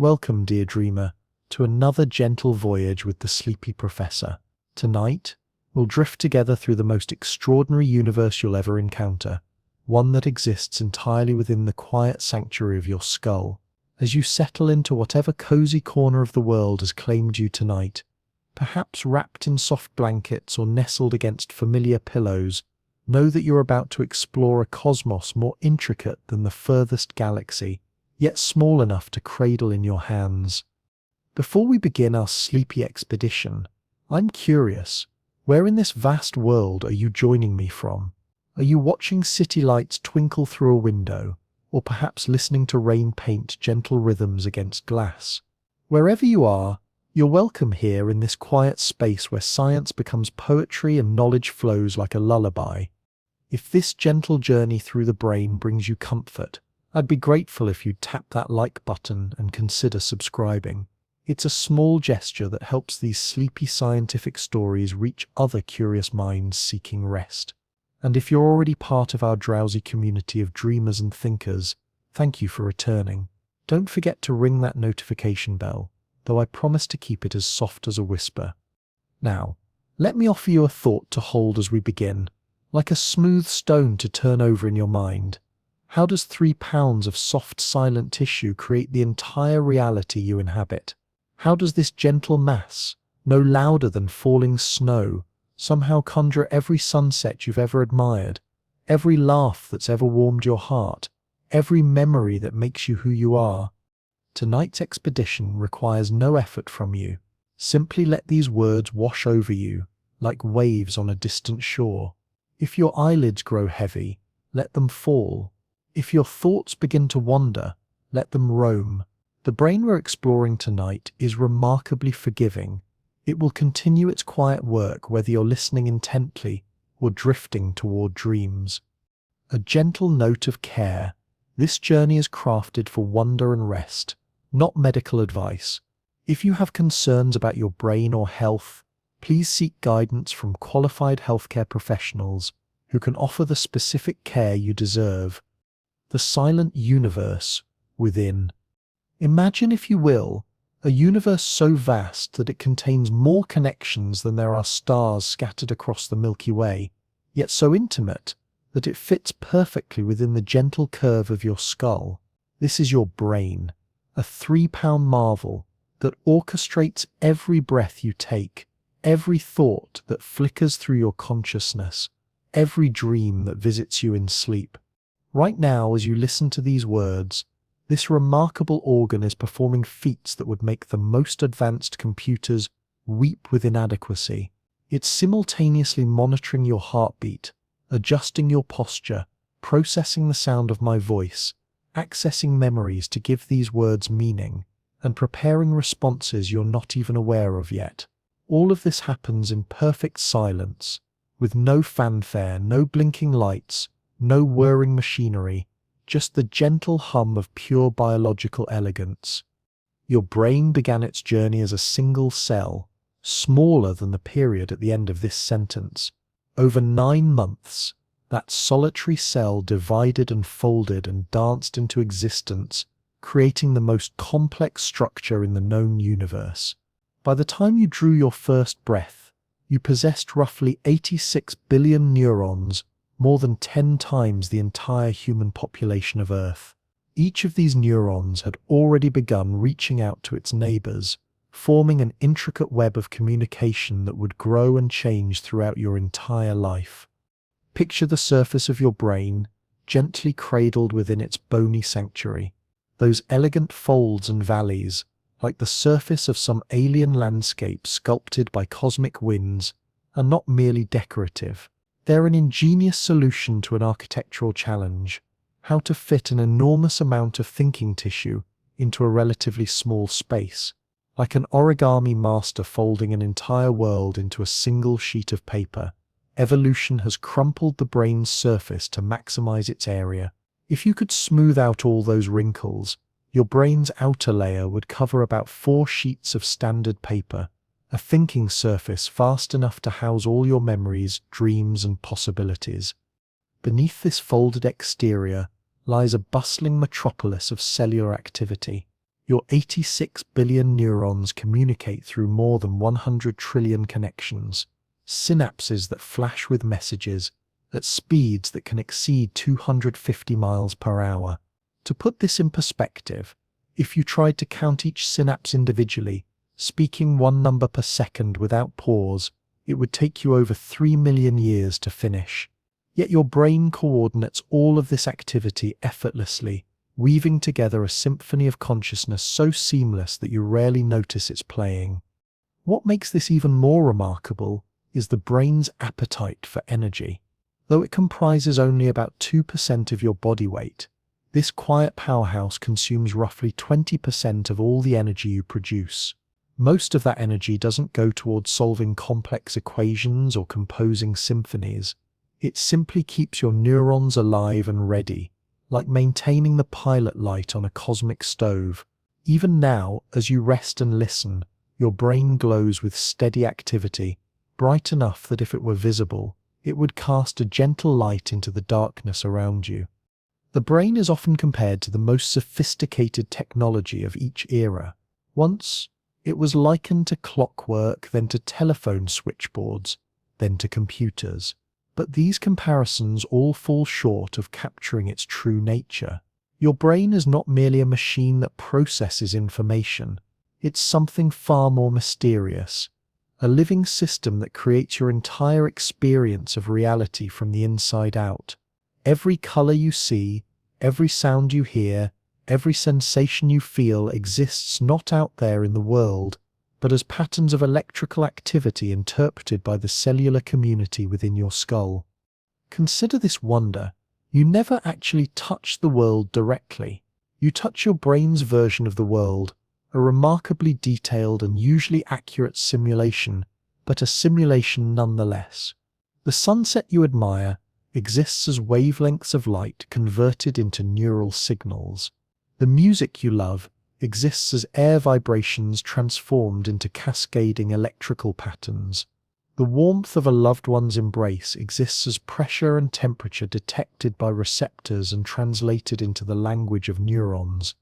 Welcome, dear dreamer, to another gentle voyage with the Sleepy Professor. Tonight, we'll drift together through the most extraordinary universe you'll ever encounter, one that exists entirely within the quiet sanctuary of your skull. As you settle into whatever cozy corner of the world has claimed you tonight, perhaps wrapped in soft blankets or nestled against familiar pillows, know that you're about to explore a cosmos more intricate than the furthest galaxy, yet small enough to cradle in your hands. Before we begin our sleepy expedition, I'm curious, where in this vast world are you joining me from? Are you watching city lights twinkle through a window, or perhaps listening to rain paint gentle rhythms against glass? Wherever you are, you're welcome here in this quiet space where science becomes poetry and knowledge flows like a lullaby. If this gentle journey through the brain brings you comfort, I'd be grateful if you'd tap that like button and consider subscribing. It's a small gesture that helps these sleepy scientific stories reach other curious minds seeking rest. And if you're already part of our drowsy community of dreamers and thinkers, thank you for returning. Don't forget to ring that notification bell, though I promise to keep it as soft as a whisper. Now, let me offer you a thought to hold as we begin, like a smooth stone to turn over in your mind. How does 3 pounds of soft, silent tissue create the entire reality you inhabit? How does this gentle mass, no louder than falling snow, somehow conjure every sunset you've ever admired, every laugh that's ever warmed your heart, every memory that makes you who you are? Tonight's expedition requires no effort from you. Simply let these words wash over you, like waves on a distant shore. If your eyelids grow heavy, let them fall. If your thoughts begin to wander, let them roam. The brain we're exploring tonight is remarkably forgiving. It will continue its quiet work whether you're listening intently or drifting toward dreams. A gentle note of care. This journey is crafted for wonder and rest, not medical advice. If you have concerns about your brain or health, please seek guidance from qualified healthcare professionals who can offer the specific care you deserve. The silent universe within. Imagine, if you will, a universe so vast that it contains more connections than there are stars scattered across the Milky Way, yet so intimate that it fits perfectly within the gentle curve of your skull. This is your brain, a 3-pound marvel that orchestrates every breath you take, every thought that flickers through your consciousness, every dream that visits you in sleep. Right now, as you listen to these words, this remarkable organ is performing feats that would make the most advanced computers weep with inadequacy. It's simultaneously monitoring your heartbeat, adjusting your posture, processing the sound of my voice, accessing memories to give these words meaning, and preparing responses you're not even aware of yet. All of this happens in perfect silence, with no fanfare, no blinking lights, no whirring machinery, just the gentle hum of pure biological elegance. Your brain began its journey as a single cell, smaller than the period at the end of this sentence. Over 9 months, that solitary cell divided and folded and danced into existence, creating the most complex structure in the known universe. By the time you drew your first breath, you possessed roughly 86 billion neurons, more than 10 times the entire human population of Earth. Each of these neurons had already begun reaching out to its neighbors, forming an intricate web of communication that would grow and change throughout your entire life. Picture the surface of your brain, gently cradled within its bony sanctuary. Those elegant folds and valleys, like the surface of some alien landscape sculpted by cosmic winds, are not merely decorative. They're an ingenious solution to an architectural challenge: how to fit an enormous amount of thinking tissue into a relatively small space. Like an origami master folding an entire world into a single sheet of paper, evolution has crumpled the brain's surface to maximize its area. If you could smooth out all those wrinkles, your brain's outer layer would cover about 4 sheets of standard paper, a thinking surface vast enough to house all your memories, dreams, and possibilities. Beneath this folded exterior lies a bustling metropolis of cellular activity. Your 86 billion neurons communicate through more than 100 trillion connections, synapses that flash with messages at speeds that can exceed 250 miles per hour. To put this in perspective, if you tried to count each synapse individually, speaking one number per second without pause, it would take you over 3 million years to finish. Yet your brain coordinates all of this activity effortlessly, weaving together a symphony of consciousness so seamless that you rarely notice it's playing. What makes this even more remarkable is the brain's appetite for energy. Though it comprises only about 2% of your body weight, this quiet powerhouse consumes roughly 20% of all the energy you produce. Most of that energy doesn't go towards solving complex equations or composing symphonies. It simply keeps your neurons alive and ready, like maintaining the pilot light on a cosmic stove. Even now, as you rest and listen, your brain glows with steady activity, bright enough that if it were visible, it would cast a gentle light into the darkness around you. The brain is often compared to the most sophisticated technology of each era. Once, it was likened to clockwork, then to telephone switchboards, then to computers. But these comparisons all fall short of capturing its true nature. Your brain is not merely a machine that processes information. It's something far more mysterious. A living system that creates your entire experience of reality from the inside out. Every color you see, every sound you hear, every sensation you feel exists not out there in the world, but as patterns of electrical activity interpreted by the cellular community within your skull. Consider this wonder. You never actually touch the world directly. You touch your brain's version of the world, a remarkably detailed and usually accurate simulation, but a simulation nonetheless. The sunset you admire exists as wavelengths of light converted into neural signals. The music you love exists as air vibrations transformed into cascading electrical patterns. The warmth of a loved one's embrace exists as pressure and temperature detected by receptors and translated into the language of neurons.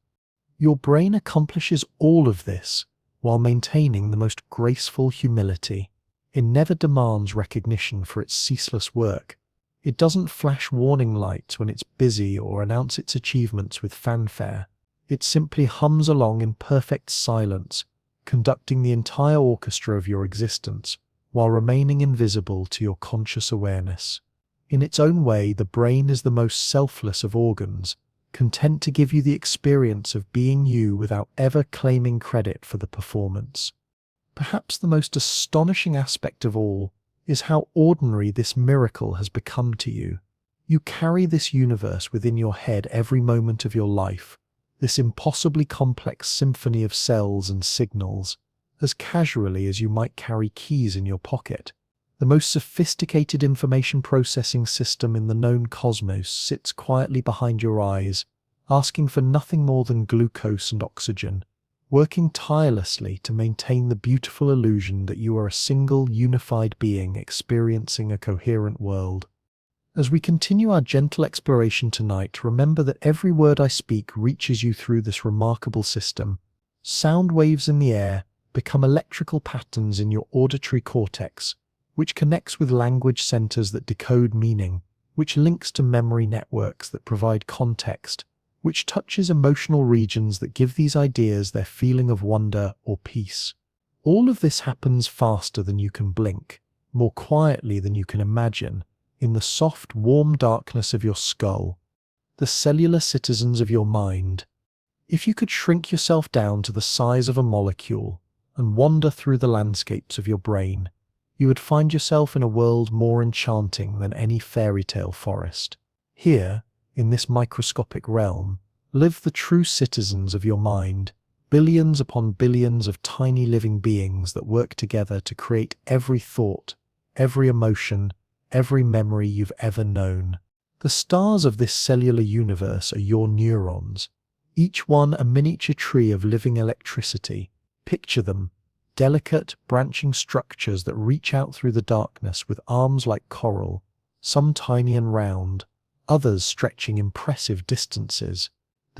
Your brain accomplishes all of this while maintaining the most graceful humility. It never demands recognition for its ceaseless work. It doesn't flash warning lights when it's busy or announce its achievements with fanfare. It simply hums along in perfect silence, conducting the entire orchestra of your existence, while remaining invisible to your conscious awareness. In its own way, the brain is the most selfless of organs, content to give you the experience of being you without ever claiming credit for the performance. Perhaps the most astonishing aspect of all is how ordinary this miracle has become to you. You carry this universe within your head every moment of your life, this impossibly complex symphony of cells and signals, as casually as you might carry keys in your pocket. The most sophisticated information processing system in the known cosmos sits quietly behind your eyes, asking for nothing more than glucose and oxygen, working tirelessly to maintain the beautiful illusion that you are a single, unified being experiencing a coherent world. As we continue our gentle exploration tonight, remember that every word I speak reaches you through this remarkable system. Sound waves in the air become electrical patterns in your auditory cortex, which connects with language centers that decode meaning, which links to memory networks that provide context, which touches emotional regions that give these ideas their feeling of wonder or peace. All of this happens faster than you can blink, more quietly than you can imagine, in the soft, warm darkness of your skull, the cellular citizens of your mind. If you could shrink yourself down to the size of a molecule and wander through the landscapes of your brain, you would find yourself in a world more enchanting than any fairy tale forest. Here, in this microscopic realm, live the true citizens of your mind, billions upon billions of tiny living beings that work together to create every thought, every emotion, every memory you've ever known. The stars of this cellular universe are your neurons, each one a miniature tree of living electricity. Picture them, delicate, branching structures that reach out through the darkness with arms like coral, some tiny and round, others stretching impressive distances.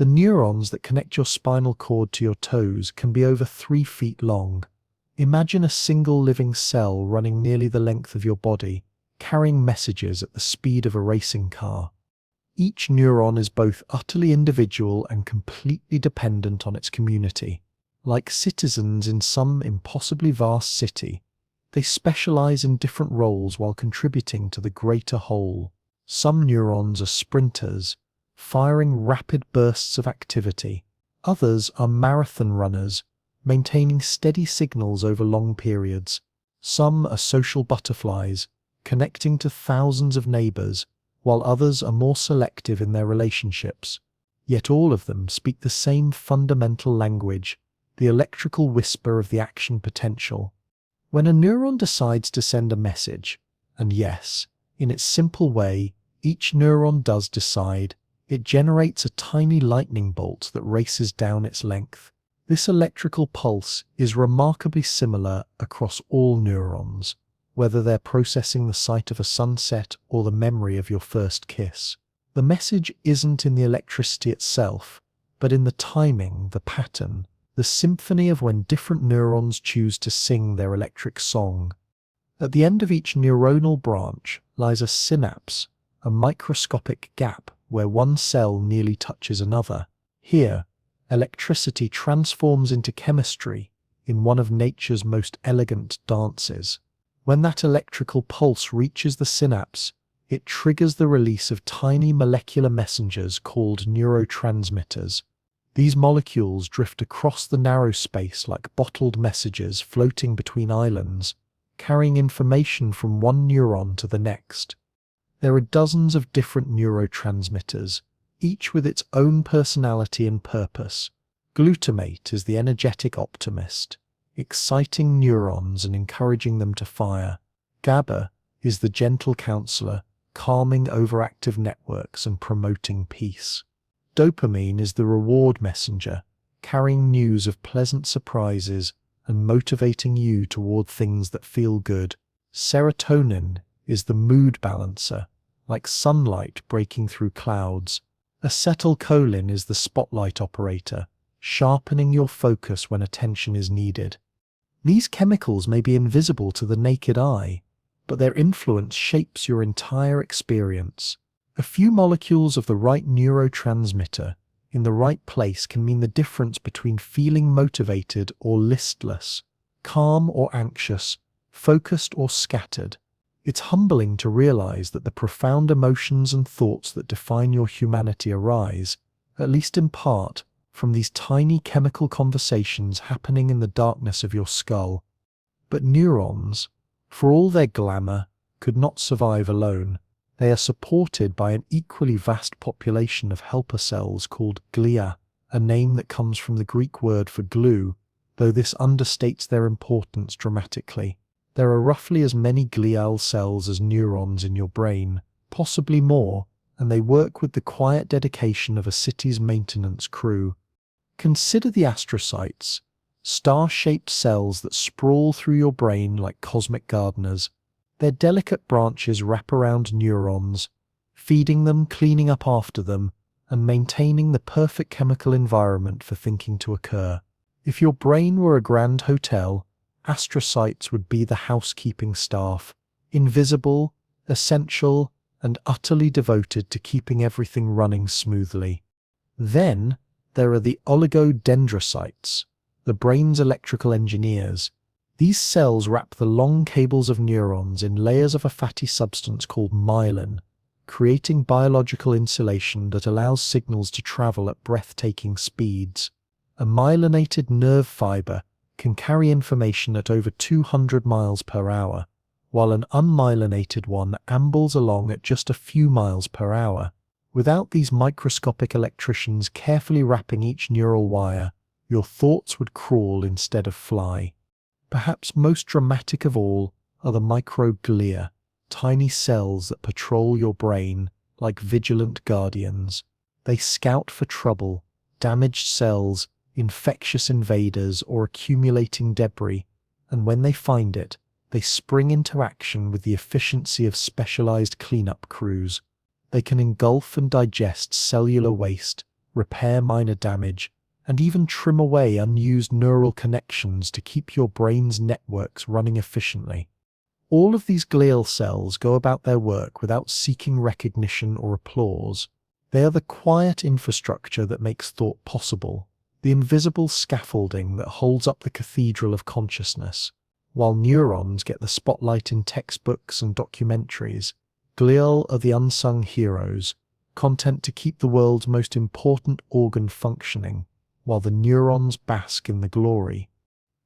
The neurons that connect your spinal cord to your toes can be over 3 feet long. Imagine a single living cell running nearly the length of your body, carrying messages at the speed of a racing car. Each neuron is both utterly individual and completely dependent on its community. Like citizens in some impossibly vast city, they specialize in different roles while contributing to the greater whole. Some neurons are sprinters, firing rapid bursts of activity. Others are marathon runners, maintaining steady signals over long periods. Some are social butterflies, connecting to thousands of neighbors, while others are more selective in their relationships. Yet all of them speak the same fundamental language, the electrical whisper of the action potential. When a neuron decides to send a message, and yes, in its simple way, each neuron does decide, it generates a tiny lightning bolt that races down its length. This electrical pulse is remarkably similar across all neurons, whether they're processing the sight of a sunset or the memory of your first kiss. The message isn't in the electricity itself, but in the timing, the pattern, the symphony of when different neurons choose to sing their electric song. At the end of each neuronal branch lies a synapse, a microscopic gap where one cell nearly touches another. Here, electricity transforms into chemistry in one of nature's most elegant dances. When that electrical pulse reaches the synapse, it triggers the release of tiny molecular messengers called neurotransmitters. These molecules drift across the narrow space like bottled messages floating between islands, carrying information from one neuron to the next. There are dozens of different neurotransmitters, each with its own personality and purpose. Glutamate is the energetic optimist, exciting neurons and encouraging them to fire. GABA is the gentle counselor, calming overactive networks and promoting peace. Dopamine is the reward messenger, carrying news of pleasant surprises and motivating you toward things that feel good. Serotonin is the mood balancer, like sunlight breaking through clouds. Acetylcholine is the spotlight operator, sharpening your focus when attention is needed. These chemicals may be invisible to the naked eye, but their influence shapes your entire experience. A few molecules of the right neurotransmitter in the right place can mean the difference between feeling motivated or listless, calm or anxious, focused or scattered. It's humbling to realize that the profound emotions and thoughts that define your humanity arise, at least in part, from these tiny chemical conversations happening in the darkness of your skull. But neurons, for all their glamour, could not survive alone. They are supported by an equally vast population of helper cells called glia, a name that comes from the Greek word for glue, though this understates their importance dramatically. There are roughly as many glial cells as neurons in your brain, possibly more, and they work with the quiet dedication of a city's maintenance crew. Consider the astrocytes, star-shaped cells that sprawl through your brain like cosmic gardeners. Their delicate branches wrap around neurons, feeding them, cleaning up after them, and maintaining the perfect chemical environment for thinking to occur. If your brain were a grand hotel, astrocytes would be the housekeeping staff, invisible, essential, and utterly devoted to keeping everything running smoothly. Then there are the oligodendrocytes, the brain's electrical engineers. These cells wrap the long cables of neurons in layers of a fatty substance called myelin, creating biological insulation that allows signals to travel at breathtaking speeds. A myelinated nerve fiber can carry information at over 200 miles per hour, while an unmyelinated one ambles along at just a few miles per hour. Without these microscopic electricians carefully wrapping each neural wire, your thoughts would crawl instead of fly. Perhaps most dramatic of all are the microglia, tiny cells that patrol your brain like vigilant guardians. They scout for trouble, damaged cells, infectious invaders, or accumulating debris, and when they find it, they spring into action with the efficiency of specialized cleanup crews. They can engulf and digest cellular waste, repair minor damage, and even trim away unused neural connections to keep your brain's networks running efficiently. All of these glial cells go about their work without seeking recognition or applause. They are the quiet infrastructure that makes thought possible, the invisible scaffolding that holds up the cathedral of consciousness. While neurons get the spotlight in textbooks and documentaries, glial are the unsung heroes, content to keep the world's most important organ functioning, while the neurons bask in the glory.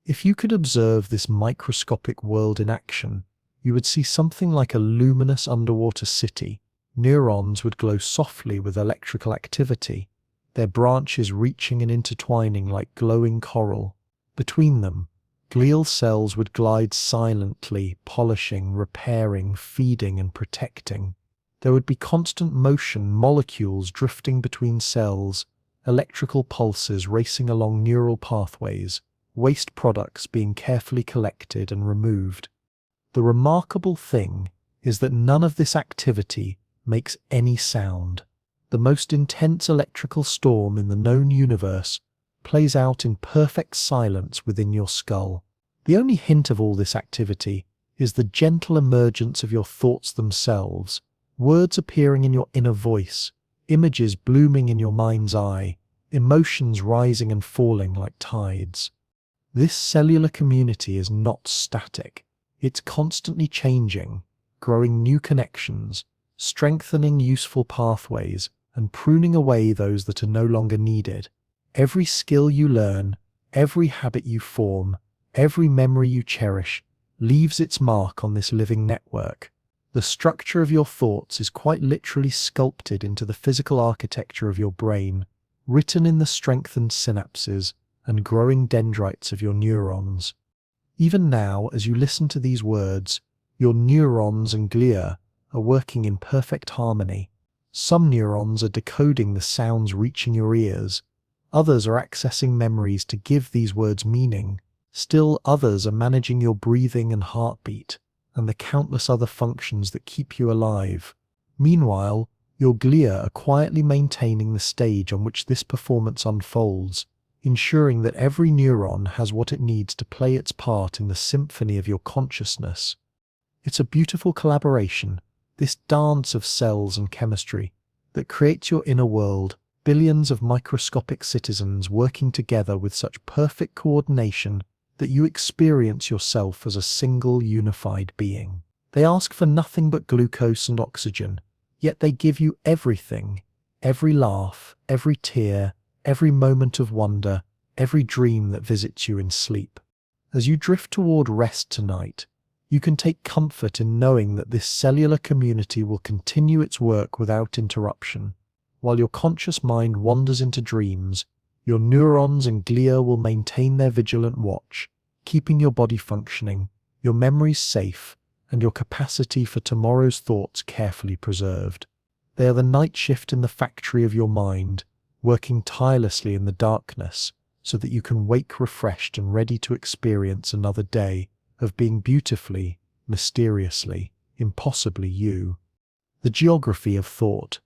If you could observe this microscopic world in action, you would see something like a luminous underwater city. Neurons would glow softly with electrical activity, their branches reaching and intertwining like glowing coral. Between them, glial cells would glide silently, polishing, repairing, feeding, and protecting. There would be constant motion, molecules drifting between cells, electrical pulses racing along neural pathways, waste products being carefully collected and removed. The remarkable thing is that none of this activity makes any sound. The most intense electrical storm in the known universe plays out in perfect silence within your skull. The only hint of all this activity is the gentle emergence of your thoughts themselves, words appearing in your inner voice, images blooming in your mind's eye, emotions rising and falling like tides. This cellular community is not static. It's constantly changing, growing new connections, strengthening useful pathways, and pruning away those that are no longer needed. Every skill you learn, every habit you form, every memory you cherish, leaves its mark on this living network. The structure of your thoughts is quite literally sculpted into the physical architecture of your brain, written in the strengthened synapses and growing dendrites of your neurons. Even now, as you listen to these words, your neurons and glia are working in perfect harmony. Some neurons are decoding the sounds reaching your ears. Others are accessing memories to give these words meaning. Still others are managing your breathing and heartbeat, and the countless other functions that keep you alive. Meanwhile, your glia are quietly maintaining the stage on which this performance unfolds, ensuring that every neuron has what it needs to play its part in the symphony of your consciousness. It's a beautiful collaboration, this dance of cells and chemistry, that creates your inner world, billions of microscopic citizens working together with such perfect coordination that you experience yourself as a single unified being. They ask for nothing but glucose and oxygen, yet they give you everything, every laugh, every tear, every moment of wonder, every dream that visits you in sleep. As you drift toward rest tonight, you can take comfort in knowing that this cellular community will continue its work without interruption. While your conscious mind wanders into dreams, your neurons and glia will maintain their vigilant watch, keeping your body functioning, your memories safe, and your capacity for tomorrow's thoughts carefully preserved. They are the night shift in the factory of your mind, working tirelessly in the darkness so that you can wake refreshed and ready to experience another day of being beautifully, mysteriously, impossibly you. The geography of thought.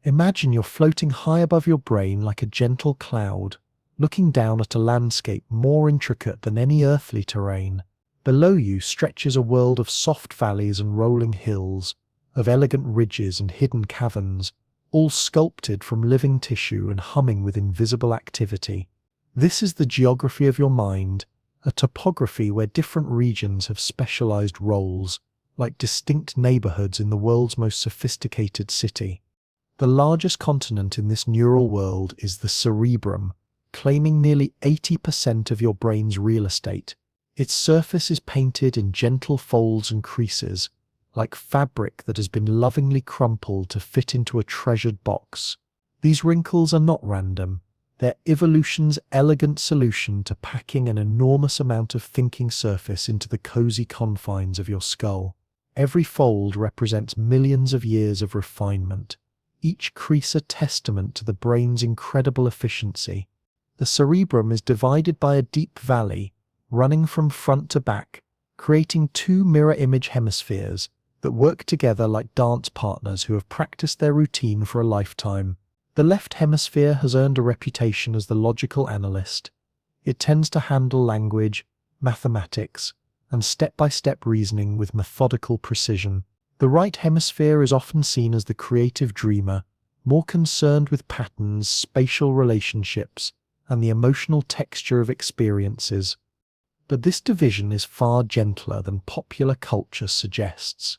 Imagine you're floating high above your brain like a gentle cloud, looking down at a landscape more intricate than any earthly terrain. Below you stretches a world of soft valleys and rolling hills, of elegant ridges and hidden caverns, all sculpted from living tissue and humming with invisible activity. This is the geography of your mind, a topography where different regions have specialized roles, like distinct neighborhoods in the world's most sophisticated city. The largest continent in this neural world is the cerebrum, claiming nearly 80% of your brain's real estate. Its surface is painted in gentle folds and creases, like fabric that has been lovingly crumpled to fit into a treasured box. These wrinkles are not random. They're evolution's elegant solution to packing an enormous amount of thinking surface into the cozy confines of your skull. Every fold represents millions of years of refinement, each crease a testament to the brain's incredible efficiency. The cerebrum is divided by a deep valley, running from front to back, creating two mirror image hemispheres that work together like dance partners who have practiced their routine for a lifetime. The left hemisphere has earned a reputation as the logical analyst. It tends to handle language, mathematics, and step-by-step reasoning with methodical precision. The right hemisphere is often seen as the creative dreamer, more concerned with patterns, spatial relationships, and the emotional texture of experiences. But this division is far gentler than popular culture suggests.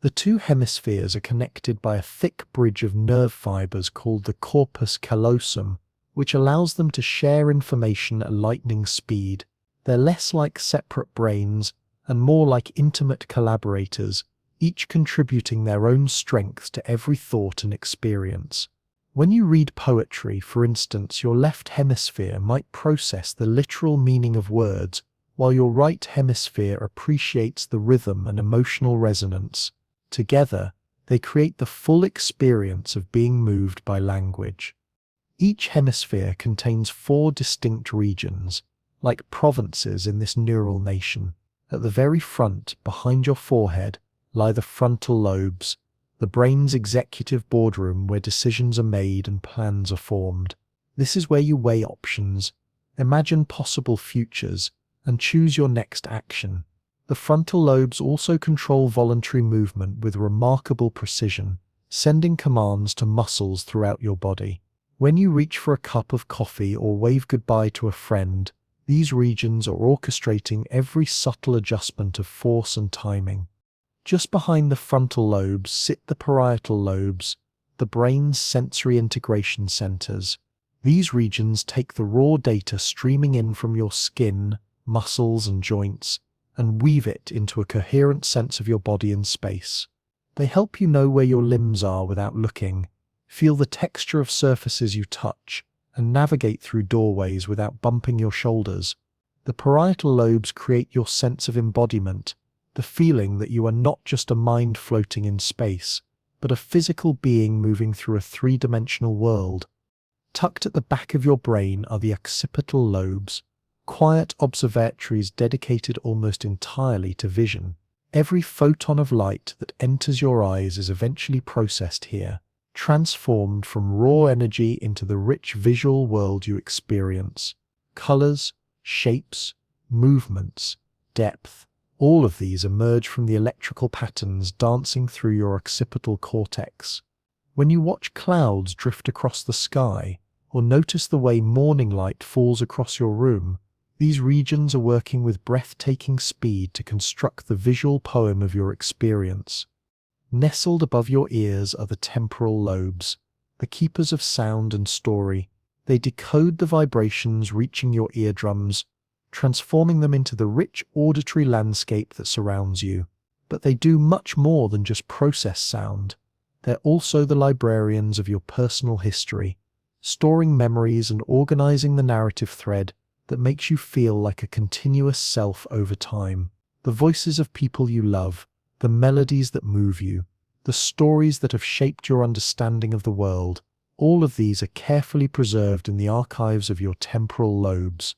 The two hemispheres are connected by a thick bridge of nerve fibers called the corpus callosum, which allows them to share information at lightning speed. They're less like separate brains and more like intimate collaborators, each contributing their own strength to every thought and experience. When you read poetry, for instance, your left hemisphere might process the literal meaning of words, while your right hemisphere appreciates the rhythm and emotional resonance. Together, they create the full experience of being moved by language. Each hemisphere contains 4 distinct regions, like provinces in this neural nation. At the very front, behind your forehead, lie the frontal lobes, the brain's executive boardroom where decisions are made and plans are formed. This is where you weigh options, imagine possible futures, and choose your next action. The frontal lobes also control voluntary movement with remarkable precision, sending commands to muscles throughout your body. When you reach for a cup of coffee or wave goodbye to a friend, these regions are orchestrating every subtle adjustment of force and timing. Just behind the frontal lobes sit the parietal lobes, the brain's sensory integration centers. These regions take the raw data streaming in from your skin, muscles, and joints, and weave it into a coherent sense of your body and space. They help you know where your limbs are without looking, feel the texture of surfaces you touch, and navigate through doorways without bumping your shoulders. The parietal lobes create your sense of embodiment, the feeling that you are not just a mind floating in space, but a physical being moving through a 3-dimensional world. Tucked at the back of your brain are the occipital lobes, quiet observatories dedicated almost entirely to vision. Every photon of light that enters your eyes is eventually processed here, transformed from raw energy into the rich visual world you experience. Colors, shapes, movements, depth, all of these emerge from the electrical patterns dancing through your occipital cortex. When you watch clouds drift across the sky, or notice the way morning light falls across your room, these regions are working with breathtaking speed to construct the visual poem of your experience. Nestled above your ears are the temporal lobes, the keepers of sound and story. They decode the vibrations reaching your eardrums, transforming them into the rich auditory landscape that surrounds you. But they do much more than just process sound. They're also the librarians of your personal history, storing memories and organizing the narrative thread that makes you feel like a continuous self over time. The voices of people you love, the melodies that move you, the stories that have shaped your understanding of the world, all of these are carefully preserved in the archives of your temporal lobes.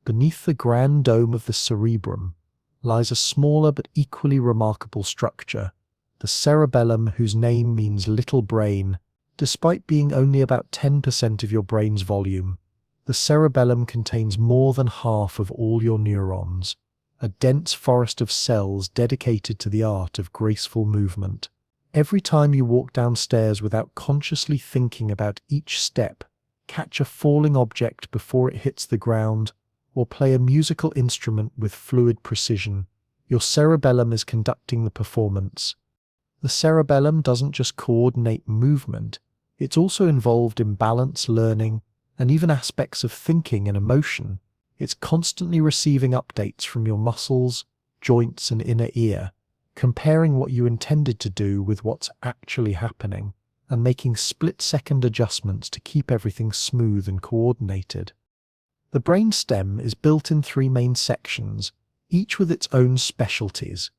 Beneath the grand dome of the cerebrum lies a smaller but equally remarkable structure, the cerebellum, whose name means little brain. Despite being only about 10% of your brain's volume, the cerebellum contains more than half of all your neurons, a dense forest of cells dedicated to the art of graceful movement. Every time you walk downstairs without consciously thinking about each step, catch a falling object before it hits the ground, or play a musical instrument with fluid precision, your cerebellum is conducting the performance. The cerebellum doesn't just coordinate movement, it's also involved in balance, learning, and even aspects of thinking and emotion. It's constantly receiving updates from your muscles, joints, and inner ear, comparing what you intended to do with what's actually happening, and making split-second adjustments to keep everything smooth and coordinated. The brainstem is built in 3 main sections, each with its own specialties.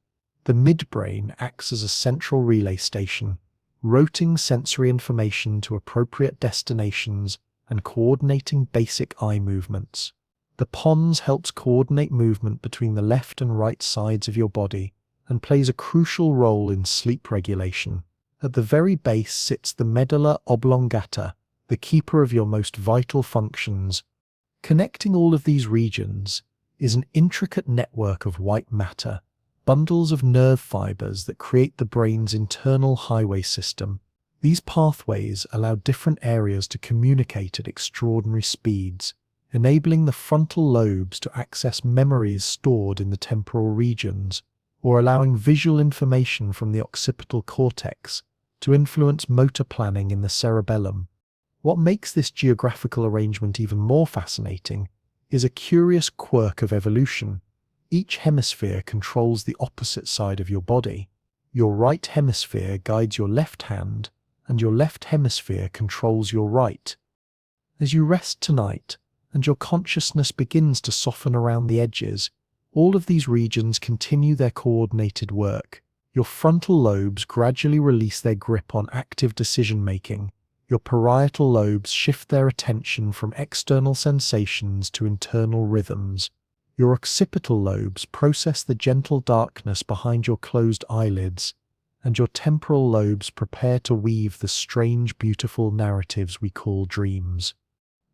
The midbrain acts as a central relay station, routing sensory information to appropriate destinations and coordinating basic eye movements. The pons helps coordinate movement between the left and right sides of your body and plays a crucial role in sleep regulation. At the very base sits the medulla oblongata, the keeper of your most vital functions. Connecting all of these regions is an intricate network of white matter, bundles of nerve fibers that create the brain's internal highway system. These pathways allow different areas to communicate at extraordinary speeds, enabling the frontal lobes to access memories stored in the temporal regions, or allowing visual information from the occipital cortex to influence motor planning in the cerebellum. What makes this geographical arrangement even more fascinating is a curious quirk of evolution. Each hemisphere controls the opposite side of your body. Your right hemisphere guides your left hand, and your left hemisphere controls your right. As you rest tonight, and your consciousness begins to soften around the edges, all of these regions continue their coordinated work. Your frontal lobes gradually release their grip on active decision-making. Your parietal lobes shift their attention from external sensations to internal rhythms. Your occipital lobes process the gentle darkness behind your closed eyelids, and your temporal lobes prepare to weave the strange, beautiful narratives we call dreams.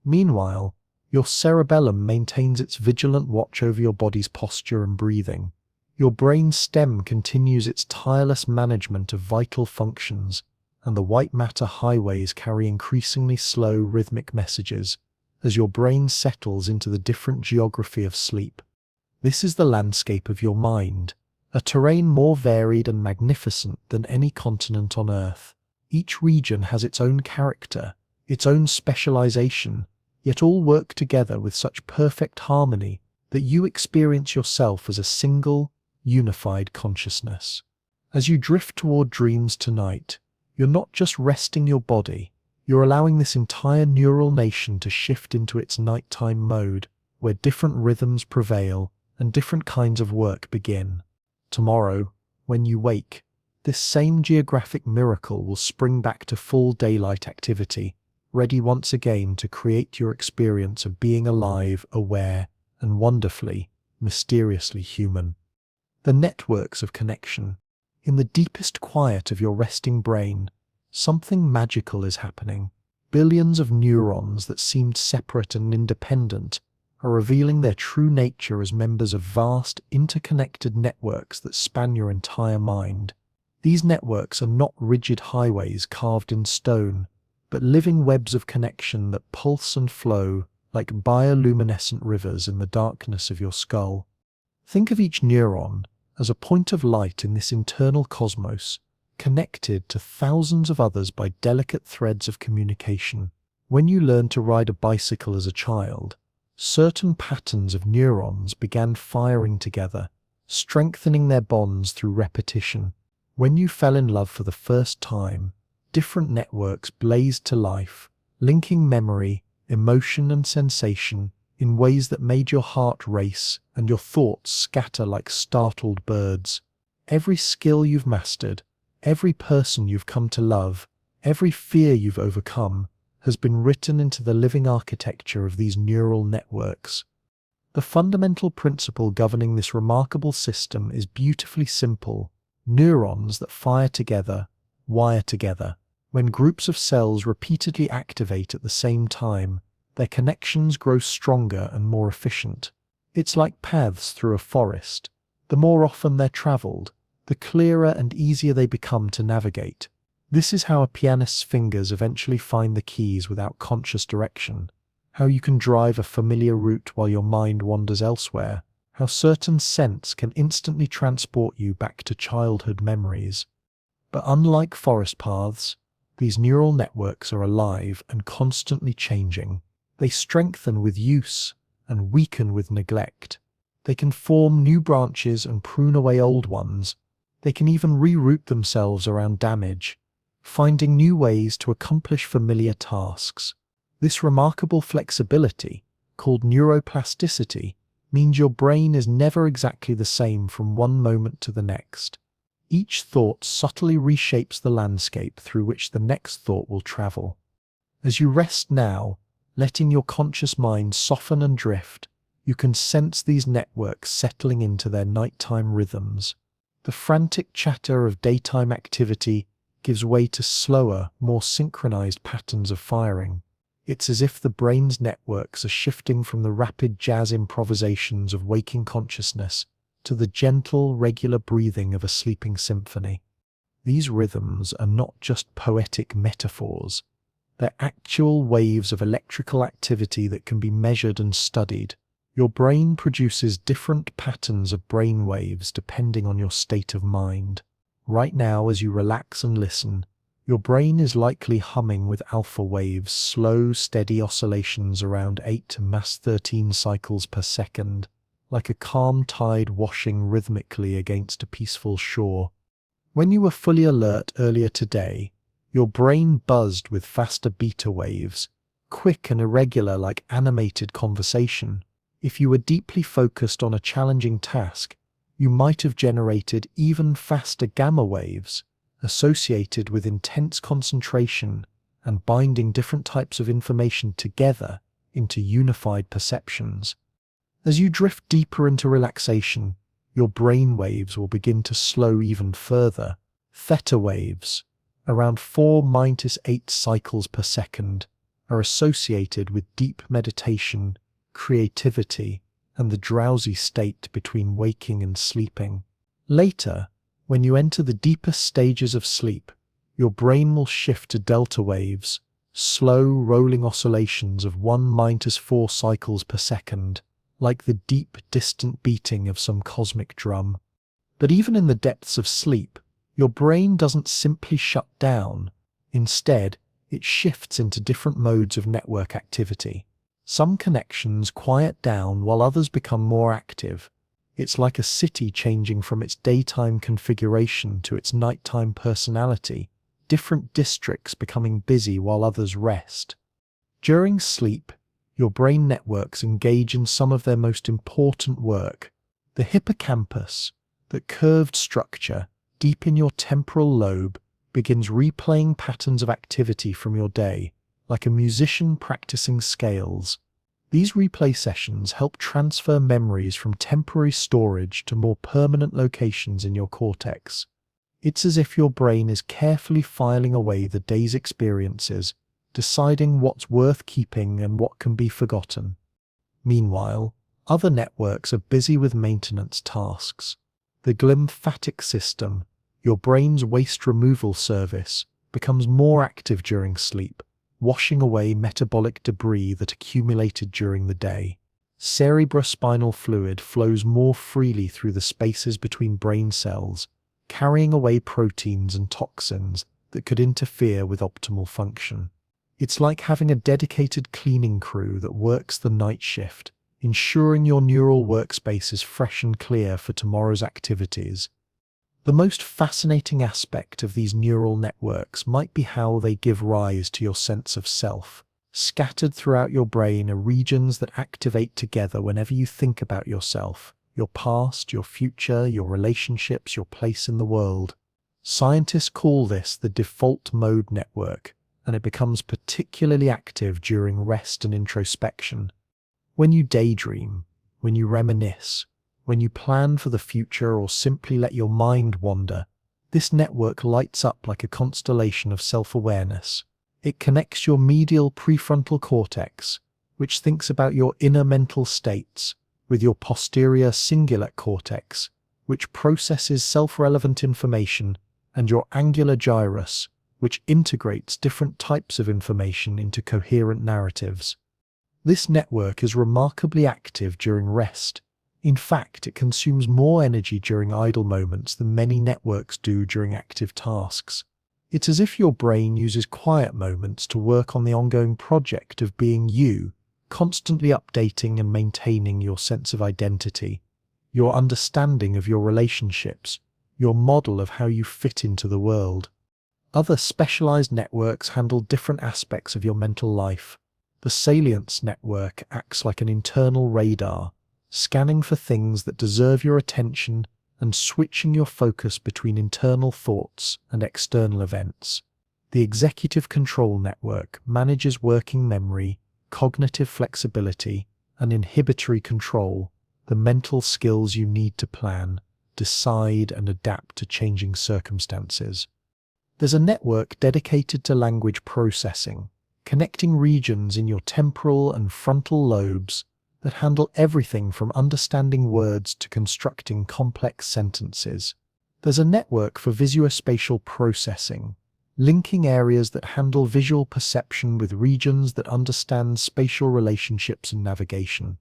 Meanwhile, your cerebellum maintains its vigilant watch over your body's posture and breathing. Your brain stem continues its tireless management of vital functions, and the white matter highways carry increasingly slow, rhythmic messages as your brain settles into the different geography of sleep. This is the landscape of your mind, a terrain more varied and magnificent than any continent on Earth. Each region has its own character, its own specialization, yet all work together with such perfect harmony that you experience yourself as a single, unified consciousness. As you drift toward dreams tonight, you're not just resting your body, you're allowing this entire neural nation to shift into its nighttime mode, where different rhythms prevail and different kinds of work begin. Tomorrow, when you wake, this same geographic miracle will spring back to full daylight activity, ready once again to create your experience of being alive, aware, and wonderfully, mysteriously human. The networks of connection. In the deepest quiet of your resting brain, something magical is happening. Billions of neurons that seemed separate and independent are revealing their true nature as members of vast, interconnected networks that span your entire mind. These networks are not rigid highways carved in stone, but living webs of connection that pulse and flow like bioluminescent rivers in the darkness of your skull. Think of each neuron as a point of light in this internal cosmos, connected to thousands of others by delicate threads of communication. When you learned to ride a bicycle as a child, certain patterns of neurons began firing together, strengthening their bonds through repetition. When you fell in love for the first time, different networks blazed to life, linking memory, emotion, and sensation in ways that made your heart race and your thoughts scatter like startled birds. Every skill you've mastered, every person you've come to love, every fear you've overcome has been written into the living architecture of these neural networks. The fundamental principle governing this remarkable system is beautifully simple. Neurons that fire together, wire together. When groups of cells repeatedly activate at the same time, their connections grow stronger and more efficient. It's like paths through a forest. The more often they're traveled, the clearer and easier they become to navigate. This is how a pianist's fingers eventually find the keys without conscious direction, how you can drive a familiar route while your mind wanders elsewhere, how certain scents can instantly transport you back to childhood memories. But unlike forest paths, these neural networks are alive and constantly changing. They strengthen with use and weaken with neglect. They can form new branches and prune away old ones. They can even reroute themselves around damage, finding new ways to accomplish familiar tasks. This remarkable flexibility, called neuroplasticity, means your brain is never exactly the same from one moment to the next. Each thought subtly reshapes the landscape through which the next thought will travel. As you rest now, letting your conscious mind soften and drift, you can sense these networks settling into their nighttime rhythms. The frantic chatter of daytime activity gives way to slower, more synchronized patterns of firing. It's as if the brain's networks are shifting from the rapid jazz improvisations of waking consciousness to the gentle, regular breathing of a sleeping symphony. These rhythms are not just poetic metaphors. They're actual waves of electrical activity that can be measured and studied. Your brain produces different patterns of brain waves depending on your state of mind. Right now, as you relax and listen, your brain is likely humming with alpha waves, slow, steady oscillations around 8 to mass 13 cycles per second, like a calm tide washing rhythmically against a peaceful shore. When you were fully alert earlier today, your brain buzzed with faster beta waves, quick and irregular like animated conversation. If you were deeply focused on a challenging task, you might have generated even faster gamma waves, associated with intense concentration and binding different types of information together into unified perceptions. As you drift deeper into relaxation, your brain waves will begin to slow even further. Theta waves, around 4-8 cycles per second, are associated with deep meditation, creativity, and the drowsy state between waking and sleeping. Later, when you enter the deepest stages of sleep, your brain will shift to delta waves, slow rolling oscillations of 1-4 cycles per second, like the deep, distant beating of some cosmic drum. But even in the depths of sleep, your brain doesn't simply shut down. Instead, it shifts into different modes of network activity. Some connections quiet down while others become more active. It's like a city changing from its daytime configuration to its nighttime personality, different districts becoming busy while others rest. During sleep, your brain networks engage in some of their most important work. The hippocampus, that curved structure deep in your temporal lobe, begins replaying patterns of activity from your day, like a musician practicing scales. These replay sessions help transfer memories from temporary storage to more permanent locations in your cortex. It's as if your brain is carefully filing away the day's experiences, deciding what's worth keeping and what can be forgotten. Meanwhile, other networks are busy with maintenance tasks. The glymphatic system, your brain's waste removal service, becomes more active during sleep, washing away metabolic debris that accumulated during the day. Cerebrospinal fluid flows more freely through the spaces between brain cells, carrying away proteins and toxins that could interfere with optimal function. It's like having a dedicated cleaning crew that works the night shift, ensuring your neural workspace is fresh and clear for tomorrow's activities. The most fascinating aspect of these neural networks might be how they give rise to your sense of self. Scattered throughout your brain are regions that activate together whenever you think about yourself, your past, your future, your relationships, your place in the world. Scientists call this the default mode network, and it becomes particularly active during rest and introspection. When you daydream, when you reminisce, when you plan for the future or simply let your mind wander, this network lights up like a constellation of self-awareness. It connects your medial prefrontal cortex, which thinks about your inner mental states, with your posterior cingulate cortex, which processes self-relevant information, and your angular gyrus, which integrates different types of information into coherent narratives. This network is remarkably active during rest. In fact, it consumes more energy during idle moments than many networks do during active tasks. It's as if your brain uses quiet moments to work on the ongoing project of being you, constantly updating and maintaining your sense of identity, your understanding of your relationships, your model of how you fit into the world. Other specialized networks handle different aspects of your mental life. The salience network acts like an internal radar, scanning for things that deserve your attention and switching your focus between internal thoughts and external events. The executive control network manages working memory, cognitive flexibility, and inhibitory control, the mental skills you need to plan, decide, and adapt to changing circumstances. There's a network dedicated to language processing, connecting regions in your temporal and frontal lobes that handle everything from understanding words to constructing complex sentences. There's a network for visuospatial processing, linking areas that handle visual perception with regions that understand spatial relationships and navigation.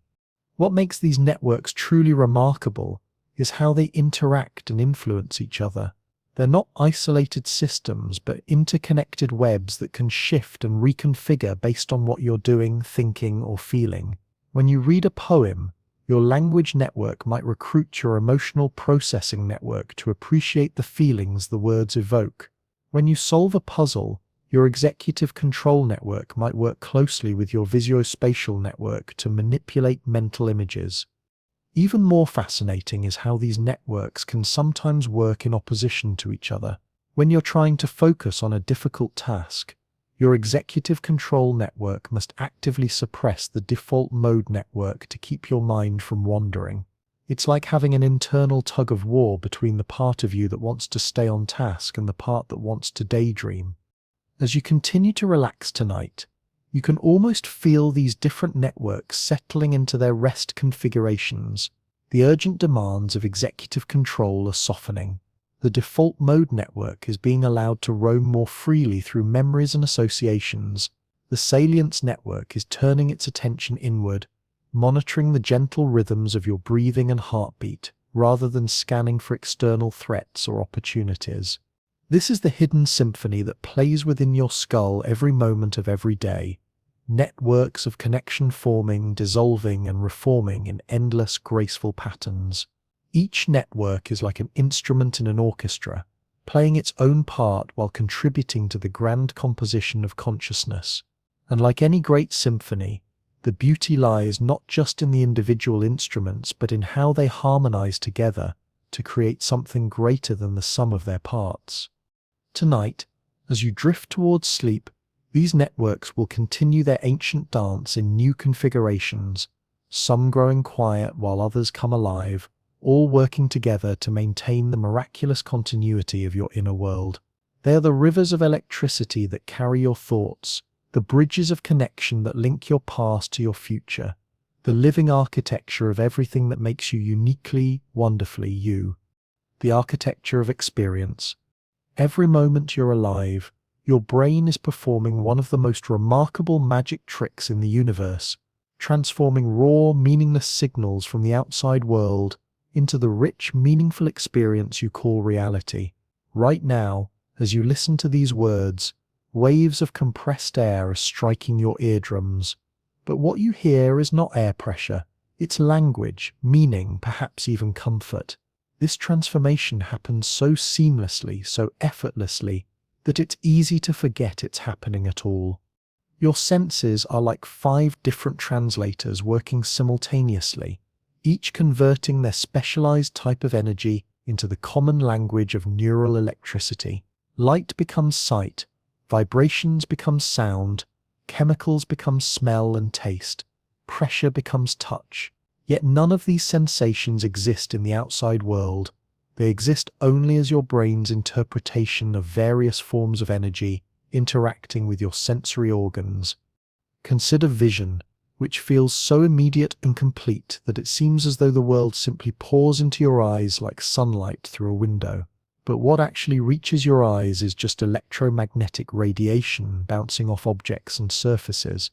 What makes these networks truly remarkable is how they interact and influence each other. They're not isolated systems, but interconnected webs that can shift and reconfigure based on what you're doing, thinking, or feeling. When you read a poem, your language network might recruit your emotional processing network to appreciate the feelings the words evoke. When you solve a puzzle, your executive control network might work closely with your visuospatial network to manipulate mental images. Even more fascinating is how these networks can sometimes work in opposition to each other. When you're trying to focus on a difficult task, your executive control network must actively suppress the default mode network to keep your mind from wandering. It's like having an internal tug of war between the part of you that wants to stay on task and the part that wants to daydream. As you continue to relax tonight, you can almost feel these different networks settling into their rest configurations. The urgent demands of executive control are softening. The default mode network is being allowed to roam more freely through memories and associations. The salience network is turning its attention inward, monitoring the gentle rhythms of your breathing and heartbeat, rather than scanning for external threats or opportunities. This is the hidden symphony that plays within your skull every moment of every day. Networks of connection forming, dissolving, and reforming in endless, graceful patterns. Each network is like an instrument in an orchestra, playing its own part while contributing to the grand composition of consciousness. And like any great symphony, the beauty lies not just in the individual instruments, but in how they harmonize together to create something greater than the sum of their parts. Tonight, as you drift towards sleep, these networks will continue their ancient dance in new configurations, some growing quiet while others come alive, all working together to maintain the miraculous continuity of your inner world. They are the rivers of electricity that carry your thoughts, the bridges of connection that link your past to your future, the living architecture of everything that makes you uniquely, wonderfully you. The architecture of experience. Every moment you're alive, your brain is performing one of the most remarkable magic tricks in the universe, transforming raw, meaningless signals from the outside world into the rich, meaningful experience you call reality. Right now, as you listen to these words, waves of compressed air are striking your eardrums. But what you hear is not air pressure, it's language, meaning, perhaps even comfort. This transformation happens so seamlessly, so effortlessly, that it's easy to forget it's happening at all. Your senses are like 5 different translators working simultaneously, each converting their specialized type of energy into the common language of neural electricity. Light becomes sight, vibrations become sound, chemicals become smell and taste, pressure becomes touch. Yet none of these sensations exist in the outside world. They exist only as your brain's interpretation of various forms of energy interacting with your sensory organs. Consider vision, which feels so immediate and complete that it seems as though the world simply pours into your eyes like sunlight through a window. But what actually reaches your eyes is just electromagnetic radiation bouncing off objects and surfaces.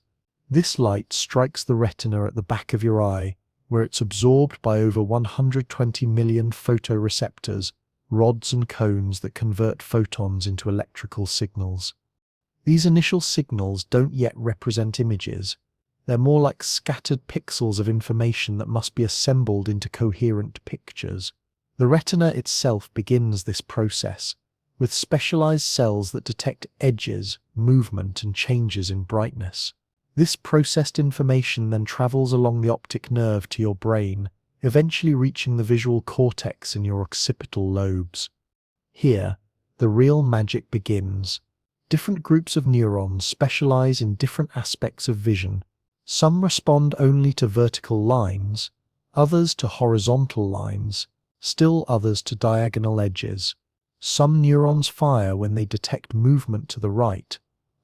This light strikes the retina at the back of your eye, where it's absorbed by over 120 million photoreceptors, rods and cones that convert photons into electrical signals. These initial signals don't yet represent images. They're more like scattered pixels of information that must be assembled into coherent pictures. The retina itself begins this process, with specialized cells that detect edges, movement, and changes in brightness. This processed information then travels along the optic nerve to your brain, eventually reaching the visual cortex in your occipital lobes. Here, the real magic begins. Different groups of neurons specialize in different aspects of vision. Some respond only to vertical lines, others to horizontal lines, still others to diagonal edges. Some neurons fire when they detect movement to the right,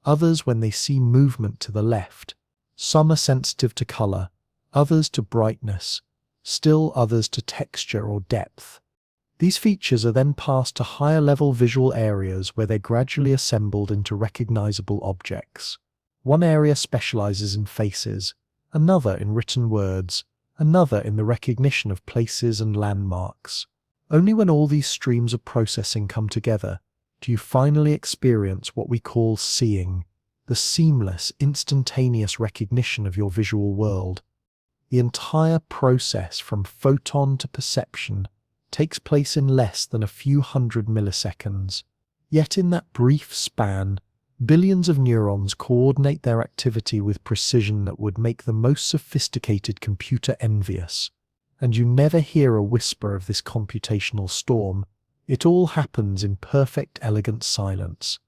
others when they see movement to the left. Some are sensitive to color, others to brightness, still others to texture or depth. These features are then passed to higher-level visual areas where they're gradually assembled into recognizable objects. One area specializes in faces, another in written words, another in the recognition of places and landmarks. Only when all these streams of processing come together do you finally experience what we call seeing, the seamless, instantaneous recognition of your visual world. The entire process from photon to perception takes place in less than a few hundred milliseconds. Yet in that brief span, billions of neurons coordinate their activity with precision that would make the most sophisticated computer envious. And you never hear a whisper of this computational storm. It all happens in perfect, elegant silence.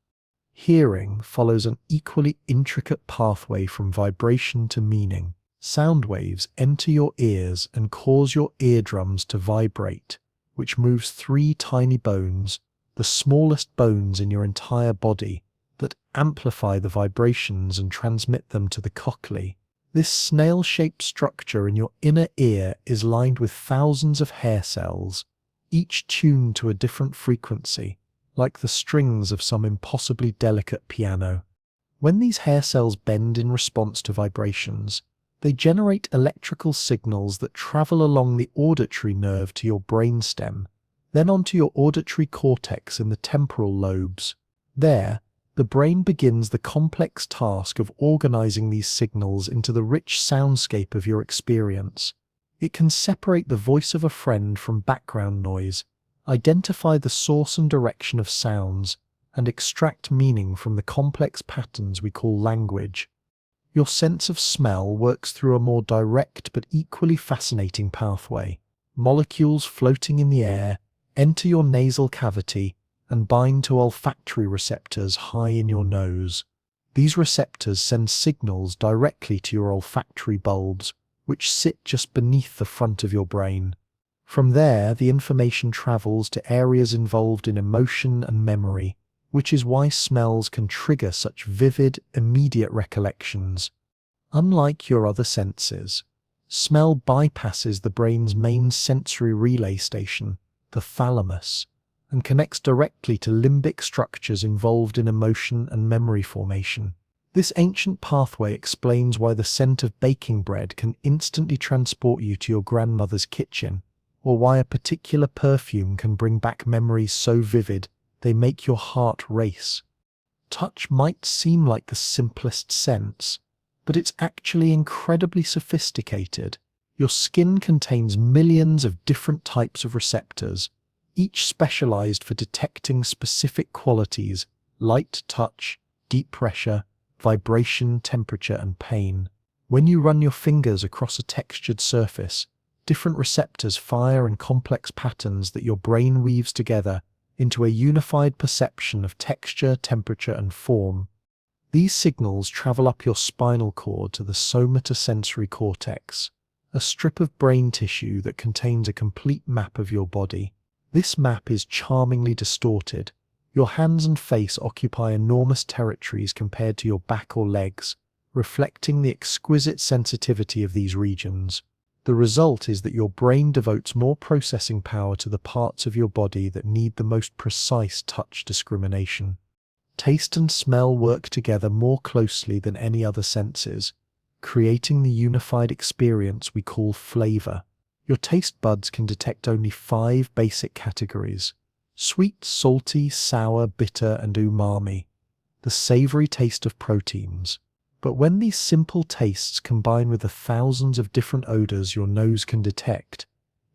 Hearing follows an equally intricate pathway from vibration to meaning. Sound waves enter your ears and cause your eardrums to vibrate, which moves three tiny bones, the smallest bones in your entire body, that amplify the vibrations and transmit them to the cochlea. This snail-shaped structure in your inner ear is lined with thousands of hair cells, each tuned to a different frequency, like the strings of some impossibly delicate piano. When these hair cells bend in response to vibrations, they generate electrical signals that travel along the auditory nerve to your brainstem, then onto your auditory cortex in the temporal lobes. There, the brain begins the complex task of organizing these signals into the rich soundscape of your experience. It can separate the voice of a friend from background noise, identify the source and direction of sounds, and extract meaning from the complex patterns we call language. Your sense of smell works through a more direct but equally fascinating pathway. Molecules floating in the air enter your nasal cavity and bind to olfactory receptors high in your nose. These receptors send signals directly to your olfactory bulbs, which sit just beneath the front of your brain. From there, the information travels to areas involved in emotion and memory, which is why smells can trigger such vivid, immediate recollections. Unlike your other senses, smell bypasses the brain's main sensory relay station, the thalamus, and connects directly to limbic structures involved in emotion and memory formation. This ancient pathway explains why the scent of baking bread can instantly transport you to your grandmother's kitchen, or why a particular perfume can bring back memories so vivid they make your heart race. Touch might seem like the simplest sense, but it's actually incredibly sophisticated. Your skin contains millions of different types of receptors, each specialized for detecting specific qualities: light, touch, deep pressure, vibration, temperature, and pain. When you run your fingers across a textured surface, different receptors fire in complex patterns that your brain weaves together into a unified perception of texture, temperature, and form. These signals travel up your spinal cord to the somatosensory cortex, a strip of brain tissue that contains a complete map of your body. This map is charmingly distorted. Your hands and face occupy enormous territories compared to your back or legs, reflecting the exquisite sensitivity of these regions. The result is that your brain devotes more processing power to the parts of your body that need the most precise touch discrimination. Taste and smell work together more closely than any other senses, creating the unified experience we call flavor. Your taste buds can detect only 5 basic categories: sweet, salty, sour, bitter, and umami, the savory taste of proteins. But when these simple tastes combine with the thousands of different odors your nose can detect,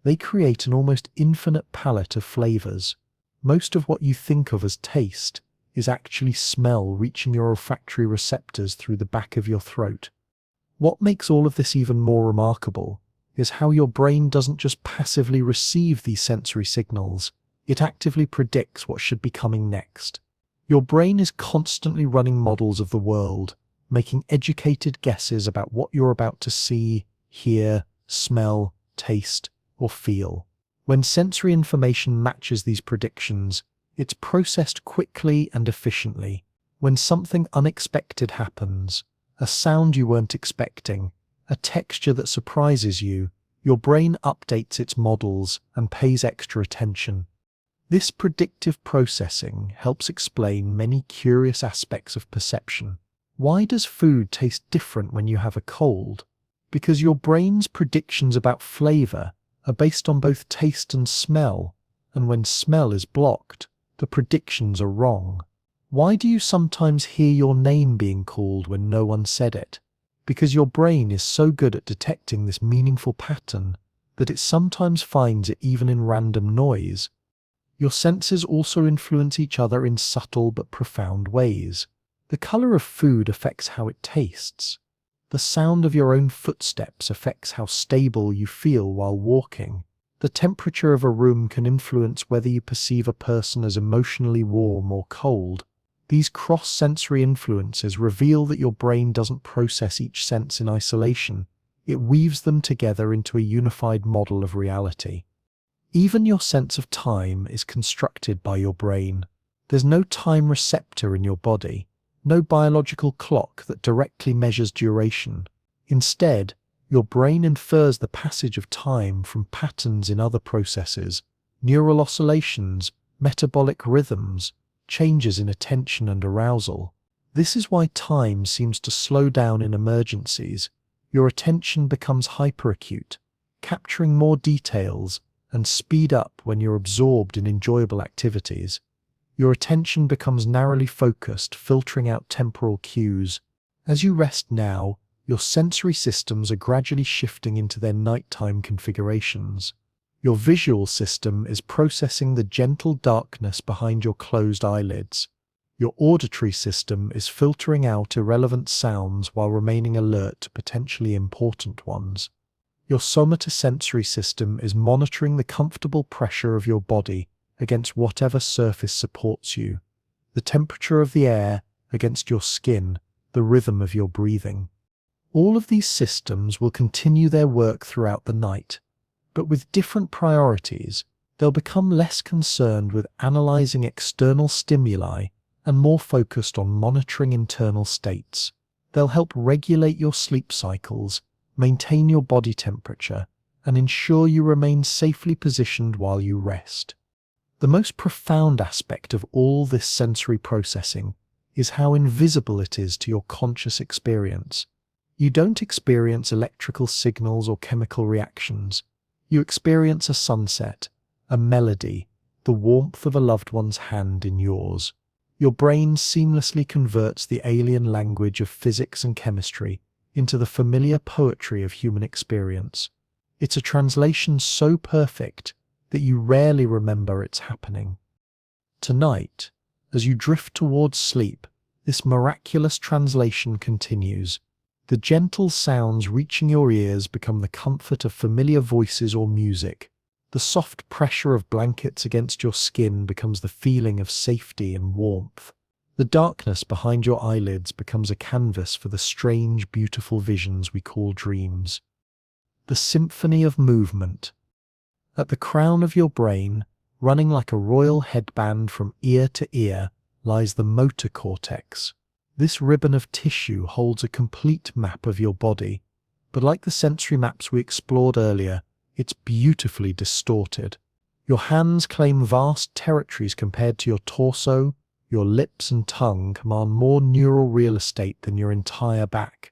they create an almost infinite palette of flavors. Most of what you think of as taste is actually smell reaching your olfactory receptors through the back of your throat. What makes all of this even more remarkable is how your brain doesn't just passively receive these sensory signals, it actively predicts what should be coming next. Your brain is constantly running models of the world, making educated guesses about what you're about to see, hear, smell, taste, or feel. When sensory information matches these predictions, it's processed quickly and efficiently. When something unexpected happens, a sound you weren't expecting, a texture that surprises you, your brain updates its models and pays extra attention. This predictive processing helps explain many curious aspects of perception. Why does food taste different when you have a cold? Because your brain's predictions about flavor are based on both taste and smell, and when smell is blocked, the predictions are wrong. Why do you sometimes hear your name being called when no one said it? Because your brain is so good at detecting this meaningful pattern that it sometimes finds it even in random noise. Your senses also influence each other in subtle but profound ways. The color of food affects how it tastes. The sound of your own footsteps affects how stable you feel while walking. The temperature of a room can influence whether you perceive a person as emotionally warm or cold. These cross-sensory influences reveal that your brain doesn't process each sense in isolation. It weaves them together into a unified model of reality. Even your sense of time is constructed by your brain. There's no time receptor in your body, no biological clock that directly measures duration. Instead, your brain infers the passage of time from patterns in other processes, neural oscillations, metabolic rhythms, changes in attention and arousal. This is why time seems to slow down in emergencies. Your attention becomes hyperacute, capturing more details, and speed up when you're absorbed in enjoyable activities. Your attention becomes narrowly focused, filtering out temporal cues. As you rest now, your sensory systems are gradually shifting into their nighttime configurations. Your visual system is processing the gentle darkness behind your closed eyelids. Your auditory system is filtering out irrelevant sounds while remaining alert to potentially important ones. Your somatosensory system is monitoring the comfortable pressure of your body against whatever surface supports you, the temperature of the air against your skin, the rhythm of your breathing. All of these systems will continue their work throughout the night, but with different priorities. They'll become less concerned with analyzing external stimuli and more focused on monitoring internal states. They'll help regulate your sleep cycles, maintain your body temperature, and ensure you remain safely positioned while you rest. The most profound aspect of all this sensory processing is how invisible it is to your conscious experience. You don't experience electrical signals or chemical reactions. You experience a sunset, a melody, the warmth of a loved one's hand in yours. Your brain seamlessly converts the alien language of physics and chemistry into the familiar poetry of human experience. It's a translation so perfect that you rarely remember it's happening. Tonight, as you drift towards sleep, this miraculous translation continues. The gentle sounds reaching your ears become the comfort of familiar voices or music. The soft pressure of blankets against your skin becomes the feeling of safety and warmth. The darkness behind your eyelids becomes a canvas for the strange, beautiful visions we call dreams. The symphony of movement. At the crown of your brain, running like a royal headband from ear to ear, lies the motor cortex. This ribbon of tissue holds a complete map of your body, but like the sensory maps we explored earlier, it's beautifully distorted. Your hands claim vast territories compared to your torso. Your lips and tongue command more neural real estate than your entire back.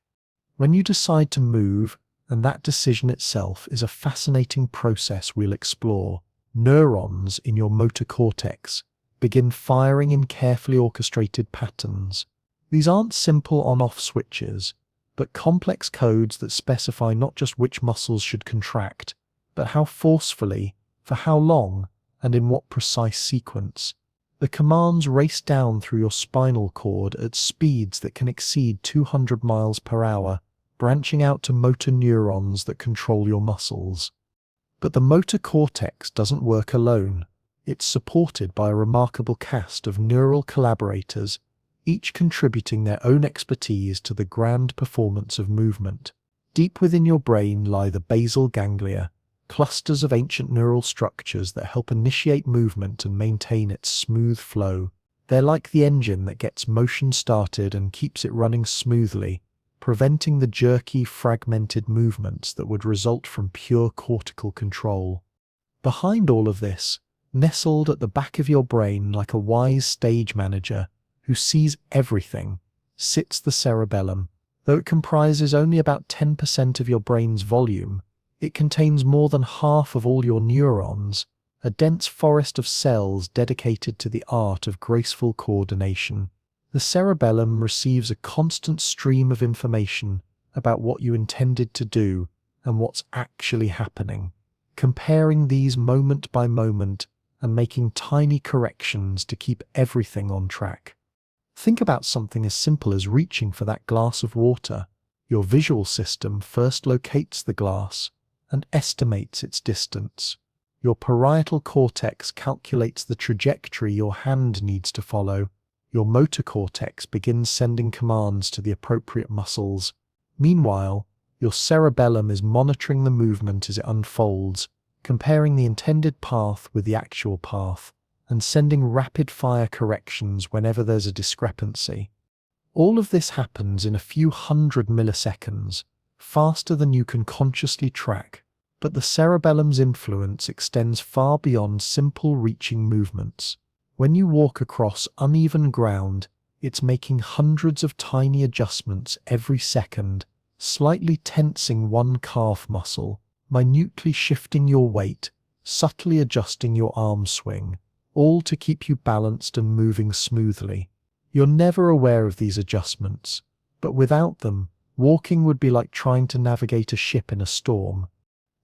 When you decide to move, and that decision itself is a fascinating process we'll explore, neurons in your motor cortex begin firing in carefully orchestrated patterns. These aren't simple on-off switches, but complex codes that specify not just which muscles should contract, but how forcefully, for how long, and in what precise sequence. The commands race down through your spinal cord at speeds that can exceed 200 miles per hour, branching out to motor neurons that control your muscles. But the motor cortex doesn't work alone. It's supported by a remarkable cast of neural collaborators, each contributing their own expertise to the grand performance of movement. Deep within your brain lie the basal ganglia, clusters of ancient neural structures that help initiate movement and maintain its smooth flow. They're like the engine that gets motion started and keeps it running smoothly, preventing the jerky, fragmented movements that would result from pure cortical control. Behind all of this, nestled at the back of your brain like a wise stage manager who sees everything, sits the cerebellum. Though it comprises only about 10% of your brain's volume, it contains more than half of all your neurons, a dense forest of cells dedicated to the art of graceful coordination. The cerebellum receives a constant stream of information about what you intended to do and what's actually happening, comparing these moment by moment and making tiny corrections to keep everything on track. Think about something as simple as reaching for that glass of water. Your visual system first locates the glass and estimates its distance. Your parietal cortex calculates the trajectory your hand needs to follow. Your motor cortex begins sending commands to the appropriate muscles. Meanwhile, your cerebellum is monitoring the movement as it unfolds, comparing the intended path with the actual path, and sending rapid-fire corrections whenever there's a discrepancy. All of this happens in a few hundred milliseconds, faster than you can consciously track, but the cerebellum's influence extends far beyond simple reaching movements. When you walk across uneven ground, it's making hundreds of tiny adjustments every second, slightly tensing one calf muscle, minutely shifting your weight, subtly adjusting your arm swing, all to keep you balanced and moving smoothly. You're never aware of these adjustments, but without them, walking would be like trying to navigate a ship in a storm.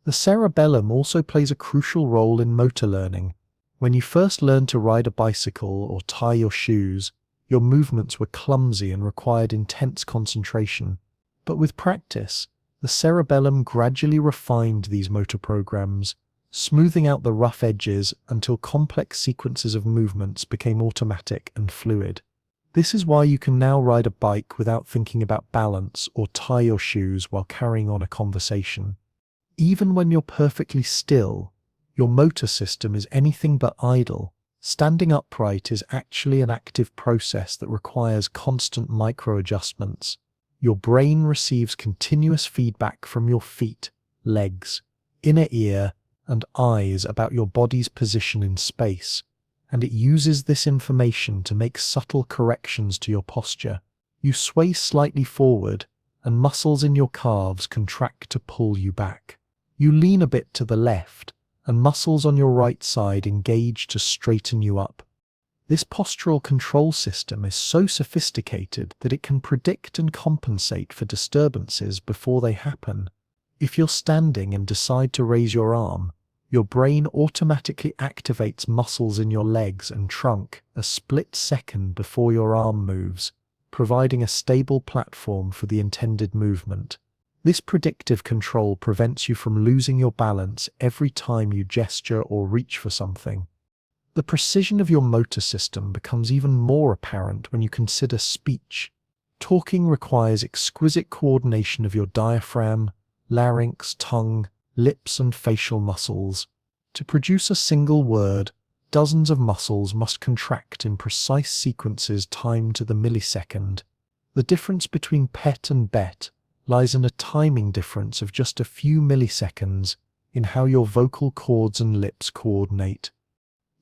The cerebellum also plays a crucial role in motor learning. When you first learned to ride a bicycle or tie your shoes, your movements were clumsy and required intense concentration. But with practice, the cerebellum gradually refined these motor programs, smoothing out the rough edges until complex sequences of movements became automatic and fluid. This is why you can now ride a bike without thinking about balance or tie your shoes while carrying on a conversation. Even when you're perfectly still, your motor system is anything but idle. Standing upright is actually an active process that requires constant micro-adjustments. Your brain receives continuous feedback from your feet, legs, inner ear, and eyes about your body's position in space, and it uses this information to make subtle corrections to your posture. You sway slightly forward, and muscles in your calves contract to pull you back. You lean a bit to the left, and muscles on your right side engage to straighten you up. This postural control system is so sophisticated that it can predict and compensate for disturbances before they happen. If you're standing and decide to raise your arm, your brain automatically activates muscles in your legs and trunk a split second before your arm moves, providing a stable platform for the intended movement. This predictive control prevents you from losing your balance every time you gesture or reach for something. The precision of your motor system becomes even more apparent when you consider speech. Talking requires exquisite coordination of your diaphragm, larynx, tongue, lips, and facial muscles. To produce a single word, dozens of muscles must contract in precise sequences timed to the millisecond. The difference between pet and bet lies in a timing difference of just a few milliseconds in how your vocal cords and lips coordinate.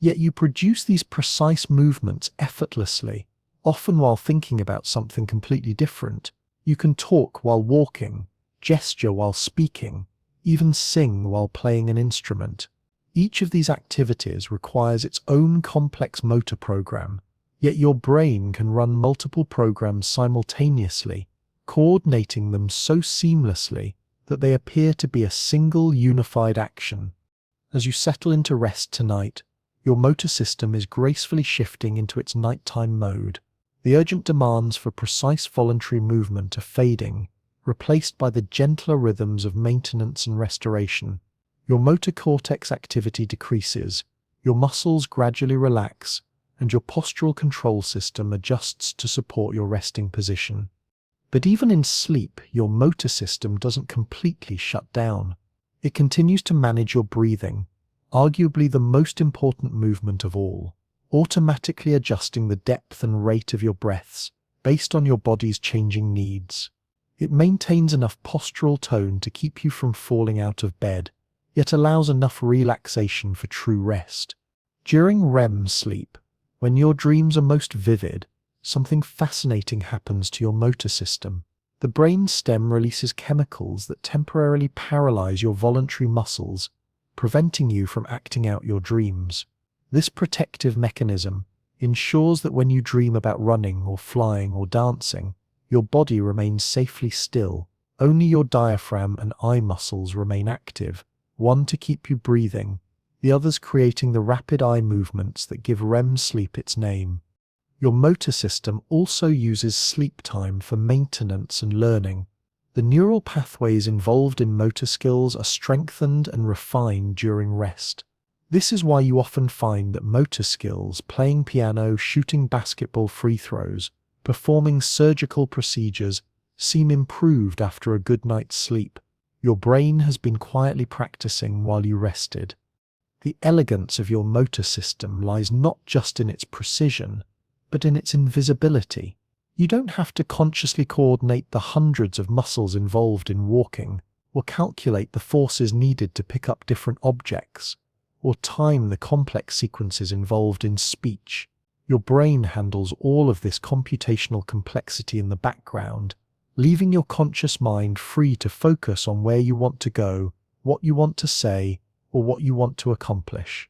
Yet you produce these precise movements effortlessly, often while thinking about something completely different. You can talk while walking, gesture while speaking, even sing while playing an instrument. Each of these activities requires its own complex motor program, yet your brain can run multiple programs simultaneously, coordinating them so seamlessly that they appear to be a single unified action. As you settle into rest tonight, your motor system is gracefully shifting into its nighttime mode. The urgent demands for precise voluntary movement are fading, replaced by the gentler rhythms of maintenance and restoration. Your motor cortex activity decreases, your muscles gradually relax, and your postural control system adjusts to support your resting position. But even in sleep, your motor system doesn't completely shut down. It continues to manage your breathing, arguably the most important movement of all. automatically adjusting the depth and rate of your breaths based on your body's changing needs. It maintains enough postural tone to keep you from falling out of bed, yet allows enough relaxation for true rest. During REM sleep, when your dreams are most vivid, something fascinating happens to your motor system. The brain stem releases chemicals that temporarily paralyze your voluntary muscles, preventing you from acting out your dreams. This protective mechanism ensures that when you dream about running or flying or dancing, your body remains safely still. Only your diaphragm and eye muscles remain active, one to keep you breathing, the others creating the rapid eye movements that give REM sleep its name. Your motor system also uses sleep time for maintenance and learning. The neural pathways involved in motor skills are strengthened and refined during rest. This is why you often find that motor skills, playing piano, shooting basketball free throws, performing surgical procedures, seem improved after a good night's sleep. Your brain has been quietly practicing while you rested. The elegance of your motor system lies not just in its precision, but in its invisibility. You don't have to consciously coordinate the hundreds of muscles involved in walking, or calculate the forces needed to pick up different objects, or time the complex sequences involved in speech. Your brain handles all of this computational complexity in the background, leaving your conscious mind free to focus on where you want to go, what you want to say, or what you want to accomplish.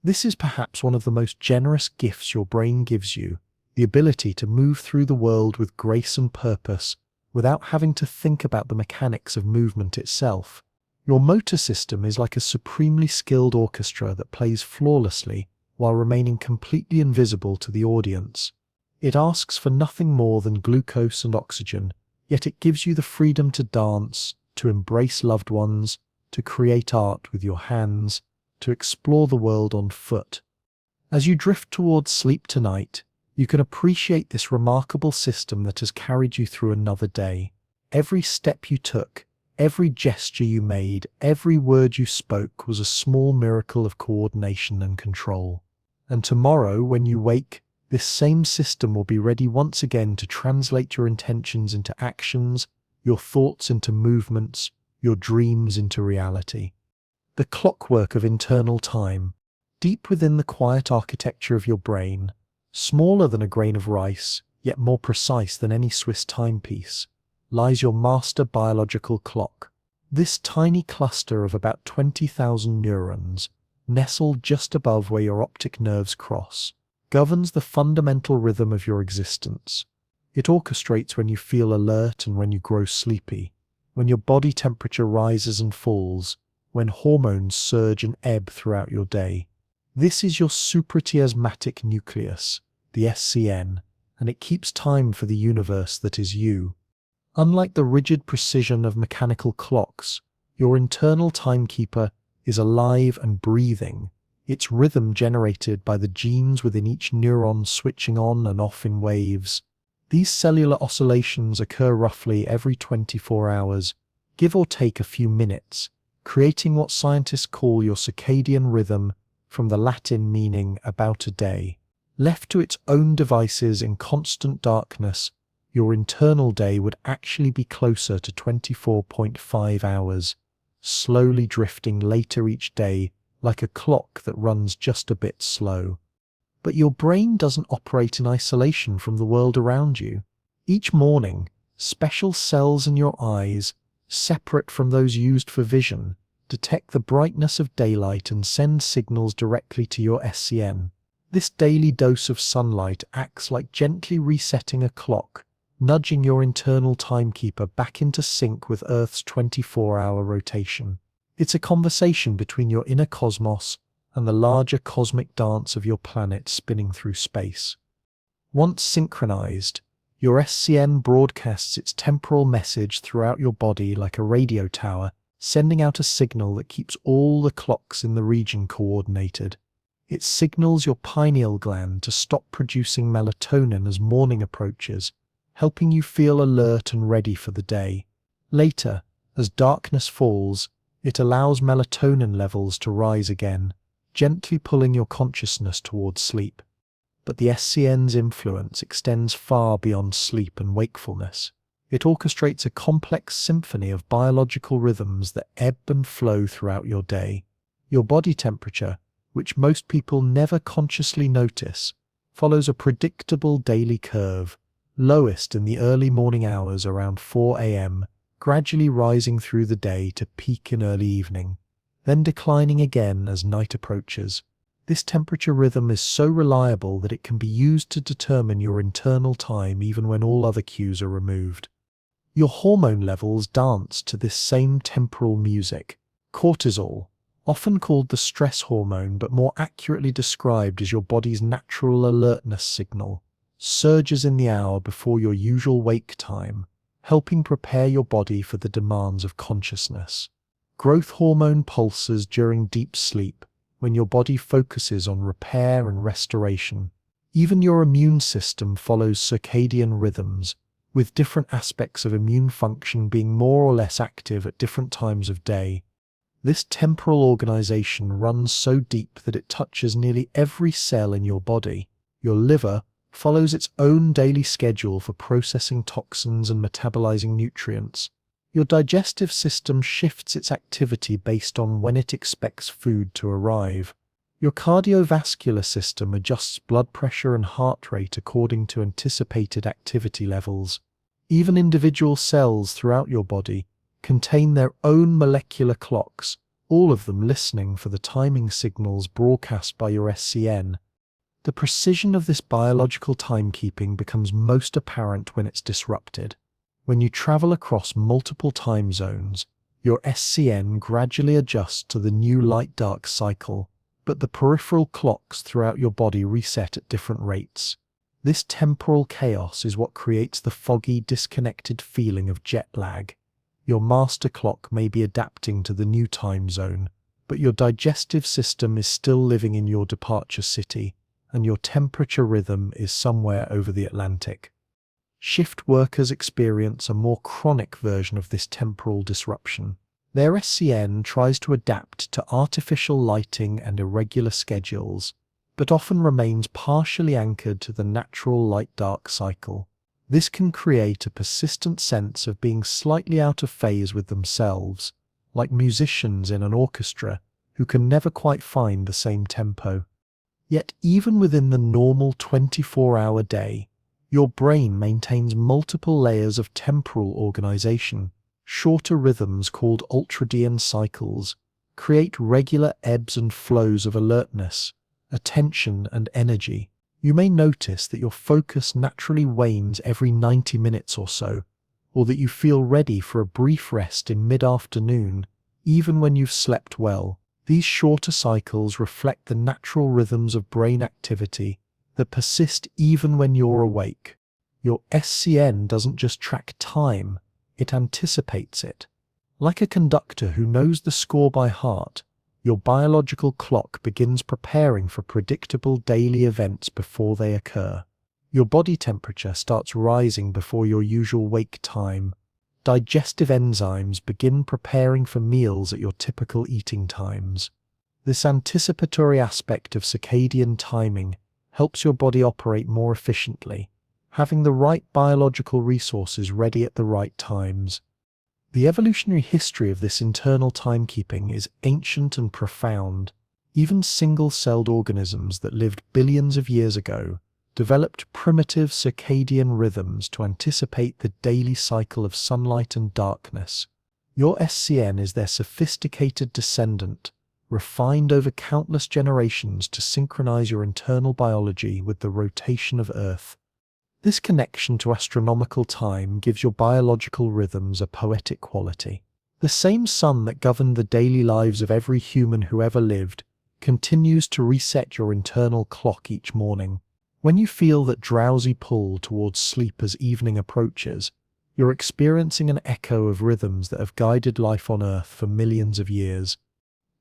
This is perhaps one of the most generous gifts your brain gives you, the ability to move through the world with grace and purpose without having to think about the mechanics of movement itself. Your motor system is like a supremely skilled orchestra that plays flawlessly while remaining completely invisible to the audience. It asks for nothing more than glucose and oxygen, yet it gives you the freedom to dance, to embrace loved ones, to create art with your hands, to explore the world on foot. As you drift towards sleep tonight, you can appreciate this remarkable system that has carried you through another day. Every step you took, every gesture you made, every word you spoke was a small miracle of coordination and control. And tomorrow, when you wake, this same system will be ready once again to translate your intentions into actions, your thoughts into movements, your dreams into reality. The clockwork of internal time, deep within the quiet architecture of your brain, smaller than a grain of rice, yet more precise than any Swiss timepiece, lies your master biological clock. This tiny cluster of about 20,000 neurons, nestled just above where your optic nerves cross, governs the fundamental rhythm of your existence. It orchestrates when you feel alert and when you grow sleepy, when your body temperature rises and falls, when hormones surge and ebb throughout your day. This is your suprachiasmatic nucleus, the SCN, and it keeps time for the universe that is you. Unlike the rigid precision of mechanical clocks, your internal timekeeper is alive and breathing, its rhythm generated by the genes within each neuron switching on and off in waves. These cellular oscillations occur roughly every 24 hours, give or take a few minutes, creating what scientists call your circadian rhythm, from the Latin meaning about a day. Left to its own devices in constant darkness, your internal day would actually be closer to 24.5 hours, slowly drifting later each day like a clock that runs just a bit slow. But your brain doesn't operate in isolation from the world around you. Each morning, special cells in your eyes, separate from those used for vision, detect the brightness of daylight and send signals directly to your SCN. This daily dose of sunlight acts like gently resetting a clock, nudging your internal timekeeper back into sync with Earth's 24-hour rotation. It's a conversation between your inner cosmos and the larger cosmic dance of your planet spinning through space. Once synchronized, your SCN broadcasts its temporal message throughout your body like a radio tower, sending out a signal that keeps all the clocks in the region coordinated. It signals your pineal gland to stop producing melatonin as morning approaches, helping you feel alert and ready for the day. Later, as darkness falls, it allows melatonin levels to rise again, gently pulling your consciousness towards sleep. But the SCN's influence extends far beyond sleep and wakefulness. It orchestrates a complex symphony of biological rhythms that ebb and flow throughout your day. Your body temperature, which most people never consciously notice, follows a predictable daily curve, lowest in the early morning hours around 4 a.m., gradually rising through the day to peak in early evening, then declining again as night approaches. This temperature rhythm is so reliable that it can be used to determine your internal time even when all other cues are removed. Your hormone levels dance to this same temporal music. Cortisol, often called the stress hormone but more accurately described as your body's natural alertness signal, surges in the hour before your usual wake time, helping prepare your body for the demands of consciousness. Growth hormone pulses during deep sleep, when your body focuses on repair and restoration. Even your immune system follows circadian rhythms, with different aspects of immune function being more or less active at different times of day. This temporal organization runs so deep that it touches nearly every cell in your body. Your liver follows its own daily schedule for processing toxins and metabolizing nutrients. Your digestive system shifts its activity based on when it expects food to arrive. Your cardiovascular system adjusts blood pressure and heart rate according to anticipated activity levels. Even individual cells throughout your body contain their own molecular clocks, all of them listening for the timing signals broadcast by your SCN. The precision of this biological timekeeping becomes most apparent when it's disrupted. When you travel across multiple time zones, your SCN gradually adjusts to the new light-dark cycle, but the peripheral clocks throughout your body reset at different rates. This temporal chaos is what creates the foggy, disconnected feeling of jet lag. Your master clock may be adapting to the new time zone, but your digestive system is still living in your departure city, and your temperature rhythm is somewhere over the Atlantic. Shift workers experience a more chronic version of this temporal disruption. Their SCN tries to adapt to artificial lighting and irregular schedules, but often remains partially anchored to the natural light-dark cycle. This can create a persistent sense of being slightly out of phase with themselves, like musicians in an orchestra who can never quite find the same tempo. Yet even within the normal 24-hour day, your brain maintains multiple layers of temporal organization. Shorter rhythms called ultradian cycles create regular ebbs and flows of alertness, attention, and energy. You may notice that your focus naturally wanes every 90 minutes or so, or that you feel ready for a brief rest in mid-afternoon, even when you've slept well. These shorter cycles reflect the natural rhythms of brain activity that persist even when you're awake. Your SCN doesn't just track time, it anticipates it. Like a conductor who knows the score by heart, your biological clock begins preparing for predictable daily events before they occur. Your body temperature starts rising before your usual wake time. Digestive enzymes begin preparing for meals at your typical eating times. This anticipatory aspect of circadian timing helps your body operate more efficiently, having the right biological resources ready at the right times. The evolutionary history of this internal timekeeping is ancient and profound. Even single-celled organisms that lived billions of years ago developed primitive circadian rhythms to anticipate the daily cycle of sunlight and darkness. Your SCN is their sophisticated descendant, refined over countless generations to synchronize your internal biology with the rotation of Earth. This connection to astronomical time gives your biological rhythms a poetic quality. The same sun that governed the daily lives of every human who ever lived continues to reset your internal clock each morning. When you feel that drowsy pull towards sleep as evening approaches, you're experiencing an echo of rhythms that have guided life on Earth for millions of years.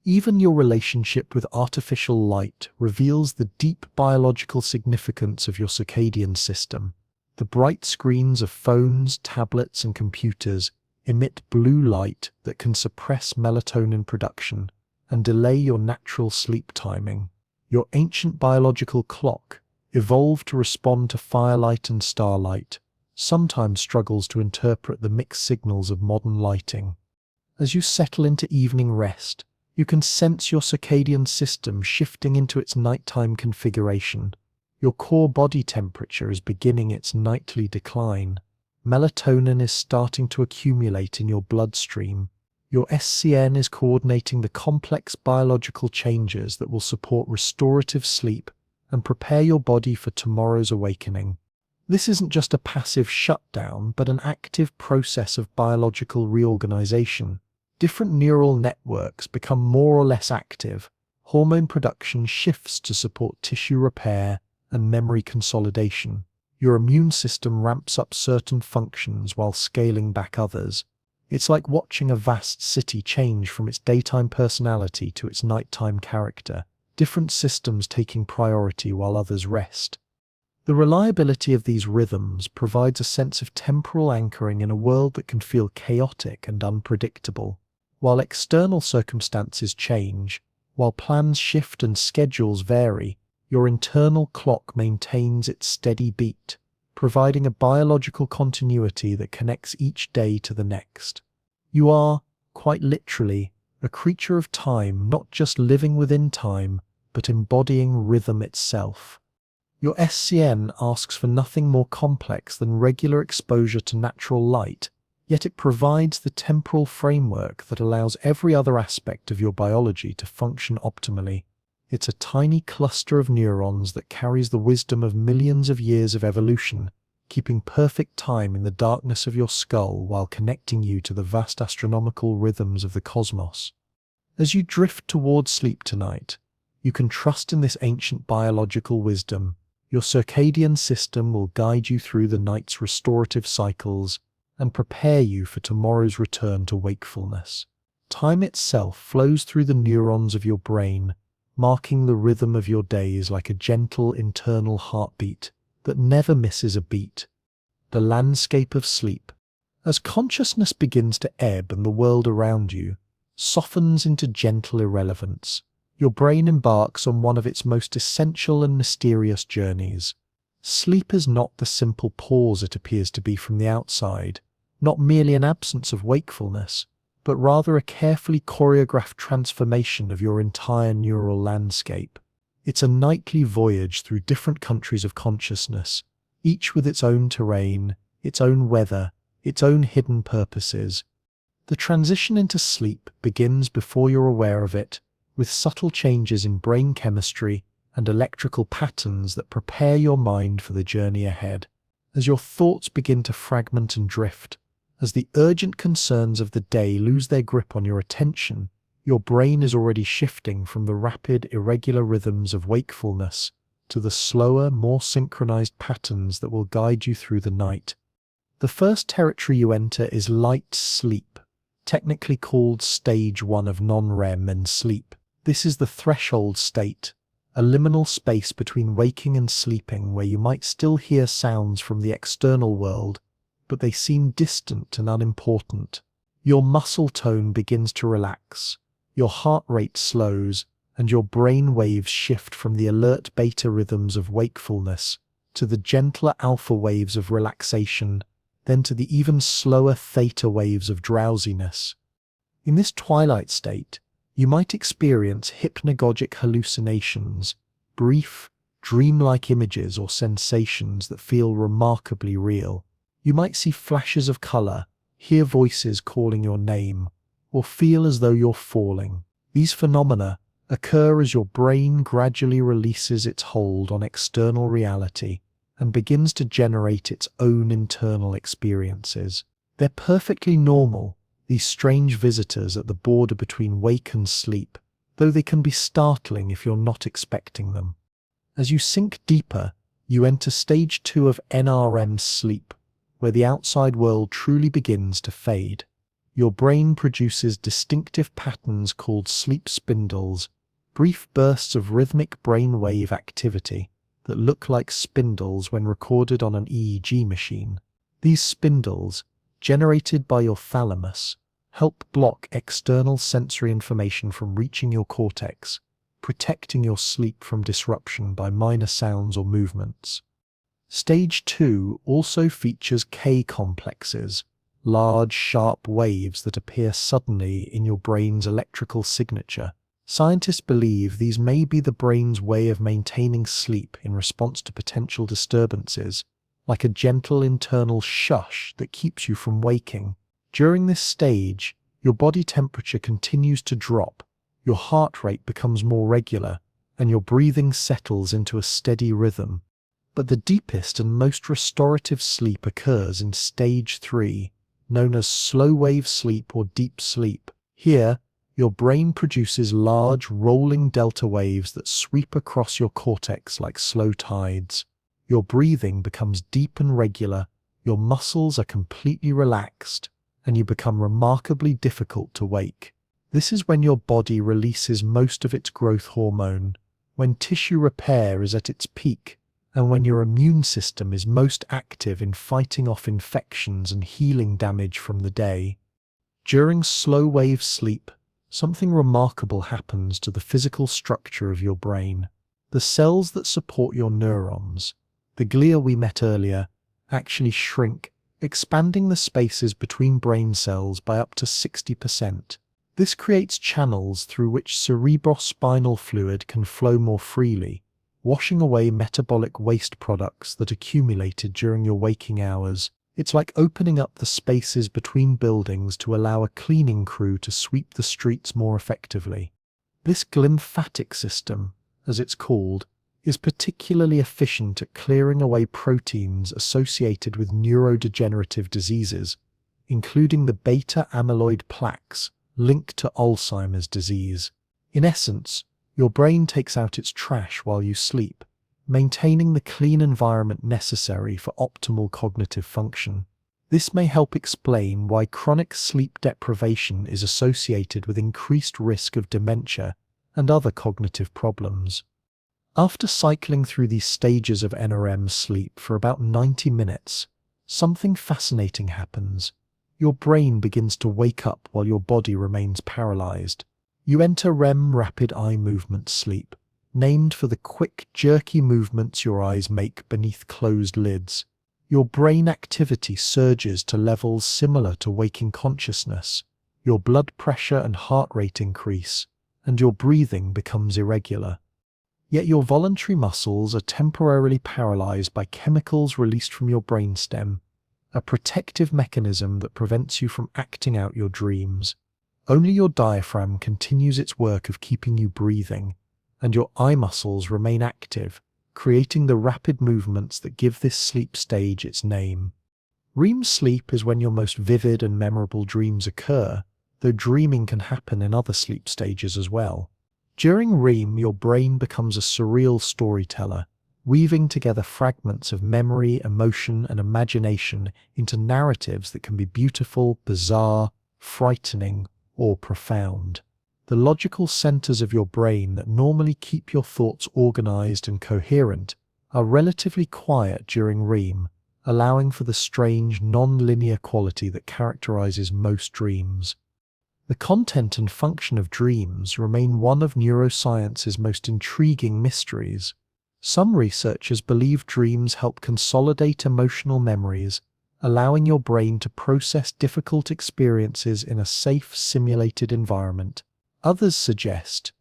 Even your relationship with artificial light reveals the deep biological significance of your circadian system. The bright screens of phones, tablets, and computers emit blue light that can suppress melatonin production and delay your natural sleep timing. Your ancient biological clock evolved to respond to firelight and starlight, sometimes struggles to interpret the mixed signals of modern lighting. As you settle into evening rest, you can sense your circadian system shifting into its nighttime configuration. Your core body temperature is beginning its nightly decline. Melatonin is starting to accumulate in your bloodstream. Your SCN is coordinating the complex biological changes that will support restorative sleep and prepare your body for tomorrow's awakening. This isn't just a passive shutdown, but an active process of biological reorganization. Different neural networks become more or less active. Hormone production shifts to support tissue repair and memory consolidation. Your immune system ramps up certain functions while scaling back others. It's like watching a vast city change from its daytime personality to its nighttime character, different systems taking priority while others rest. The reliability of these rhythms provides a sense of temporal anchoring in a world that can feel chaotic and unpredictable. While external circumstances change, while plans shift and schedules vary, your internal clock maintains its steady beat, providing a biological continuity that connects each day to the next. You are, quite literally, a creature of time, not just living within time, but embodying rhythm itself. Your SCN asks for nothing more complex than regular exposure to natural light, yet it provides the temporal framework that allows every other aspect of your biology to function optimally. It's a tiny cluster of neurons that carries the wisdom of millions of years of evolution, keeping perfect time in the darkness of your skull while connecting you to the vast astronomical rhythms of the cosmos. As you drift towards sleep tonight, you can trust in this ancient biological wisdom. Your circadian system will guide you through the night's restorative cycles and prepare you for tomorrow's return to wakefulness. Time itself flows through the neurons of your brain, marking the rhythm of your days like a gentle internal heartbeat that never misses a beat. The landscape of sleep. As consciousness begins to ebb and the world around you softens into gentle irrelevance, your brain embarks on one of its most essential and mysterious journeys. Sleep is not the simple pause it appears to be from the outside, not merely an absence of wakefulness, but rather a carefully choreographed transformation of your entire neural landscape. It's a nightly voyage through different countries of consciousness, each with its own terrain, its own weather, its own hidden purposes. The transition into sleep begins before you're aware of it, with subtle changes in brain chemistry and electrical patterns that prepare your mind for the journey ahead. As your thoughts begin to fragment and drift, as the urgent concerns of the day lose their grip on your attention, your brain is already shifting from the rapid, irregular rhythms of wakefulness to the slower, more synchronized patterns that will guide you through the night. The first territory you enter is light sleep, technically called stage 1 of non-REM and sleep. This is the threshold state, a liminal space between waking and sleeping where you might still hear sounds from the external world, but they seem distant and unimportant. Your muscle tone begins to relax, your heart rate slows, and your brain waves shift from the alert beta rhythms of wakefulness to the gentler alpha waves of relaxation, then to the even slower theta waves of drowsiness. In this twilight state, you might experience hypnagogic hallucinations, brief, dreamlike images or sensations that feel remarkably real. You might see flashes of color, hear voices calling your name, or feel as though you're falling. These phenomena occur as your brain gradually releases its hold on external reality and begins to generate its own internal experiences. They're perfectly normal, these strange visitors at the border between wake and sleep, though they can be startling if you're not expecting them. As you sink deeper, you enter stage 2 of NREM sleep, where the outside world truly begins to fade. Your brain produces distinctive patterns called sleep spindles, brief bursts of rhythmic brainwave activity that look like spindles when recorded on an EEG machine. These spindles, generated by your thalamus, help block external sensory information from reaching your cortex, protecting your sleep from disruption by minor sounds or movements. Stage 2 also features K-complexes, large, sharp waves that appear suddenly in your brain's electrical signature. Scientists believe these may be the brain's way of maintaining sleep in response to potential disturbances, like a gentle internal shush that keeps you from waking. During this stage, your body temperature continues to drop, your heart rate becomes more regular, and your breathing settles into a steady rhythm. But the deepest and most restorative sleep occurs in stage 3, known as slow-wave sleep or deep sleep. Here, your brain produces large, rolling delta waves that sweep across your cortex like slow tides. Your breathing becomes deep and regular, your muscles are completely relaxed, and you become remarkably difficult to wake. This is when your body releases most of its growth hormone, when tissue repair is at its peak, and when your immune system is most active in fighting off infections and healing damage from the day. During slow-wave sleep, something remarkable happens to the physical structure of your brain. The cells that support your neurons, the glia we met earlier, actually shrink, expanding the spaces between brain cells by up to 60%. This creates channels through which cerebrospinal fluid can flow more freely, washing away metabolic waste products that accumulated during your waking hours. It's like opening up the spaces between buildings to allow a cleaning crew to sweep the streets more effectively. This glymphatic system, as it's called, is particularly efficient at clearing away proteins associated with neurodegenerative diseases, including the beta-amyloid plaques linked to Alzheimer's disease. In essence, your brain takes out its trash while you sleep, maintaining the clean environment necessary for optimal cognitive function. This may help explain why chronic sleep deprivation is associated with increased risk of dementia and other cognitive problems. After cycling through these stages of NREM sleep for about 90 minutes, something fascinating happens. Your brain begins to wake up while your body remains paralyzed. You enter REM, rapid eye movement sleep, named for the quick, jerky movements your eyes make beneath closed lids. Your brain activity surges to levels similar to waking consciousness. Your blood pressure and heart rate increase, and your breathing becomes irregular. Yet your voluntary muscles are temporarily paralyzed by chemicals released from your brainstem, a protective mechanism that prevents you from acting out your dreams. Only your diaphragm continues its work of keeping you breathing, and your eye muscles remain active, creating the rapid movements that give this sleep stage its name. REM sleep is when your most vivid and memorable dreams occur, though dreaming can happen in other sleep stages as well. During REM, your brain becomes a surreal storyteller, weaving together fragments of memory, emotion, and imagination into narratives that can be beautiful, bizarre, frightening, or profound. The logical centers of your brain that normally keep your thoughts organized and coherent are relatively quiet during REM, allowing for the strange, non-linear quality that characterizes most dreams. The content and function of dreams remain one of neuroscience's most intriguing mysteries. Some researchers believe dreams help consolidate emotional memories, allowing your brain to process difficult experiences in a safe, simulated environment. Others suggest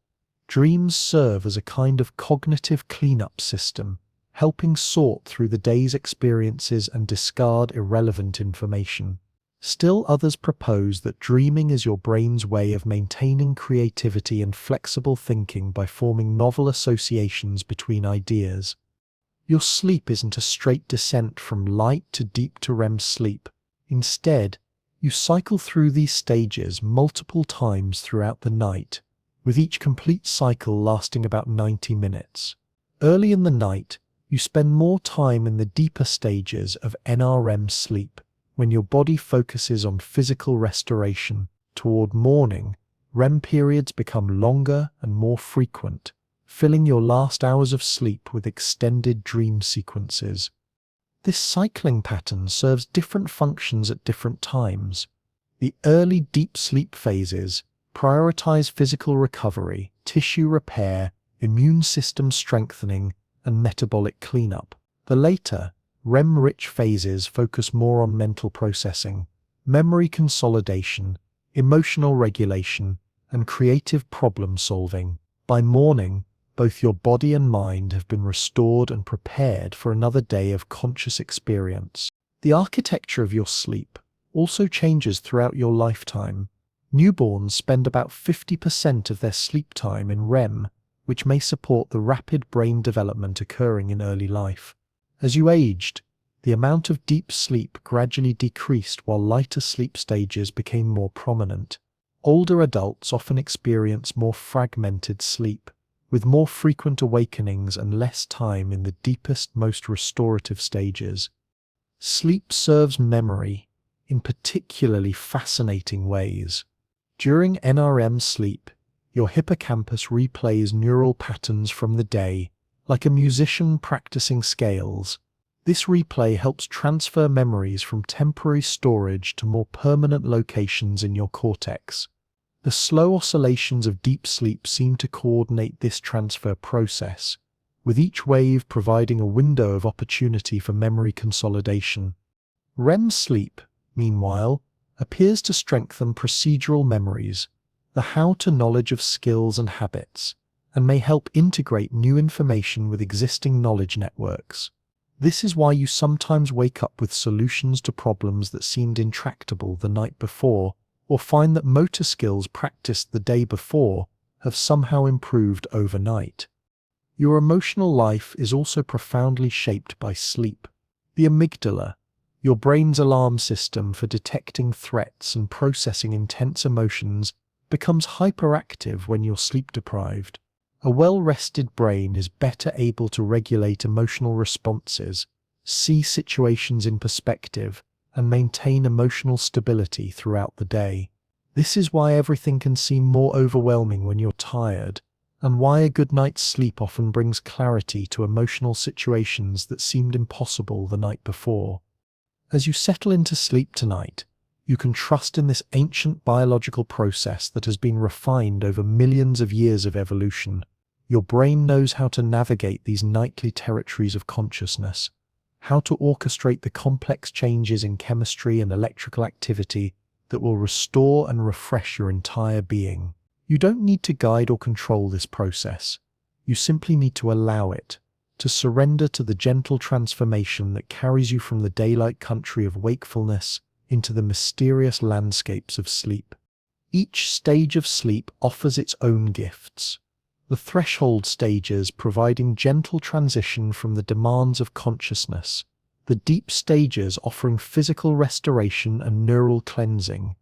dreams serve as a kind of cognitive cleanup system, helping sort through the day's experiences and discard irrelevant information. Still others propose that dreaming is your brain's way of maintaining creativity and flexible thinking by forming novel associations between ideas. Your sleep isn't a straight descent from light to deep to REM sleep. Instead, you cycle through these stages multiple times throughout the night, with each complete cycle lasting about 90 minutes. Early in the night, you spend more time in the deeper stages of NREM sleep, when your body focuses on physical restoration. Toward morning, REM periods become longer and more frequent, filling your last hours of sleep with extended dream sequences. This cycling pattern serves different functions at different times. The early deep sleep phases, prioritize physical recovery, tissue repair, immune system strengthening, and metabolic cleanup. The later, REM-rich phases focus more on mental processing, memory consolidation, emotional regulation, and creative problem solving. By morning, both your body and mind have been restored and prepared for another day of conscious experience. The architecture of your sleep also changes throughout your lifetime. Newborns spend about 50% of their sleep time in REM, which may support the rapid brain development occurring in early life. As you aged, the amount of deep sleep gradually decreased while lighter sleep stages became more prominent. Older adults often experience more fragmented sleep, with more frequent awakenings and less time in the deepest, most restorative stages. Sleep serves memory in particularly fascinating ways. During NREM sleep, your hippocampus replays neural patterns from the day, like a musician practicing scales. This replay helps transfer memories from temporary storage to more permanent locations in your cortex. The slow oscillations of deep sleep seem to coordinate this transfer process, with each wave providing a window of opportunity for memory consolidation. REM sleep, meanwhile, appears to strengthen procedural memories, the how-to knowledge of skills and habits, and may help integrate new information with existing knowledge networks. This is why you sometimes wake up with solutions to problems that seemed intractable the night before, or find that motor skills practiced the day before have somehow improved overnight. Your emotional life is also profoundly shaped by sleep. The amygdala, your brain's alarm system for detecting threats and processing intense emotions, becomes hyperactive when you're sleep-deprived. A well-rested brain is better able to regulate emotional responses, see situations in perspective, and maintain emotional stability throughout the day. This is why everything can seem more overwhelming when you're tired, and why a good night's sleep often brings clarity to emotional situations that seemed impossible the night before. As you settle into sleep tonight, you can trust in this ancient biological process that has been refined over millions of years of evolution. Your brain knows how to navigate these nightly territories of consciousness, how to orchestrate the complex changes in chemistry and electrical activity that will restore and refresh your entire being. You don't need to guide or control this process. You simply need to allow it, to surrender to the gentle transformation that carries you from the daylight country of wakefulness into the mysterious landscapes of sleep. Each stage of sleep offers its own gifts. The threshold stages providing gentle transition from the demands of consciousness, the deep stages offering physical restoration and neural cleansing,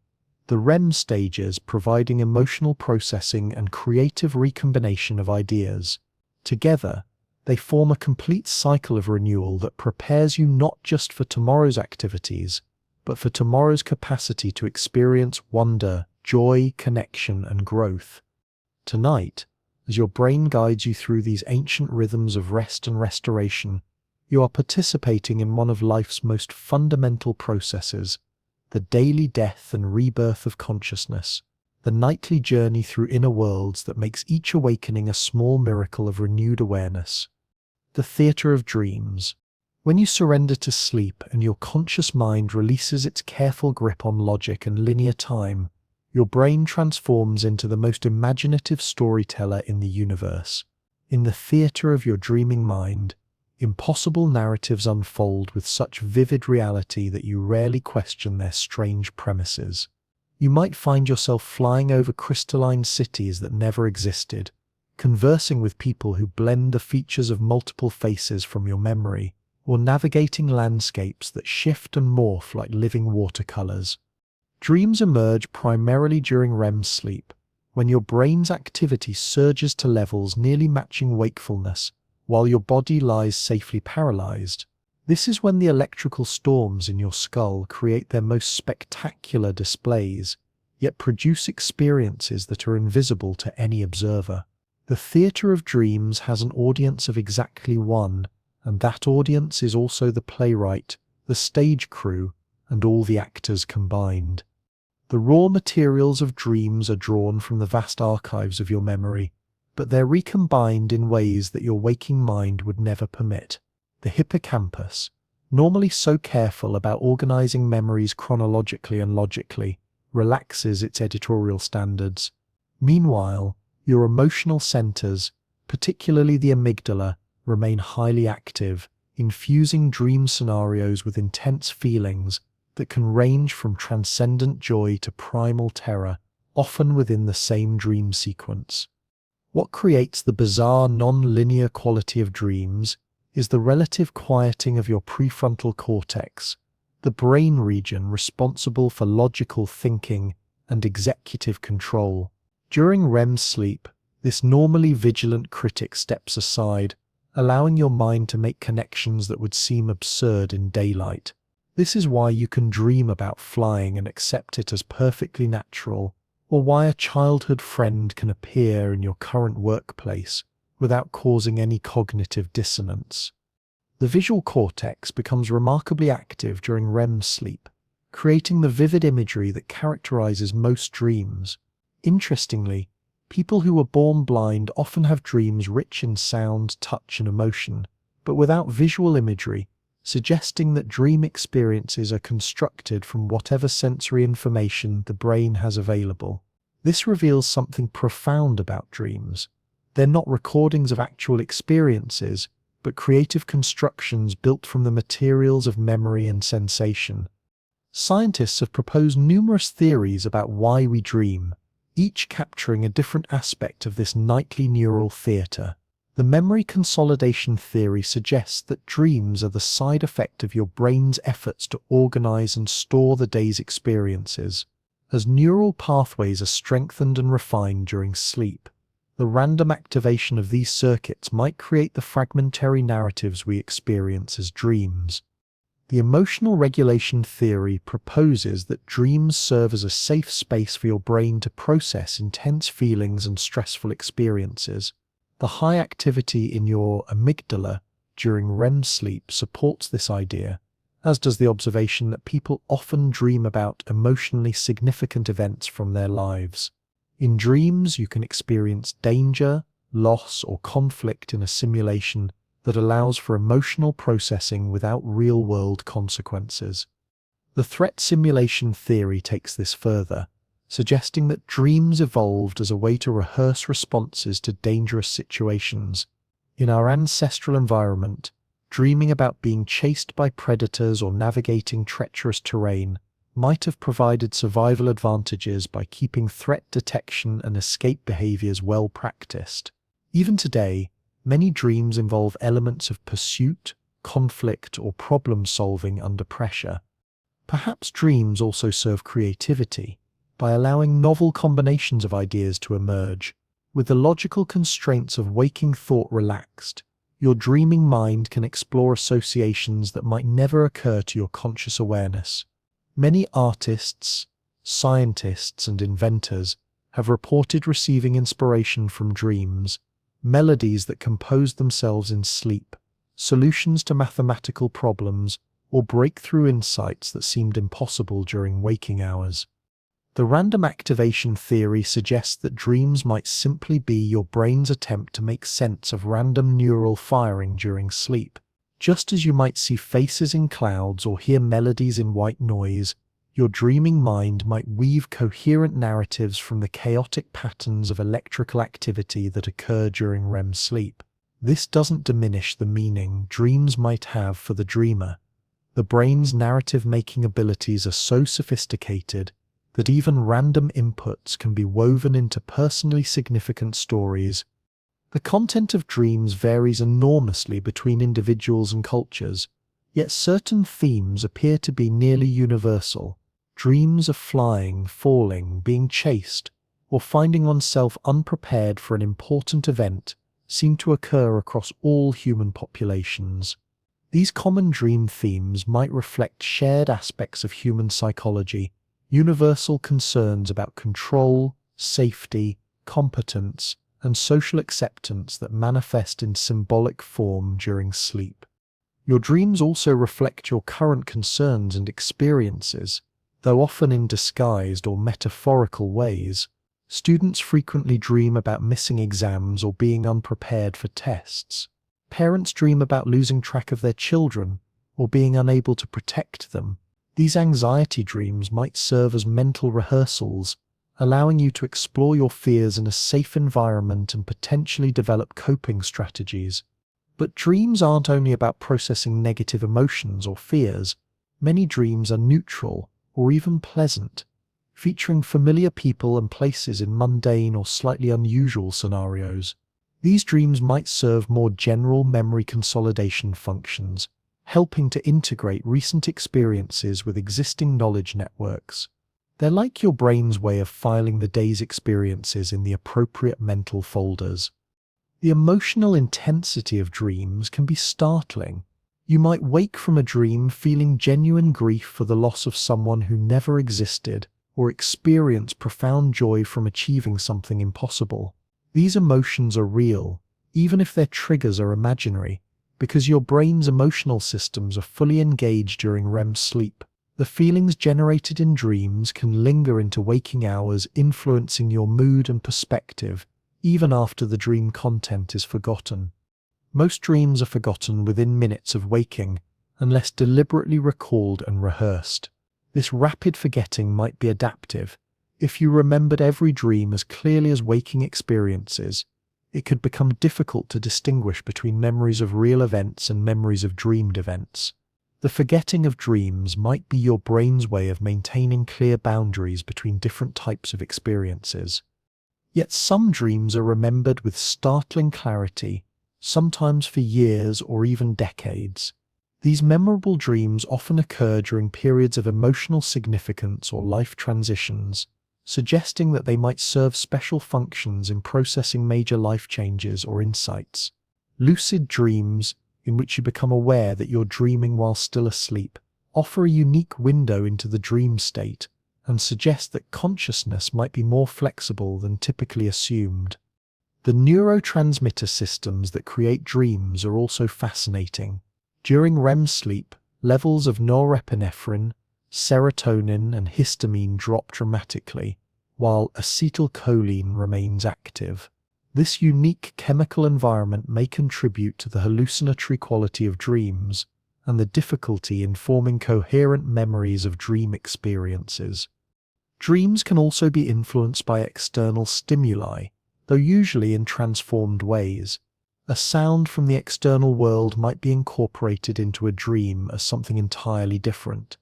the REM stages providing emotional processing and creative recombination of ideas. Together, they form a complete cycle of renewal that prepares you not just for tomorrow's activities, but for tomorrow's capacity to experience wonder, joy, connection, and growth. Tonight, as your brain guides you through these ancient rhythms of rest and restoration, you are participating in one of life's most fundamental processes, the daily death and rebirth of consciousness, the nightly journey through inner worlds that makes each awakening a small miracle of renewed awareness. The theater of dreams. When you surrender to sleep and your conscious mind releases its careful grip on logic and linear time, your brain transforms into the most imaginative storyteller in the universe. In the theater of your dreaming mind, impossible narratives unfold with such vivid reality that you rarely question their strange premises. You might find yourself flying over crystalline cities that never existed, conversing with people who blend the features of multiple faces from your memory, or navigating landscapes that shift and morph like living watercolors. Dreams emerge primarily during REM sleep, when your brain's activity surges to levels nearly matching wakefulness, while your body lies safely paralyzed. This is when the electrical storms in your skull create their most spectacular displays, yet produce experiences that are invisible to any observer. The theater of dreams has an audience of exactly one, and that audience is also the playwright, the stage crew, and all the actors combined. The raw materials of dreams are drawn from the vast archives of your memory, but they're recombined in ways that your waking mind would never permit. The hippocampus, normally so careful about organizing memories chronologically and logically, relaxes its editorial standards. Meanwhile, your emotional centers, particularly the amygdala, remain highly active, infusing dream scenarios with intense feelings that can range from transcendent joy to primal terror, often within the same dream sequence. What creates the bizarre non-linear quality of dreams is the relative quieting of your prefrontal cortex, the brain region responsible for logical thinking and executive control. During REM sleep, this normally vigilant critic steps aside, allowing your mind to make connections that would seem absurd in daylight. This is why you can dream about flying and accept it as perfectly natural, or why a childhood friend can appear in your current workplace without causing any cognitive dissonance. The visual cortex becomes remarkably active during REM sleep, creating the vivid imagery that characterizes most dreams. Interestingly, people who were born blind often have dreams rich in sound, touch, and emotion, but without visual imagery, suggesting that dream experiences are constructed from whatever sensory information the brain has available. This reveals something profound about dreams. They're not recordings of actual experiences, but creative constructions built from the materials of memory and sensation. Scientists have proposed numerous theories about why we dream, each capturing a different aspect of this nightly neural theater. The memory consolidation theory suggests that dreams are the side effect of your brain's efforts to organize and store the day's experiences. As neural pathways are strengthened and refined during sleep, the random activation of these circuits might create the fragmentary narratives we experience as dreams. The emotional regulation theory proposes that dreams serve as a safe space for your brain to process intense feelings and stressful experiences. The high activity in your amygdala during REM sleep supports this idea, as does the observation that people often dream about emotionally significant events from their lives. In dreams, you can experience danger, loss, or conflict in a simulation that allows for emotional processing without real-world consequences. The threat simulation theory takes this further, suggesting that dreams evolved as a way to rehearse responses to dangerous situations. In our ancestral environment, dreaming about being chased by predators or navigating treacherous terrain might have provided survival advantages by keeping threat detection and escape behaviors well practiced. Even today, many dreams involve elements of pursuit, conflict, or problem-solving under pressure. Perhaps dreams also serve creativity, by allowing novel combinations of ideas to emerge. With the logical constraints of waking thought relaxed, your dreaming mind can explore associations that might never occur to your conscious awareness. Many artists, scientists, and inventors have reported receiving inspiration from dreams, melodies that compose themselves in sleep, solutions to mathematical problems, or breakthrough insights that seemed impossible during waking hours. The random activation theory suggests that dreams might simply be your brain's attempt to make sense of random neural firing during sleep. Just as you might see faces in clouds or hear melodies in white noise, your dreaming mind might weave coherent narratives from the chaotic patterns of electrical activity that occur during REM sleep. This doesn't diminish the meaning dreams might have for the dreamer. The brain's narrative-making abilities are so sophisticated that even random inputs can be woven into personally significant stories. The content of dreams varies enormously between individuals and cultures, yet certain themes appear to be nearly universal. Dreams of flying, falling, being chased, or finding oneself unprepared for an important event seem to occur across all human populations. These common dream themes might reflect shared aspects of human psychology, universal concerns about control, safety, competence, and social acceptance that manifest in symbolic form during sleep. Your dreams also reflect your current concerns and experiences. Though often in disguised or metaphorical ways, students frequently dream about missing exams or being unprepared for tests. Parents dream about losing track of their children or being unable to protect them. These anxiety dreams might serve as mental rehearsals, allowing you to explore your fears in a safe environment and potentially develop coping strategies. But dreams aren't only about processing negative emotions or fears. Many dreams are neutral or even pleasant, featuring familiar people and places in mundane or slightly unusual scenarios. These dreams might serve more general memory consolidation functions, helping to integrate recent experiences with existing knowledge networks. They're like your brain's way of filing the day's experiences in the appropriate mental folders. The emotional intensity of dreams can be startling. You might wake from a dream feeling genuine grief for the loss of someone who never existed, or experience profound joy from achieving something impossible. These emotions are real, even if their triggers are imaginary, because your brain's emotional systems are fully engaged during REM sleep. The feelings generated in dreams can linger into waking hours, influencing your mood and perspective, even after the dream content is forgotten. Most dreams are forgotten within minutes of waking, unless deliberately recalled and rehearsed. This rapid forgetting might be adaptive. If you remembered every dream as clearly as waking experiences, it could become difficult to distinguish between memories of real events and memories of dreamed events. The forgetting of dreams might be your brain's way of maintaining clear boundaries between different types of experiences. Yet some dreams are remembered with startling clarity, sometimes for years or even decades. These memorable dreams often occur during periods of emotional significance or life transitions, suggesting that they might serve special functions in processing major life changes or insights. Lucid dreams, in which you become aware that you're dreaming while still asleep, offer a unique window into the dream state and suggest that consciousness might be more flexible than typically assumed. The neurotransmitter systems that create dreams are also fascinating. During REM sleep, levels of norepinephrine, serotonin, and histamine drop dramatically, while acetylcholine remains active. This unique chemical environment may contribute to the hallucinatory quality of dreams and the difficulty in forming coherent memories of dream experiences. Dreams can also be influenced by external stimuli, though usually in transformed ways. A sound from the external world might be incorporated into a dream as something entirely different,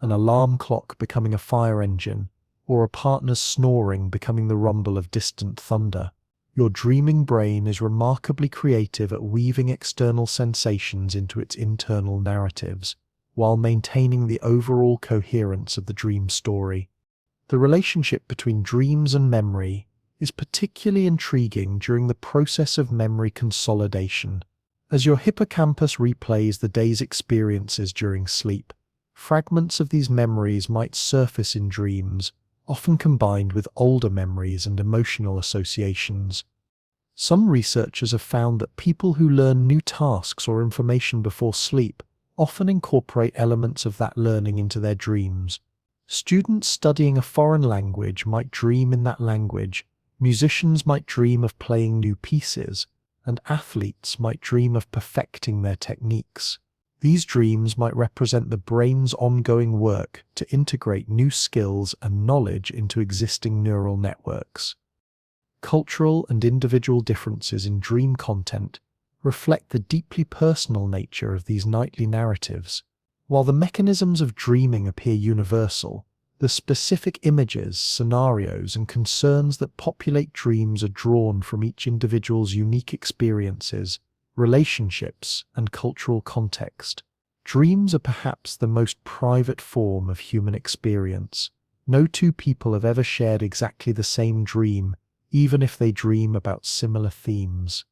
an alarm clock becoming a fire engine, or a partner's snoring becoming the rumble of distant thunder. Your dreaming brain is remarkably creative at weaving external sensations into its internal narratives, while maintaining the overall coherence of the dream story. The relationship between dreams and memory is particularly intriguing during the process of memory consolidation. As your hippocampus replays the day's experiences during sleep, fragments of these memories might surface in dreams, often combined with older memories and emotional associations. Some researchers have found that people who learn new tasks or information before sleep often incorporate elements of that learning into their dreams. Students studying a foreign language might dream in that language, musicians might dream of playing new pieces, and athletes might dream of perfecting their techniques. These dreams might represent the brain's ongoing work to integrate new skills and knowledge into existing neural networks. Cultural and individual differences in dream content reflect the deeply personal nature of these nightly narratives. While the mechanisms of dreaming appear universal, the specific images, scenarios, and concerns that populate dreams are drawn from each individual's unique experiences, relationships, and cultural context. Dreams are perhaps the most private form of human experience. No two people have ever shared exactly the same dream, even if they dream about similar themes.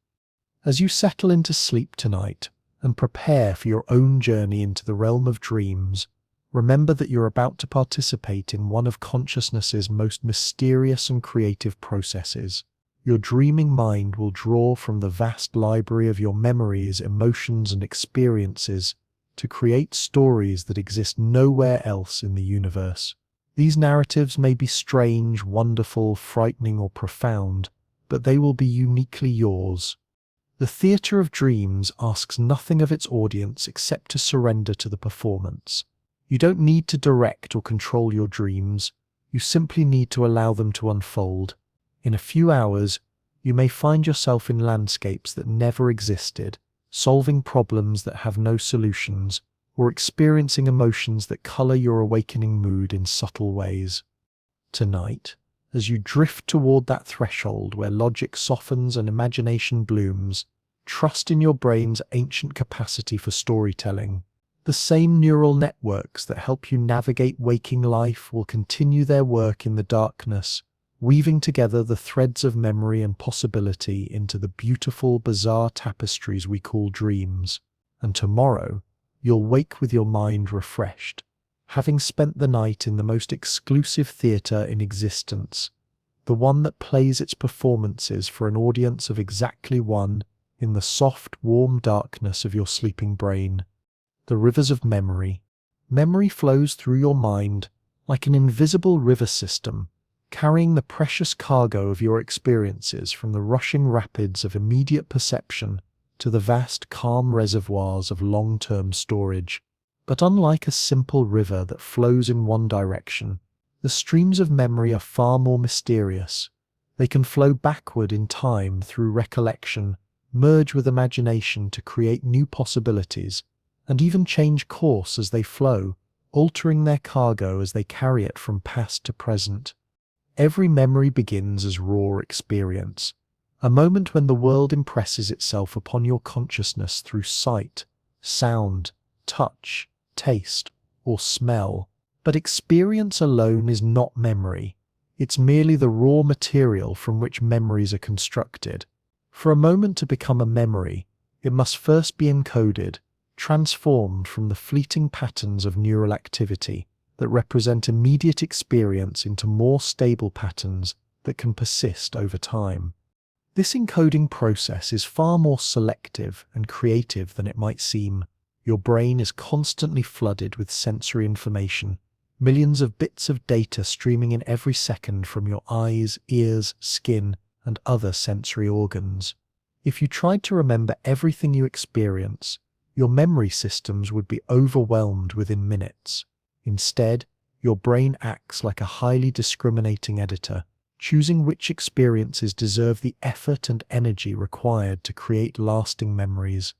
As you settle into sleep tonight and prepare for your own journey into the realm of dreams, remember that you're about to participate in one of consciousness's most mysterious and creative processes. Your dreaming mind will draw from the vast library of your memories, emotions, and experiences to create stories that exist nowhere else in the universe. These narratives may be strange, wonderful, frightening, or profound, but they will be uniquely yours. The theatre of dreams asks nothing of its audience except to surrender to the performance. You don't need to direct or control your dreams, you simply need to allow them to unfold. In a few hours, you may find yourself in landscapes that never existed, solving problems that have no solutions, or experiencing emotions that color your awakening mood in subtle ways. Tonight, as you drift toward that threshold where logic softens and imagination blooms, trust in your brain's ancient capacity for storytelling. The same neural networks that help you navigate waking life will continue their work in the darkness, weaving together the threads of memory and possibility into the beautiful, bizarre tapestries we call dreams. And tomorrow, you'll wake with your mind refreshed, having spent the night in the most exclusive theatre in existence, the one that plays its performances for an audience of exactly one in the soft, warm darkness of your sleeping brain. The rivers of memory. Memory flows through your mind like an invisible river system, carrying the precious cargo of your experiences from the rushing rapids of immediate perception to the vast, calm reservoirs of long-term storage. But unlike a simple river that flows in one direction, the streams of memory are far more mysterious. They can flow backward in time through recollection, merge with imagination to create new possibilities, and even change course as they flow, altering their cargo as they carry it from past to present. Every memory begins as raw experience, a moment when the world impresses itself upon your consciousness through sight, sound, touch, taste, or smell. But experience alone is not memory. It's merely the raw material from which memories are constructed. For a moment to become a memory, it must first be encoded, transformed from the fleeting patterns of neural activity that represent immediate experience into more stable patterns that can persist over time. This encoding process is far more selective and creative than it might seem. Your brain is constantly flooded with sensory information, millions of bits of data streaming in every second from your eyes, ears, skin, and other sensory organs. If you tried to remember everything you experience, your memory systems would be overwhelmed within minutes. Instead, your brain acts like a highly discriminating editor, choosing which experiences deserve the effort and energy required to create lasting memories.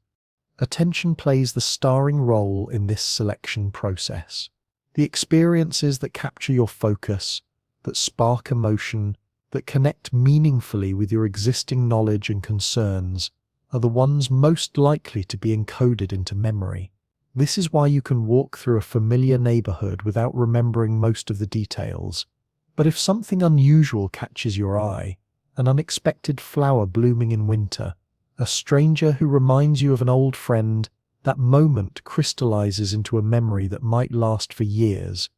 Attention plays the starring role in this selection process. The experiences that capture your focus, that spark emotion, that connect meaningfully with your existing knowledge and concerns, are the ones most likely to be encoded into memory. This is why you can walk through a familiar neighborhood without remembering most of the details. But if something unusual catches your eye, an unexpected flower blooming in winter, a stranger who reminds you of an old friend, that moment crystallizes into a memory that might last for years.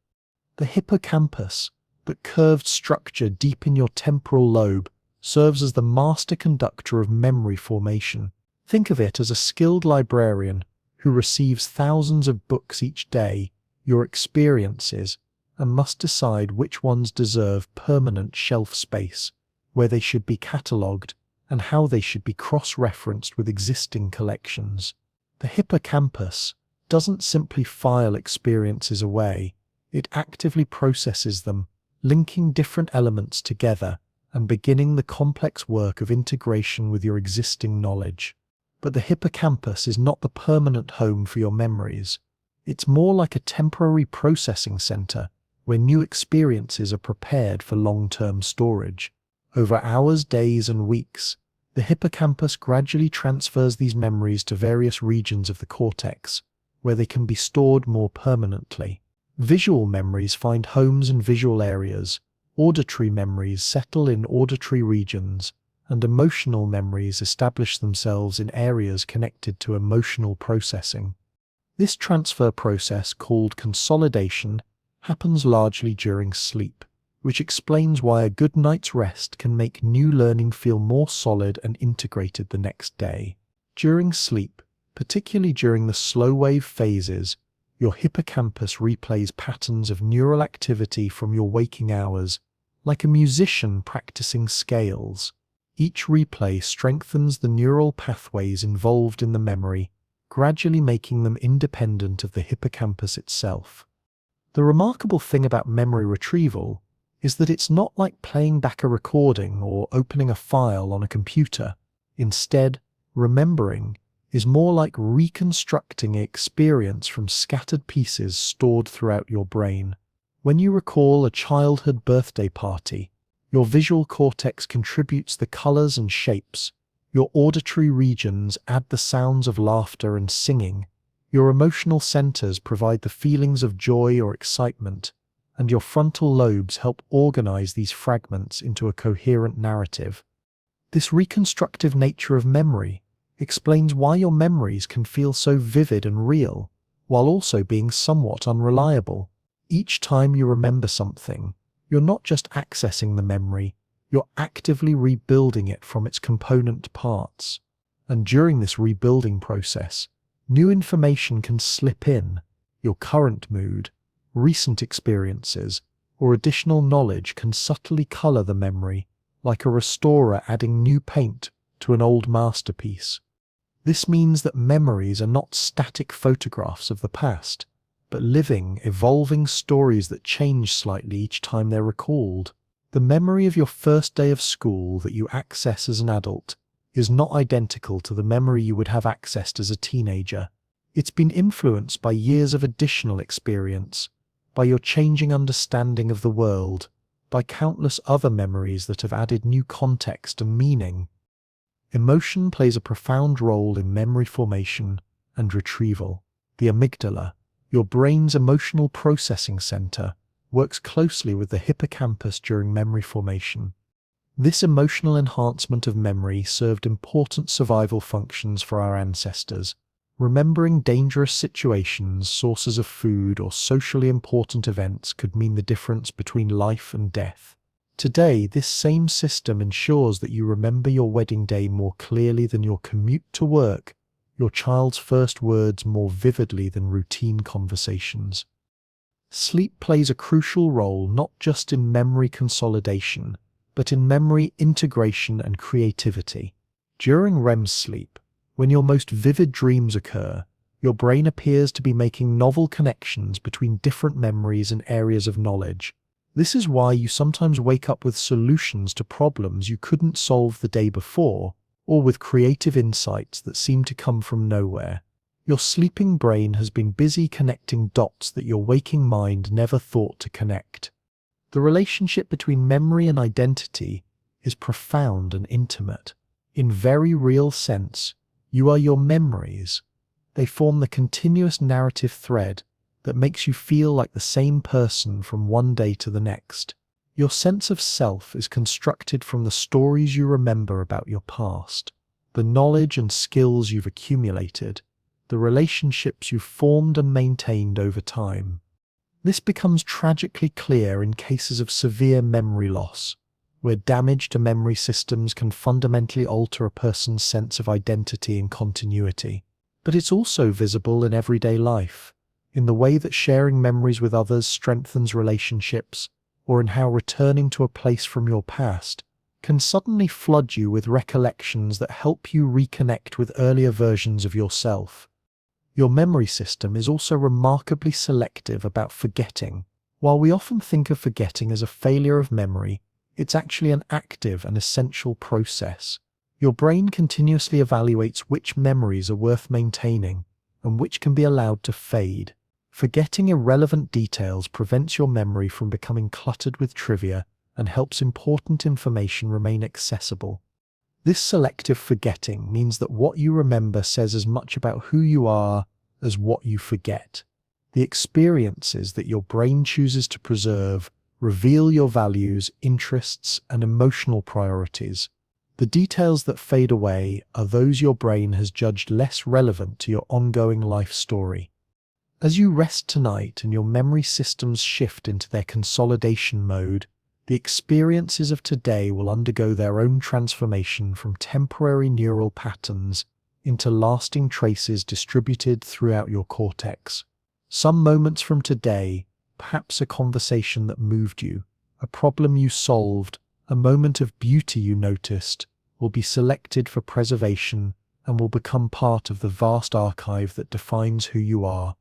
The hippocampus, that curved structure deep in your temporal lobe, serves as the master conductor of memory formation. Think of it as a skilled librarian who receives thousands of books each day, your experiences, and must decide which ones deserve permanent shelf space, where they should be catalogued, and how they should be cross-referenced with existing collections. The hippocampus doesn't simply file experiences away, it actively processes them, linking different elements together and beginning the complex work of integration with your existing knowledge. But the hippocampus is not the permanent home for your memories. It's more like a temporary processing center where new experiences are prepared for long-term storage. Over hours, days, and weeks, the hippocampus gradually transfers these memories to various regions of the cortex, where they can be stored more permanently. Visual memories find homes in visual areas, auditory memories settle in auditory regions, and emotional memories establish themselves in areas connected to emotional processing. This transfer process, called consolidation, happens largely during sleep, which explains why a good night's rest can make new learning feel more solid and integrated the next day. During sleep, particularly during the slow wave phases, Your hippocampus replays patterns of neural activity from your waking hours, like a musician practicing scales. Each replay strengthens the neural pathways involved in the memory, gradually making them independent of the hippocampus itself. The remarkable thing about memory retrieval is that it's not like playing back a recording or opening a file on a computer. Instead, remembering is more like reconstructing an experience from scattered pieces stored throughout your brain. When you recall a childhood birthday party, your visual cortex contributes the colors and shapes, your auditory regions add the sounds of laughter and singing, your emotional centers provide the feelings of joy or excitement, and your frontal lobes help organize these fragments into a coherent narrative. This reconstructive nature of memory explains why your memories can feel so vivid and real, while also being somewhat unreliable. Each time you remember something, you're not just accessing the memory, you're actively rebuilding it from its component parts. And during this rebuilding process, new information can slip in. Your current mood, recent experiences, or additional knowledge can subtly color the memory, like a restorer adding new paint to an old masterpiece. This means that memories are not static photographs of the past, but living, evolving stories that change slightly each time they're recalled. The memory of your first day of school that you access as an adult is not identical to the memory you would have accessed as a teenager. It's been influenced by years of additional experience, by your changing understanding of the world, by countless other memories that have added new context and meaning. Emotion plays a profound role in memory formation and retrieval. The amygdala, your brain's emotional processing center, works closely with the hippocampus during memory formation. This emotional enhancement of memory served important survival functions for our ancestors. Remembering dangerous situations, sources of food, or socially important events could mean the difference between life and death. Today, this same system ensures that you remember your wedding day more clearly than your commute to work, your child's first words more vividly than routine conversations. Sleep plays a crucial role not just in memory consolidation, but in memory integration and creativity. During REM sleep, when your most vivid dreams occur, your brain appears to be making novel connections between different memories and areas of knowledge. This is why you sometimes wake up with solutions to problems you couldn't solve the day before, or with creative insights that seem to come from nowhere. Your sleeping brain has been busy connecting dots that your waking mind never thought to connect. The relationship between memory and identity is profound and intimate. In very real sense, you are your memories. They form the continuous narrative thread that makes you feel like the same person from one day to the next. Your sense of self is constructed from the stories you remember about your past, the knowledge and skills you've accumulated, the relationships you've formed and maintained over time. This becomes tragically clear in cases of severe memory loss, where damage to memory systems can fundamentally alter a person's sense of identity and continuity. But it's also visible in everyday life, in the way that sharing memories with others strengthens relationships, or in how returning to a place from your past can suddenly flood you with recollections that help you reconnect with earlier versions of yourself. Your memory system is also remarkably selective about forgetting. While we often think of forgetting as a failure of memory, it's actually an active and essential process. Your brain continuously evaluates which memories are worth maintaining and which can be allowed to fade. Forgetting irrelevant details prevents your memory from becoming cluttered with trivia and helps important information remain accessible. This selective forgetting means that what you remember says as much about who you are as what you forget. The experiences that your brain chooses to preserve reveal your values, interests, and emotional priorities. The details that fade away are those your brain has judged less relevant to your ongoing life story. As you rest tonight and your memory systems shift into their consolidation mode, the experiences of today will undergo their own transformation from temporary neural patterns into lasting traces distributed throughout your cortex. Some moments from today, perhaps a conversation that moved you, a problem you solved, a moment of beauty you noticed, will be selected for preservation and will become part of the vast archive that defines who you are.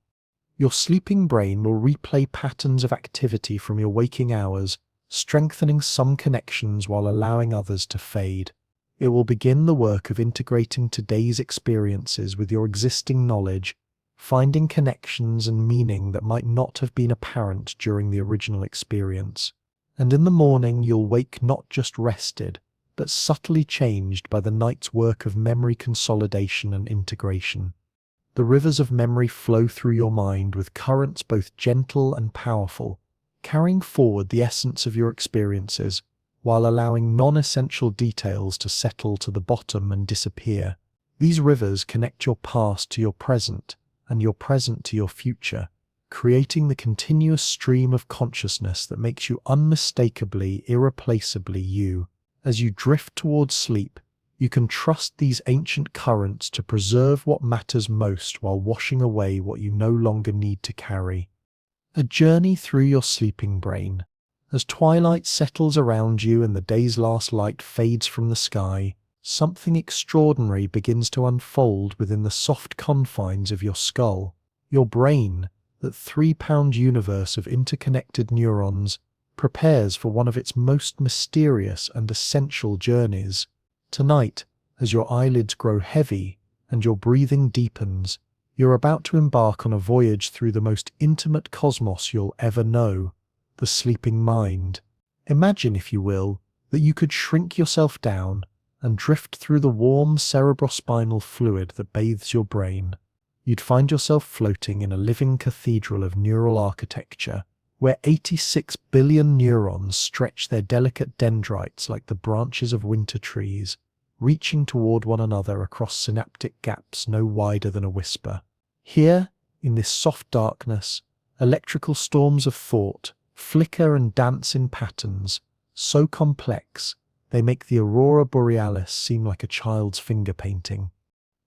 Your sleeping brain will replay patterns of activity from your waking hours, strengthening some connections while allowing others to fade. It will begin the work of integrating today's experiences with your existing knowledge, finding connections and meaning that might not have been apparent during the original experience. And in the morning you'll wake not just rested, but subtly changed by the night's work of memory consolidation and integration. The rivers of memory flow through your mind with currents both gentle and powerful, carrying forward the essence of your experiences, while allowing non-essential details to settle to the bottom and disappear. These rivers connect your past to your present, and your present to your future, creating the continuous stream of consciousness that makes you unmistakably, irreplaceably you. As you drift towards sleep, you can trust these ancient currents to preserve what matters most while washing away what you no longer need to carry. A journey through your sleeping brain. As twilight settles around you and the day's last light fades from the sky, something extraordinary begins to unfold within the soft confines of your skull. Your brain, that 3-pound universe of interconnected neurons, prepares for one of its most mysterious and essential journeys. Tonight, as your eyelids grow heavy and your breathing deepens, you're about to embark on a voyage through the most intimate cosmos you'll ever know, the sleeping mind. Imagine, if you will, that you could shrink yourself down and drift through the warm cerebrospinal fluid that bathes your brain. You'd find yourself floating in a living cathedral of neural architecture, where 86 billion neurons stretch their delicate dendrites like the branches of winter trees, reaching toward one another across synaptic gaps no wider than a whisper. Here, in this soft darkness, electrical storms of thought flicker and dance in patterns so complex they make the aurora borealis seem like a child's finger painting.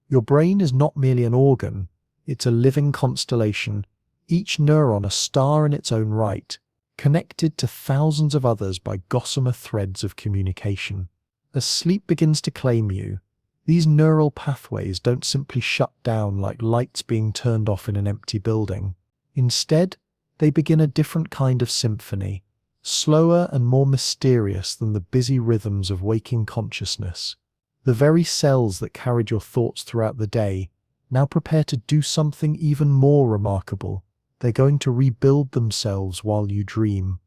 Your brain is not merely an organ, it's a living constellation, each neuron a star in its own right, connected to thousands of others by gossamer threads of communication. As sleep begins to claim you, these neural pathways don't simply shut down like lights being turned off in an empty building. Instead, they begin a different kind of symphony, slower and more mysterious than the busy rhythms of waking consciousness. The very cells that carried your thoughts throughout the day now prepare to do something even more remarkable. They're going to rebuild themselves while you dream.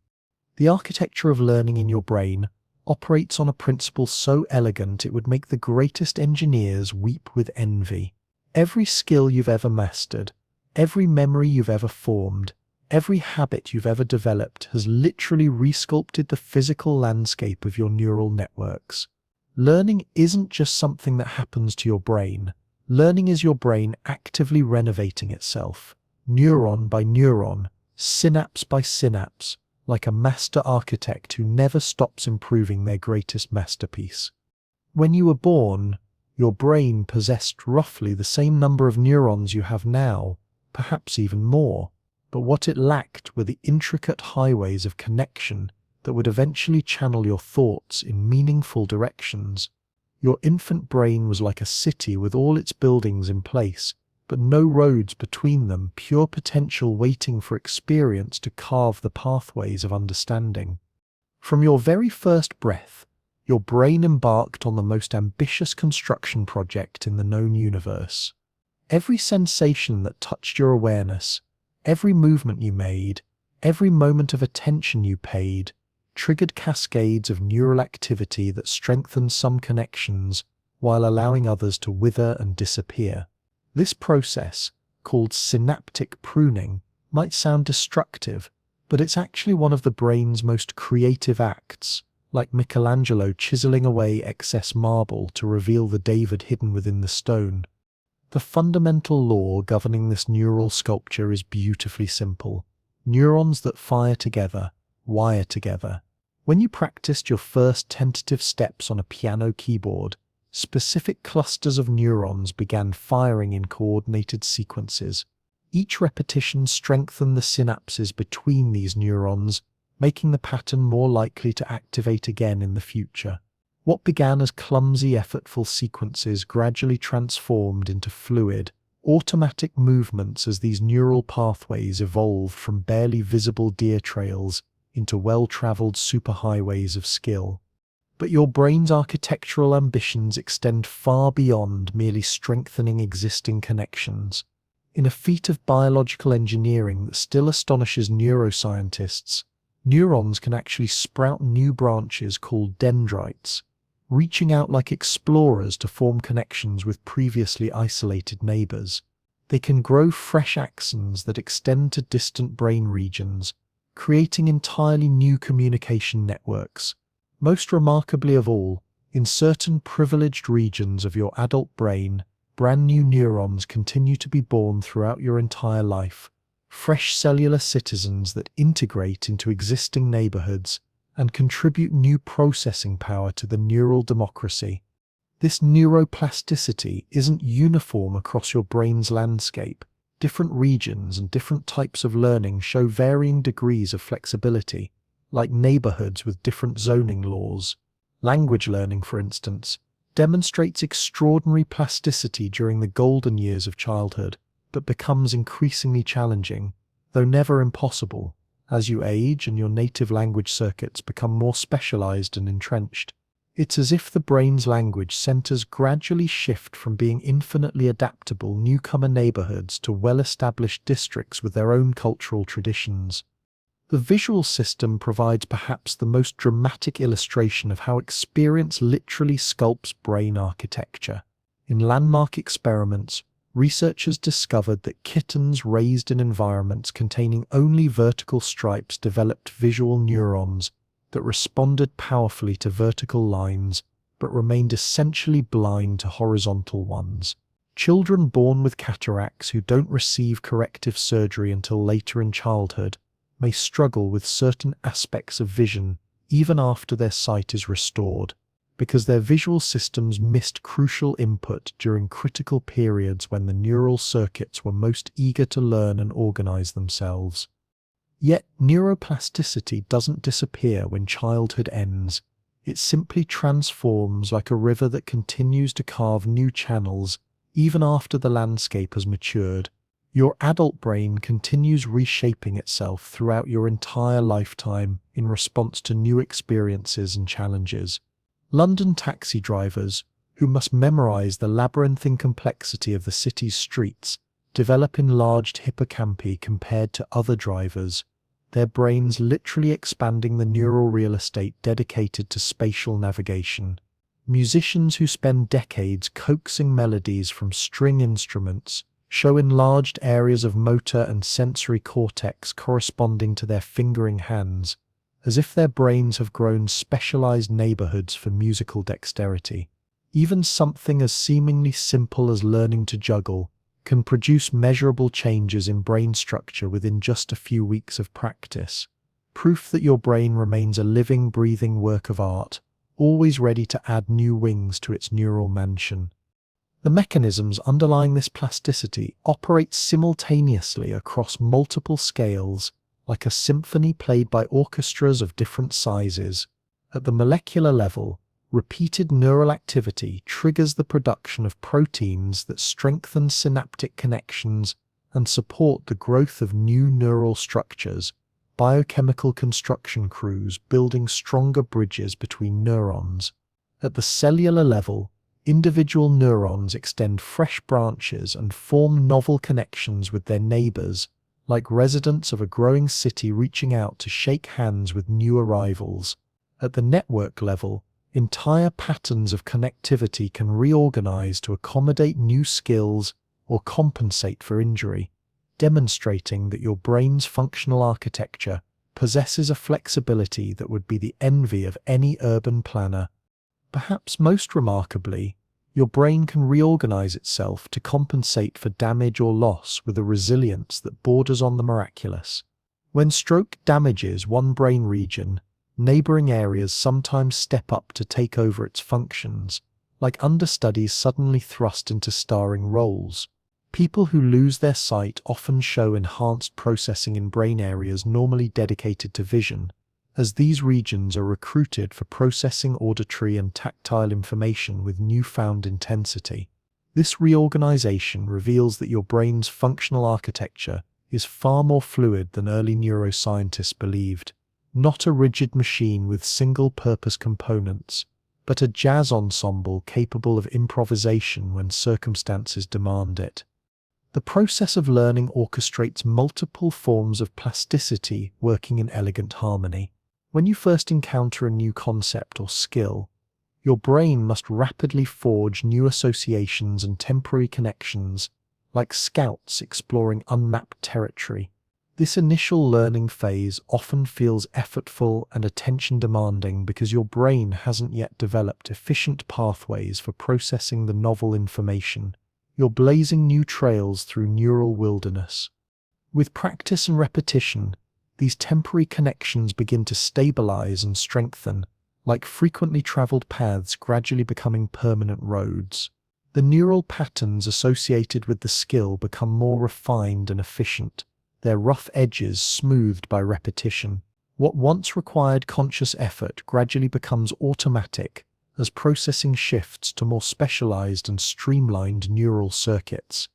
The architecture of learning in your brain operates on a principle so elegant it would make the greatest engineers weep with envy. Every skill you've ever mastered, every memory you've ever formed, every habit you've ever developed has literally resculpted the physical landscape of your neural networks. Learning isn't just something that happens to your brain. Learning is your brain actively renovating itself, neuron by neuron, synapse by synapse, like a master architect who never stops improving their greatest masterpiece. When you were born, your brain possessed roughly the same number of neurons you have now, perhaps even more, but what it lacked were the intricate highways of connection that would eventually channel your thoughts in meaningful directions. Your infant brain was like a city with all its buildings in place, but no roads between them, pure potential waiting for experience to carve the pathways of understanding. From your very first breath, your brain embarked on the most ambitious construction project in the known universe. Every sensation that touched your awareness, every movement you made, every moment of attention you paid, triggered cascades of neural activity that strengthened some connections while allowing others to wither and disappear. This process, called synaptic pruning, might sound destructive, but it's actually one of the brain's most creative acts, like Michelangelo chiseling away excess marble to reveal the David hidden within the stone. The fundamental law governing this neural sculpture is beautifully simple. Neurons that fire together, wire together. When you practiced your first tentative steps on a piano keyboard, specific clusters of neurons began firing in coordinated sequences. Each repetition strengthens the synapses between these neurons, making the pattern more likely to activate again in the future. What began as clumsy, effortful sequences gradually transformed into fluid, automatic movements as these neural pathways evolved from barely visible deer trails into well-traveled superhighways of skill. But your brain's architectural ambitions extend far beyond merely strengthening existing connections. In a feat of biological engineering that still astonishes neuroscientists, neurons can actually sprout new branches called dendrites, reaching out like explorers to form connections with previously isolated neighbors. They can grow fresh axons that extend to distant brain regions, creating entirely new communication networks. Most remarkably of all, in certain privileged regions of your adult brain, brand new neurons continue to be born throughout your entire life, fresh cellular citizens that integrate into existing neighborhoods and contribute new processing power to the neural democracy. This neuroplasticity isn't uniform across your brain's landscape. Different regions and different types of learning show varying degrees of flexibility, like neighborhoods with different zoning laws. Language learning, for instance, demonstrates extraordinary plasticity during the golden years of childhood, but becomes increasingly challenging, though never impossible, as you age and your native language circuits become more specialized and entrenched. It's as if the brain's language centers gradually shift from being infinitely adaptable newcomer neighborhoods to well-established districts with their own cultural traditions. The visual system provides perhaps the most dramatic illustration of how experience literally sculpts brain architecture. In landmark experiments, researchers discovered that kittens raised in environments containing only vertical stripes developed visual neurons that responded powerfully to vertical lines, but remained essentially blind to horizontal ones. Children born with cataracts who don't receive corrective surgery until later in childhood may struggle with certain aspects of vision even after their sight is restored, because their visual systems missed crucial input during critical periods when the neural circuits were most eager to learn and organize themselves. Yet neuroplasticity doesn't disappear when childhood ends. It simply transforms like a river that continues to carve new channels even after the landscape has matured. Your adult brain continues reshaping itself throughout your entire lifetime in response to new experiences and challenges. London taxi drivers, who must memorize the labyrinthine complexity of the city's streets, develop enlarged hippocampi compared to other drivers, their brains literally expanding the neural real estate dedicated to spatial navigation. Musicians who spend decades coaxing melodies from string instruments show enlarged areas of motor and sensory cortex corresponding to their fingering hands, as if their brains have grown specialized neighborhoods for musical dexterity. Even something as seemingly simple as learning to juggle can produce measurable changes in brain structure within just a few weeks of practice, proof that your brain remains a living, breathing work of art, always ready to add new wings to its neural mansion. The mechanisms underlying this plasticity operate simultaneously across multiple scales, like a symphony played by orchestras of different sizes. At the molecular level, repeated neural activity triggers the production of proteins that strengthen synaptic connections and support the growth of new neural structures, biochemical construction crews building stronger bridges between neurons. At the cellular level, individual neurons extend fresh branches and form novel connections with their neighbors, like residents of a growing city reaching out to shake hands with new arrivals. At the network level, entire patterns of connectivity can reorganize to accommodate new skills or compensate for injury, demonstrating that your brain's functional architecture possesses a flexibility that would be the envy of any urban planner. Perhaps most remarkably, your brain can reorganize itself to compensate for damage or loss with a resilience that borders on the miraculous. When stroke damages one brain region, neighboring areas sometimes step up to take over its functions, like understudies suddenly thrust into starring roles. People who lose their sight often show enhanced processing in brain areas normally dedicated to vision, as these regions are recruited for processing auditory and tactile information with newfound intensity. This reorganization reveals that your brain's functional architecture is far more fluid than early neuroscientists believed, not a rigid machine with single-purpose components, but a jazz ensemble capable of improvisation when circumstances demand it. The process of learning orchestrates multiple forms of plasticity working in elegant harmony. When you first encounter a new concept or skill, your brain must rapidly forge new associations and temporary connections, like scouts exploring unmapped territory. This initial learning phase often feels effortful and attention-demanding because your brain hasn't yet developed efficient pathways for processing the novel information. You're blazing new trails through neural wilderness. With practice and repetition, these temporary connections begin to stabilize and strengthen, like frequently traveled paths gradually becoming permanent roads. The neural patterns associated with the skill become more refined and efficient, their rough edges smoothed by repetition. What once required conscious effort gradually becomes automatic as processing shifts to more specialized and streamlined neural circuits.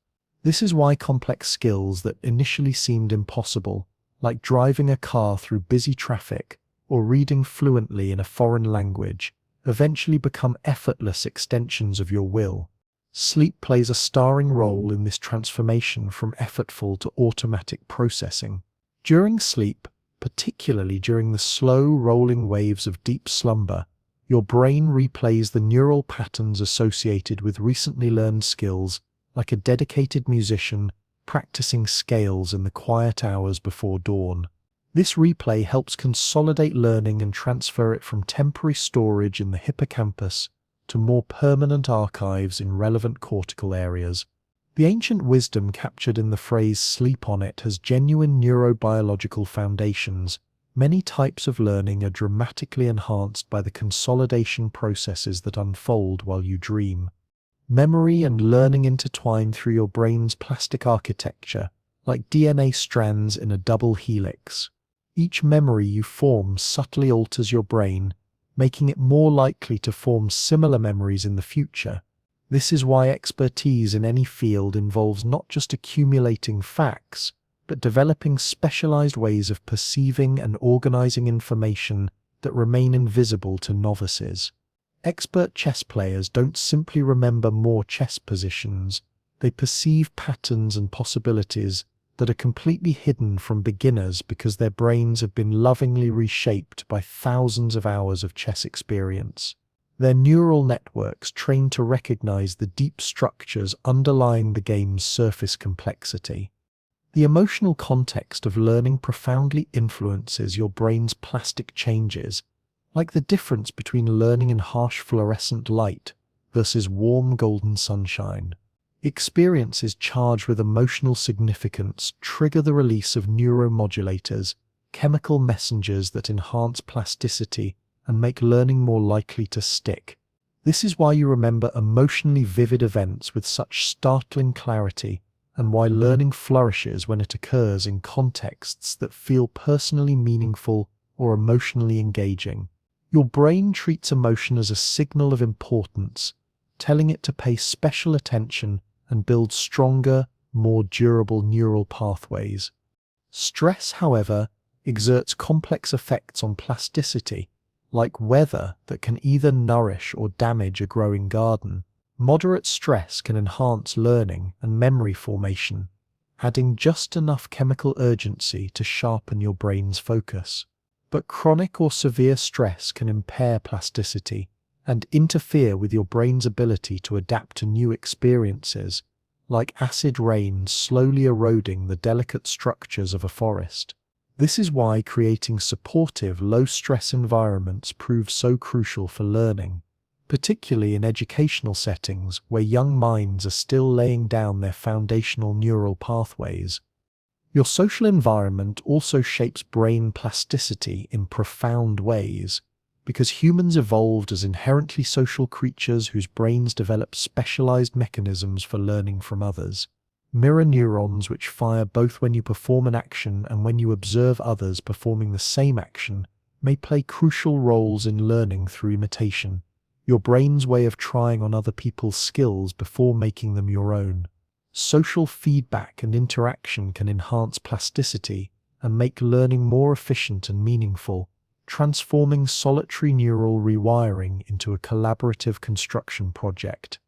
This is why complex skills that initially seemed impossible, like driving a car through busy traffic or reading fluently in a foreign language, eventually become effortless extensions of your will. Sleep plays a starring role in this transformation from effortful to automatic processing. During sleep, particularly during the slow rolling waves of deep slumber, your brain replays the neural patterns associated with recently learned skills, like a dedicated musician practicing scales in the quiet hours before dawn. This replay helps consolidate learning and transfer it from temporary storage in the hippocampus to more permanent archives in relevant cortical areas. The ancient wisdom captured in the phrase "sleep on it" has genuine neurobiological foundations. Many types of learning are dramatically enhanced by the consolidation processes that unfold while you dream. Memory and learning intertwine through your brain's plastic architecture, like DNA strands in a double helix. Each memory you form subtly alters your brain, making it more likely to form similar memories in the future. This is why expertise in any field involves not just accumulating facts, but developing specialized ways of perceiving and organizing information that remain invisible to novices. Expert chess players don't simply remember more chess positions, they perceive patterns and possibilities that are completely hidden from beginners because their brains have been lovingly reshaped by thousands of hours of chess experience. Their neural networks train to recognize the deep structures underlying the game's surface complexity. The emotional context of learning profoundly influences your brain's plastic changes, like the difference between learning in harsh fluorescent light versus warm golden sunshine. Experiences charged with emotional significance trigger the release of neuromodulators, chemical messengers that enhance plasticity and make learning more likely to stick. This is why you remember emotionally vivid events with such startling clarity, and why learning flourishes when it occurs in contexts that feel personally meaningful or emotionally engaging. Your brain treats emotion as a signal of importance, telling it to pay special attention and build stronger, more durable neural pathways. Stress, however, exerts complex effects on plasticity, like weather that can either nourish or damage a growing garden. Moderate stress can enhance learning and memory formation, adding just enough chemical urgency to sharpen your brain's focus. But chronic or severe stress can impair plasticity and interfere with your brain's ability to adapt to new experiences, like acid rain slowly eroding the delicate structures of a forest. This is why creating supportive, low-stress environments proves so crucial for learning, particularly in educational settings where young minds are still laying down their foundational neural pathways. Your social environment also shapes brain plasticity in profound ways, because humans evolved as inherently social creatures whose brains develop specialized mechanisms for learning from others. Mirror neurons, which fire both when you perform an action and when you observe others performing the same action, may play crucial roles in learning through imitation, your brain's way of trying on other people's skills before making them your own. Social feedback and interaction can enhance plasticity and make learning more efficient and meaningful, transforming solitary neural rewiring into a collaborative construction project.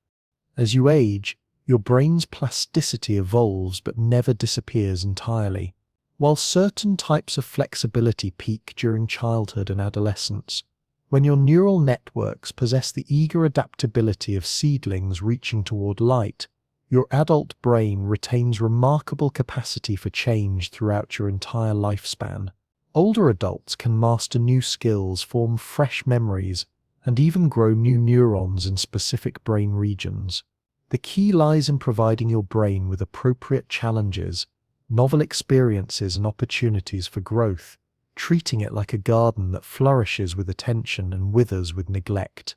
As you age, your brain's plasticity evolves but never disappears entirely. While certain types of flexibility peak during childhood and adolescence, when your neural networks possess the eager adaptability of seedlings reaching toward light, your adult brain retains remarkable capacity for change throughout your entire lifespan. Older adults can master new skills, form fresh memories, and even grow new neurons in specific brain regions. The key lies in providing your brain with appropriate challenges, novel experiences and opportunities for growth, treating it like a garden that flourishes with attention and withers with neglect.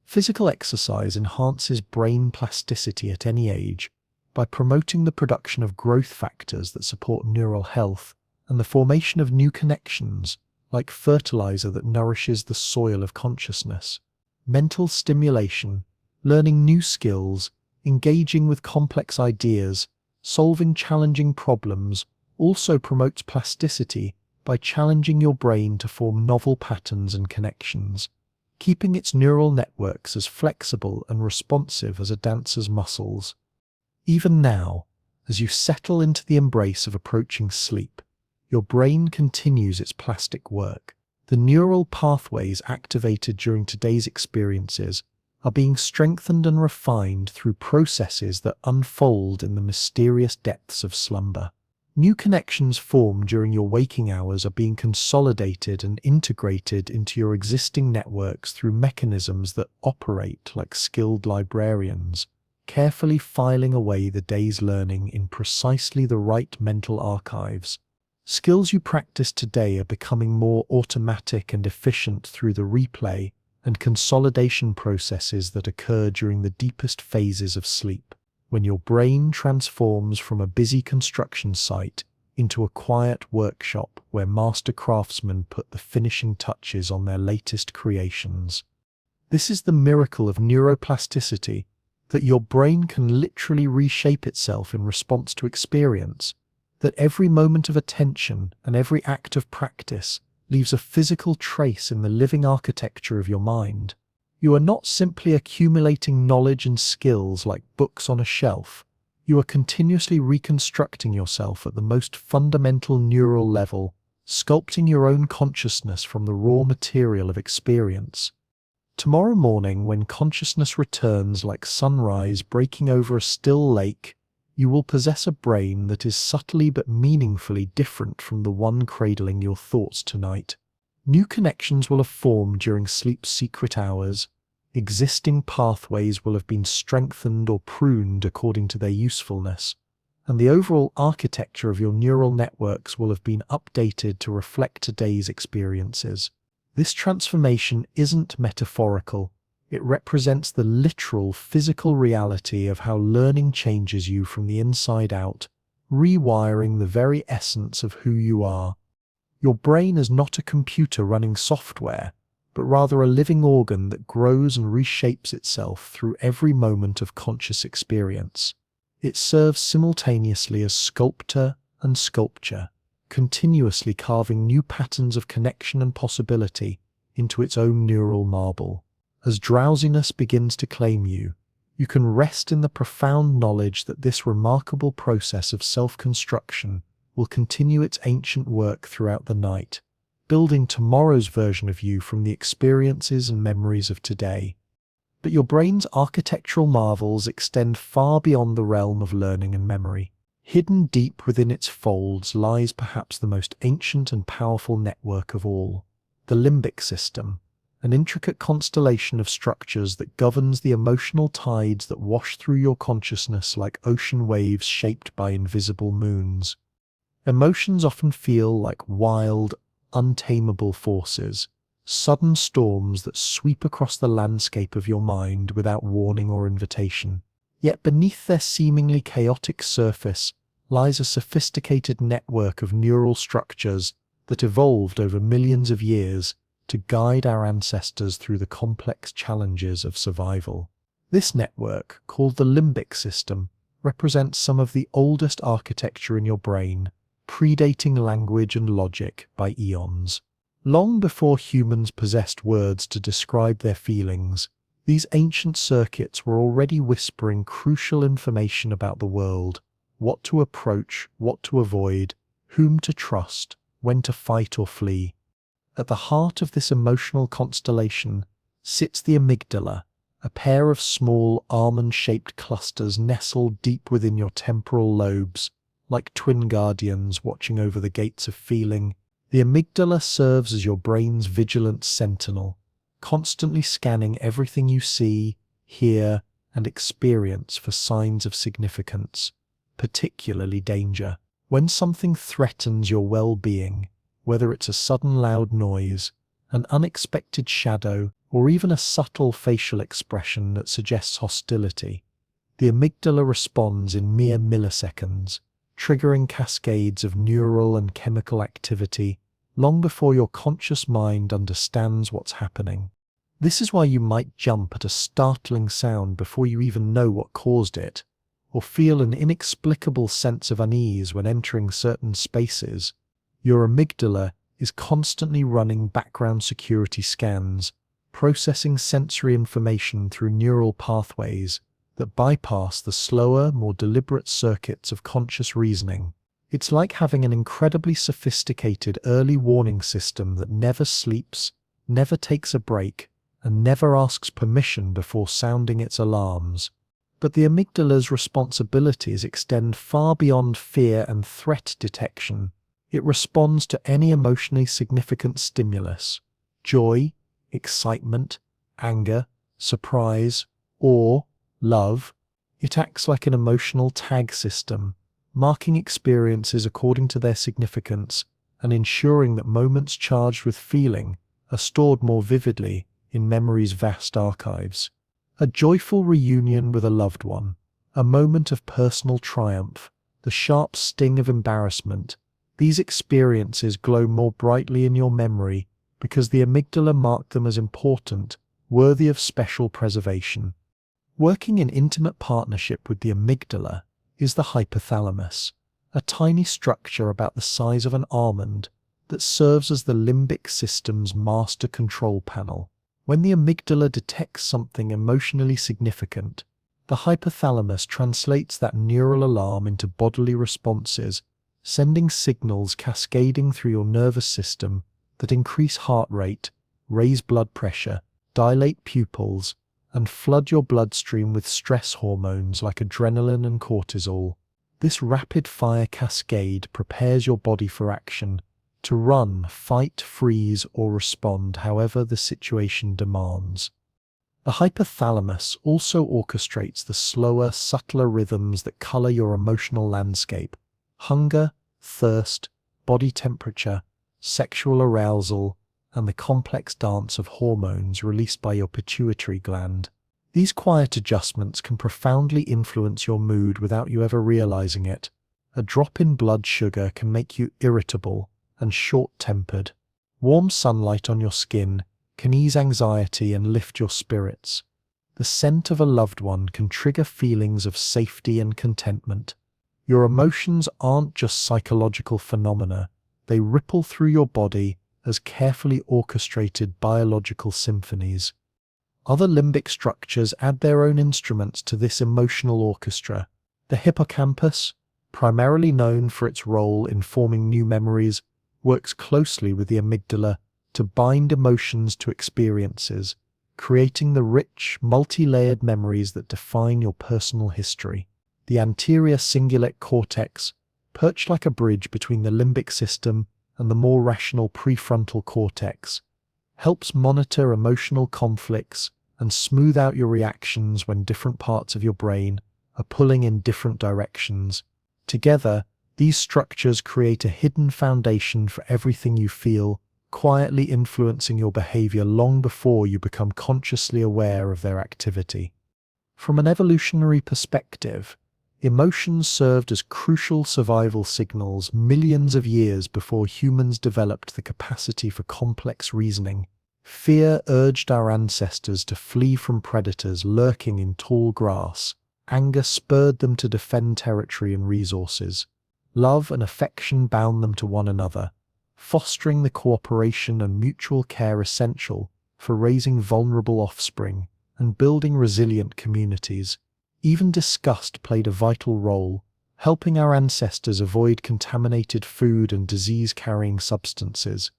Physical exercise enhances brain plasticity at any age by promoting the production of growth factors that support neural health and the formation of new connections, like fertilizer that nourishes the soil of consciousness. Mental stimulation, learning new skills, engaging with complex ideas, solving challenging problems also promotes plasticity by challenging your brain to form novel patterns and connections, keeping its neural networks as flexible and responsive as a dancer's muscles. Even now, as you settle into the embrace of approaching sleep, your brain continues its plastic work. The neural pathways activated during today's experiences are being strengthened and refined through processes that unfold in the mysterious depths of slumber. New connections formed during your waking hours are being consolidated and integrated into your existing networks through mechanisms that operate like skilled librarians, carefully filing away the day's learning in precisely the right mental archives. Skills you practice today are becoming more automatic and efficient through the replay and consolidation processes that occur during the deepest phases of sleep, when your brain transforms from a busy construction site into a quiet workshop where master craftsmen put the finishing touches on their latest creations. This is the miracle of neuroplasticity, that your brain can literally reshape itself in response to experience, that every moment of attention and every act of practice leaves a physical trace in the living architecture of your mind. You are not simply accumulating knowledge and skills like books on a shelf. You are continuously reconstructing yourself at the most fundamental neural level, sculpting your own consciousness from the raw material of experience. Tomorrow morning, when consciousness returns like sunrise breaking over a still lake, you will possess a brain that is subtly but meaningfully different from the one cradling your thoughts tonight. New connections will have formed during sleep's secret hours. Existing pathways will have been strengthened or pruned according to their usefulness, and the overall architecture of your neural networks will have been updated to reflect today's experiences. This transformation isn't metaphorical. It represents the literal physical reality of how learning changes you from the inside out, rewiring the very essence of who you are. Your brain is not a computer running software, but rather a living organ that grows and reshapes itself through every moment of conscious experience. It serves simultaneously as sculptor and sculpture, continuously carving new patterns of connection and possibility into its own neural marble. As drowsiness begins to claim you, you can rest in the profound knowledge that this remarkable process of self-construction will continue its ancient work throughout the night, building tomorrow's version of you from the experiences and memories of today. But your brain's architectural marvels extend far beyond the realm of learning and memory. Hidden deep within its folds lies perhaps the most ancient and powerful network of all, the limbic system, an intricate constellation of structures that governs the emotional tides that wash through your consciousness like ocean waves shaped by invisible moons. Emotions often feel like wild, untamable forces, sudden storms that sweep across the landscape of your mind without warning or invitation. Yet beneath their seemingly chaotic surface lies a sophisticated network of neural structures that evolved over millions of years to guide our ancestors through the complex challenges of survival. This network, called the limbic system, represents some of the oldest architecture in your brain, predating language and logic by eons. Long before humans possessed words to describe their feelings, these ancient circuits were already whispering crucial information about the world: what to approach, what to avoid, whom to trust, when to fight or flee. At the heart of this emotional constellation sits the amygdala, a pair of small almond-shaped clusters nestled deep within your temporal lobes, like twin guardians watching over the gates of feeling. The amygdala serves as your brain's vigilant sentinel, constantly scanning everything you see, hear, and experience for signs of significance, particularly danger. When something threatens your well-being, whether it's a sudden loud noise, an unexpected shadow, or even a subtle facial expression that suggests hostility, the amygdala responds in mere milliseconds, triggering cascades of neural and chemical activity long before your conscious mind understands what's happening. This is why you might jump at a startling sound before you even know what caused it, or feel an inexplicable sense of unease when entering certain spaces. Your amygdala is constantly running background security scans, processing sensory information through neural pathways that bypass the slower, more deliberate circuits of conscious reasoning. It's like having an incredibly sophisticated early warning system that never sleeps, never takes a break, and never asks permission before sounding its alarms. But the amygdala's responsibilities extend far beyond fear and threat detection. It responds to any emotionally significant stimulus: joy, excitement, anger, surprise, awe, love. It acts like an emotional tag system, marking experiences according to their significance and ensuring that moments charged with feeling are stored more vividly in memory's vast archives. A joyful reunion with a loved one, a moment of personal triumph, the sharp sting of embarrassment. These experiences glow more brightly in your memory because the amygdala marked them as important, worthy of special preservation. Working in intimate partnership with the amygdala is the hypothalamus, a tiny structure about the size of an almond that serves as the limbic system's master control panel. When the amygdala detects something emotionally significant, the hypothalamus translates that neural alarm into bodily responses, sending signals cascading through your nervous system that increase heart rate, raise blood pressure, dilate pupils, and flood your bloodstream with stress hormones like adrenaline and cortisol. This rapid-fire cascade prepares your body for action, to run, fight, freeze, or respond however the situation demands. The hypothalamus also orchestrates the slower, subtler rhythms that color your emotional landscape: hunger, thirst, body temperature, sexual arousal, and the complex dance of hormones released by your pituitary gland. These quiet adjustments can profoundly influence your mood without you ever realizing it. A drop in blood sugar can make you irritable and short-tempered. Warm sunlight on your skin can ease anxiety and lift your spirits. The scent of a loved one can trigger feelings of safety and contentment. Your emotions aren't just psychological phenomena, they ripple through your body as carefully orchestrated biological symphonies. Other limbic structures add their own instruments to this emotional orchestra. The hippocampus, primarily known for its role in forming new memories, works closely with the amygdala to bind emotions to experiences, creating the rich, multi-layered memories that define your personal history. The anterior cingulate cortex, perched like a bridge between the limbic system and the more rational prefrontal cortex, helps monitor emotional conflicts and smooth out your reactions when different parts of your brain are pulling in different directions. Together, these structures create a hidden foundation for everything you feel, quietly influencing your behavior long before you become consciously aware of their activity. From an evolutionary perspective, emotions served as crucial survival signals millions of years before humans developed the capacity for complex reasoning. Fear urged our ancestors to flee from predators lurking in tall grass. Anger spurred them to defend territory and resources. Love and affection bound them to one another, fostering the cooperation and mutual care essential for raising vulnerable offspring and building resilient communities. Even disgust played a vital role, helping our ancestors avoid contaminated food and disease-carrying substances.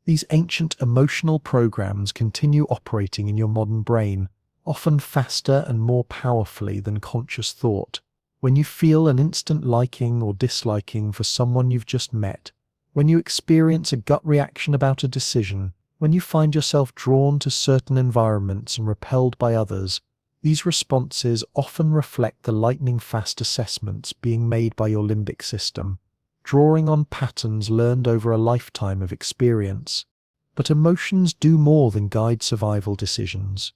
These ancient emotional programs continue operating in your modern brain, often faster and more powerfully than conscious thought. When you feel an instant liking or disliking for someone you've just met, when you experience a gut reaction about a decision, when you find yourself drawn to certain environments and repelled by others, these responses often reflect the lightning-fast assessments being made by your limbic system, drawing on patterns learned over a lifetime of experience. But emotions do more than guide survival decisions.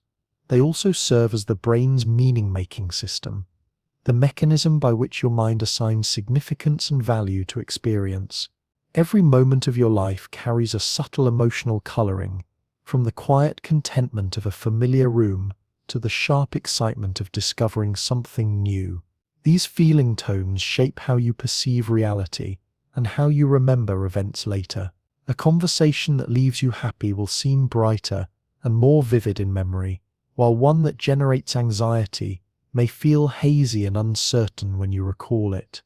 They also serve as the brain's meaning-making system, the mechanism by which your mind assigns significance and value to experience. Every moment of your life carries a subtle emotional coloring, from the quiet contentment of a familiar room to the sharp excitement of discovering something new. These feeling tones shape how you perceive reality and how you remember events later. A conversation that leaves you happy will seem brighter and more vivid in memory, while one that generates anxiety may feel hazy and uncertain when you recall it.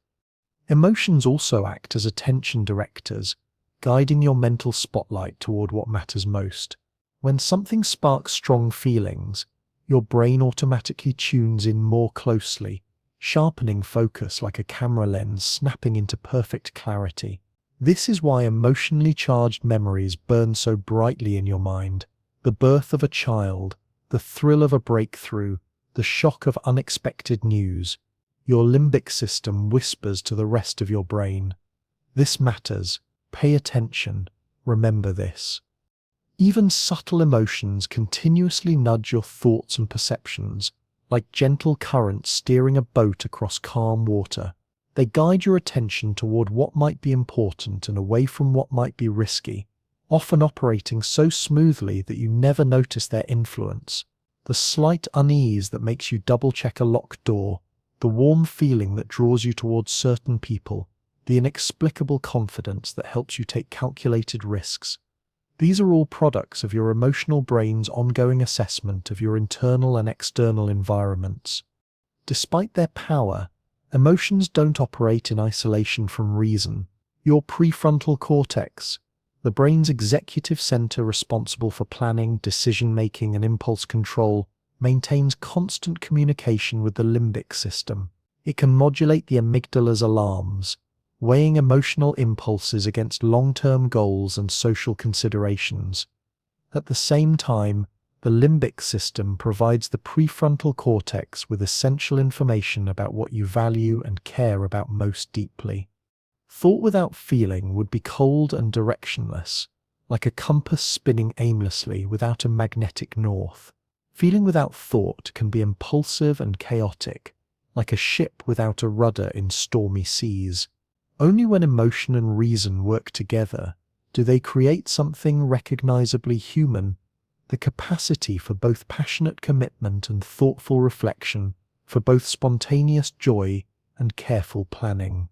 Emotions also act as attention directors, guiding your mental spotlight toward what matters most. When something sparks strong feelings, your brain automatically tunes in more closely, sharpening focus like a camera lens snapping into perfect clarity. This is why emotionally charged memories burn so brightly in your mind. The birth of a child, the thrill of a breakthrough, the shock of unexpected news. Your limbic system whispers to the rest of your brain, "This matters. Pay attention. Remember this." Even subtle emotions continuously nudge your thoughts and perceptions, like gentle currents steering a boat across calm water. They guide your attention toward what might be important and away from what might be risky, often operating so smoothly that you never notice their influence. The slight unease that makes you double-check a locked door, the warm feeling that draws you towards certain people, the inexplicable confidence that helps you take calculated risks. These are all products of your emotional brain's ongoing assessment of your internal and external environments. Despite their power, emotions don't operate in isolation from reason. Your prefrontal cortex, the brain's executive center responsible for planning, decision-making, and impulse control, maintains constant communication with the limbic system. It can modulate the amygdala's alarms, weighing emotional impulses against long-term goals and social considerations. At the same time, the limbic system provides the prefrontal cortex with essential information about what you value and care about most deeply. Thought without feeling would be cold and directionless, like a compass spinning aimlessly without a magnetic north. Feeling without thought can be impulsive and chaotic, like a ship without a rudder in stormy seas. Only when emotion and reason work together do they create something recognizably human, the capacity for both passionate commitment and thoughtful reflection, for both spontaneous joy and careful planning.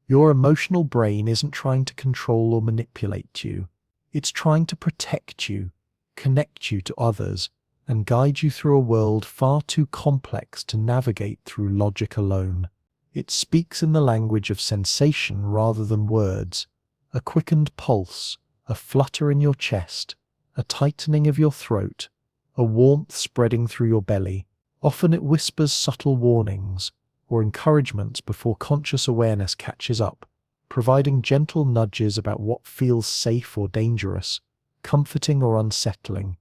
Your emotional brain isn't trying to control or manipulate you. It's trying to protect you, connect you to others, and guide you through a world far too complex to navigate through logic alone. It speaks in the language of sensation rather than words. A quickened pulse, a flutter in your chest, a tightening of your throat, a warmth spreading through your belly. Often it whispers subtle warnings or encouragements before conscious awareness catches up, providing gentle nudges about what feels safe or dangerous, comforting or unsettling.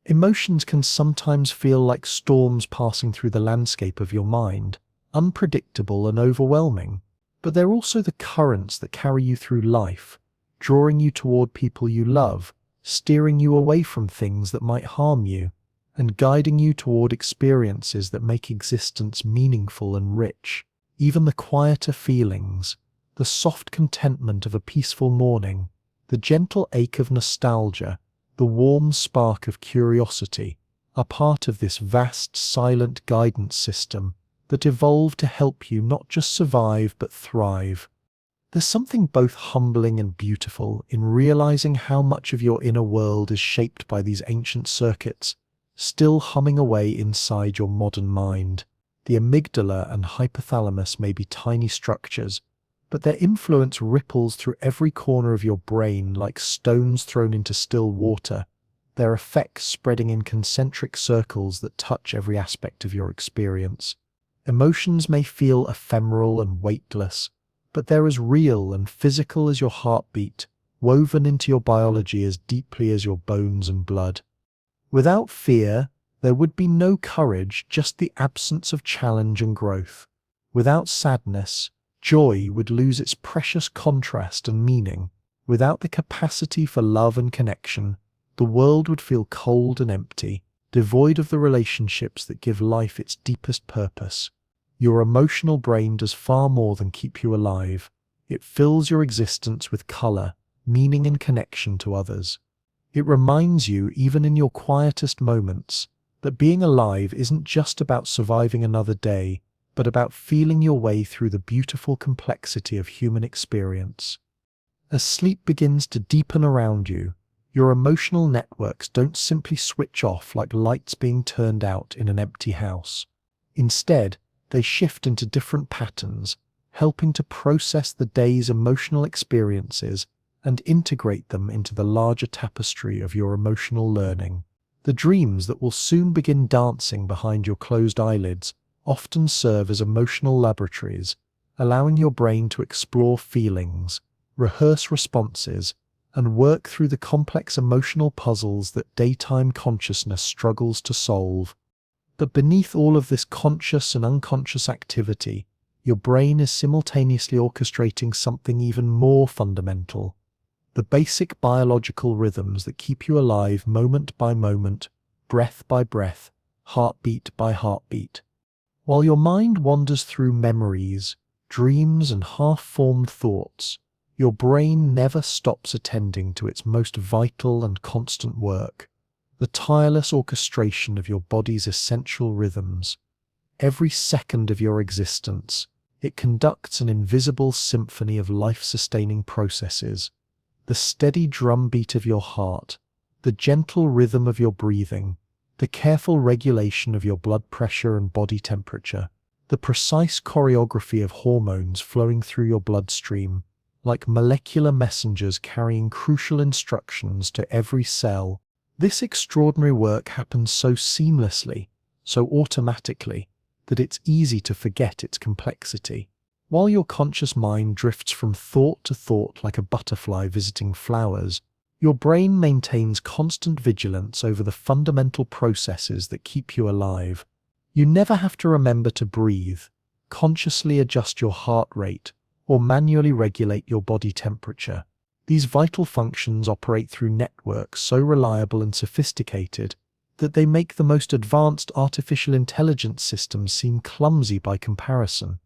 Emotions can sometimes feel like storms passing through the landscape of your mind, unpredictable and overwhelming, but they're also the currents that carry you through life, drawing you toward people you love, steering you away from things that might harm you, and guiding you toward experiences that make existence meaningful and rich. Even the quieter feelings, the soft contentment of a peaceful morning, the gentle ache of nostalgia, the warm spark of curiosity, are part of this vast, silent guidance system that evolved to help you not just survive but thrive. There's something both humbling and beautiful in realizing how much of your inner world is shaped by these ancient circuits, still humming away inside your modern mind. The amygdala and hypothalamus may be tiny structures, but their influence ripples through every corner of your brain like stones thrown into still water, their effects spreading in concentric circles that touch every aspect of your experience. Emotions may feel ephemeral and weightless, but they're as real and physical as your heartbeat, woven into your biology as deeply as your bones and blood. Without fear, there would be no courage, just the absence of challenge and growth. Without sadness, joy would lose its precious contrast and meaning. Without the capacity for love and connection, the world would feel cold and empty, devoid of the relationships that give life its deepest purpose. Your emotional brain does far more than keep you alive. It fills your existence with color, meaning and connection to others. It reminds you, even in your quietest moments, that being alive isn't just about surviving another day, but about feeling your way through the beautiful complexity of human experience. As sleep begins to deepen around you, your emotional networks don't simply switch off like lights being turned out in an empty house. Instead, they shift into different patterns, helping to process the day's emotional experiences and integrate them into the larger tapestry of your emotional learning. The dreams that will soon begin dancing behind your closed eyelids often serve as emotional laboratories, allowing your brain to explore feelings, rehearse responses, and work through the complex emotional puzzles that daytime consciousness struggles to solve. But beneath all of this conscious and unconscious activity, your brain is simultaneously orchestrating something even more fundamental: the basic biological rhythms that keep you alive moment by moment, breath by breath, heartbeat by heartbeat. While your mind wanders through memories, dreams, and half-formed thoughts, your brain never stops attending to its most vital and constant work: the tireless orchestration of your body's essential rhythms. Every second of your existence, it conducts an invisible symphony of life-sustaining processes. The steady drumbeat of your heart, the gentle rhythm of your breathing, the careful regulation of your blood pressure and body temperature, the precise choreography of hormones flowing through your bloodstream, like molecular messengers carrying crucial instructions to every cell. This extraordinary work happens so seamlessly, so automatically, that it's easy to forget its complexity. While your conscious mind drifts from thought to thought like a butterfly visiting flowers, your brain maintains constant vigilance over the fundamental processes that keep you alive. You never have to remember to breathe, consciously adjust your heart rate, or manually regulate your body temperature. These vital functions operate through networks so reliable and sophisticated that they make the most advanced artificial intelligence systems seem clumsy by comparison.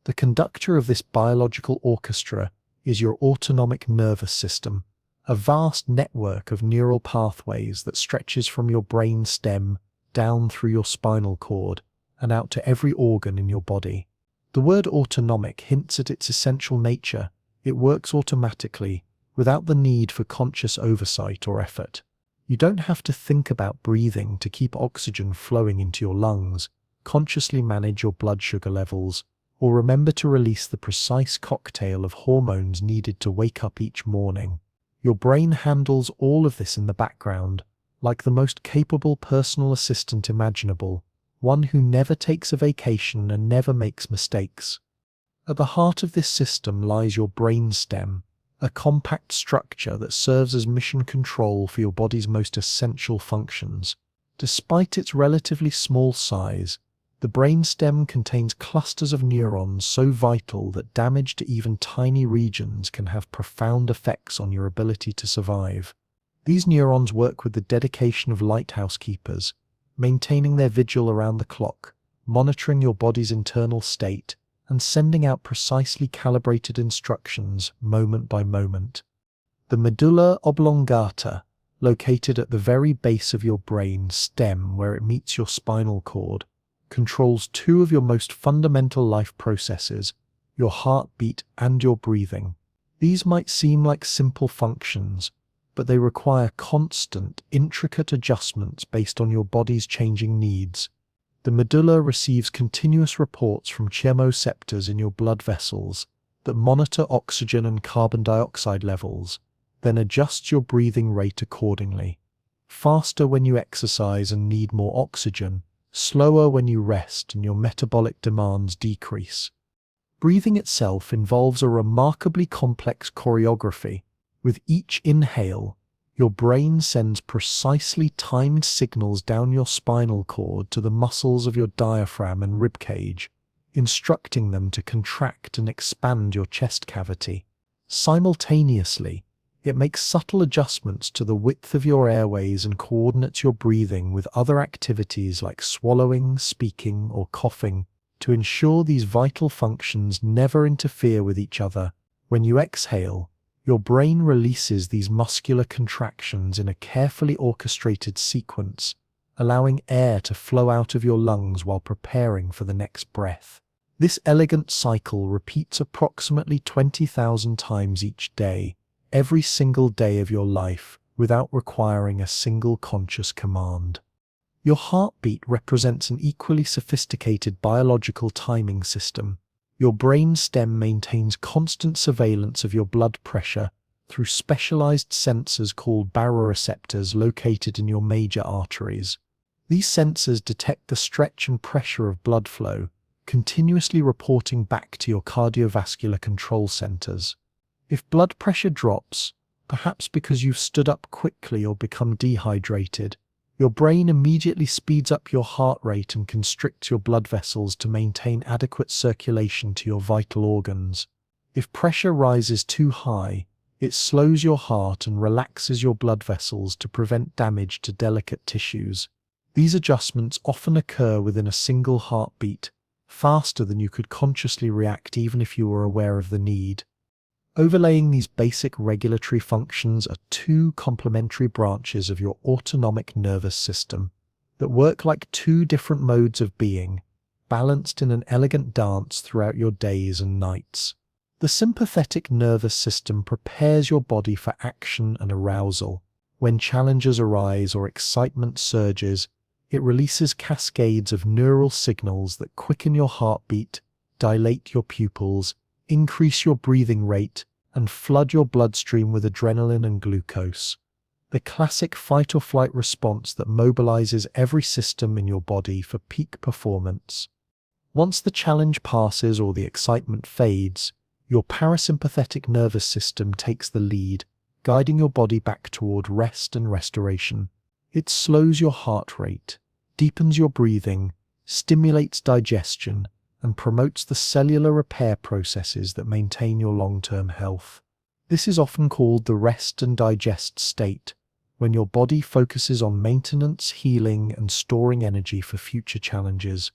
The conductor of this biological orchestra is your autonomic nervous system, a vast network of neural pathways that stretches from your brain stem down through your spinal cord and out to every organ in your body. The word autonomic hints at its essential nature. It works automatically, without the need for conscious oversight or effort. You don't have to think about breathing to keep oxygen flowing into your lungs, consciously manage your blood sugar levels, or remember to release the precise cocktail of hormones needed to wake up each morning. Your brain handles all of this in the background, like the most capable personal assistant imaginable, one who never takes a vacation and never makes mistakes. At the heart of this system lies your brainstem, a compact structure that serves as mission control for your body's most essential functions. Despite its relatively small size, the brainstem contains clusters of neurons so vital that damage to even tiny regions can have profound effects on your ability to survive. These neurons work with the dedication of lighthouse keepers, maintaining their vigil around the clock, monitoring your body's internal state, and sending out precisely calibrated instructions moment by moment. The medulla oblongata, located at the very base of your brain stem where it meets your spinal cord, controls two of your most fundamental life processes, your heartbeat and your breathing. These might seem like simple functions, but they require constant, intricate adjustments based on your body's changing needs. The medulla receives continuous reports from chemoreceptors in your blood vessels that monitor oxygen and carbon dioxide levels, then adjusts your breathing rate accordingly. Faster when you exercise and need more oxygen, slower when you rest and your metabolic demands decrease. Breathing itself involves a remarkably complex choreography. With each inhale, your brain sends precisely timed signals down your spinal cord to the muscles of your diaphragm and ribcage, instructing them to contract and expand your chest cavity. Simultaneously, it makes subtle adjustments to the width of your airways and coordinates your breathing with other activities like swallowing, speaking, or coughing to ensure these vital functions never interfere with each other. When you exhale, your brain releases these muscular contractions in a carefully orchestrated sequence, allowing air to flow out of your lungs while preparing for the next breath. This elegant cycle repeats approximately 20,000 times each day, every single day of your life, without requiring a single conscious command. Your heartbeat represents an equally sophisticated biological timing system. Your brain stem maintains constant surveillance of your blood pressure through specialized sensors called baroreceptors located in your major arteries. These sensors detect the stretch and pressure of blood flow, continuously reporting back to your cardiovascular control centers. If blood pressure drops, perhaps because you've stood up quickly or become dehydrated, your brain immediately speeds up your heart rate and constricts your blood vessels to maintain adequate circulation to your vital organs. If pressure rises too high, it slows your heart and relaxes your blood vessels to prevent damage to delicate tissues. These adjustments often occur within a single heartbeat, faster than you could consciously react even if you were aware of the need. Overlaying these basic regulatory functions are two complementary branches of your autonomic nervous system that work like two different modes of being, balanced in an elegant dance throughout your days and nights. The sympathetic nervous system prepares your body for action and arousal. When challenges arise or excitement surges, it releases cascades of neural signals that quicken your heartbeat, dilate your pupils, increase your breathing rate, and flood your bloodstream with adrenaline and glucose. The classic fight-or-flight response that mobilizes every system in your body for peak performance. Once the challenge passes or the excitement fades, your parasympathetic nervous system takes the lead, guiding your body back toward rest and restoration. It slows your heart rate, deepens your breathing, stimulates digestion, and promotes the cellular repair processes that maintain your long-term health. This is often called the rest and digest state, when your body focuses on maintenance, healing, and storing energy for future challenges.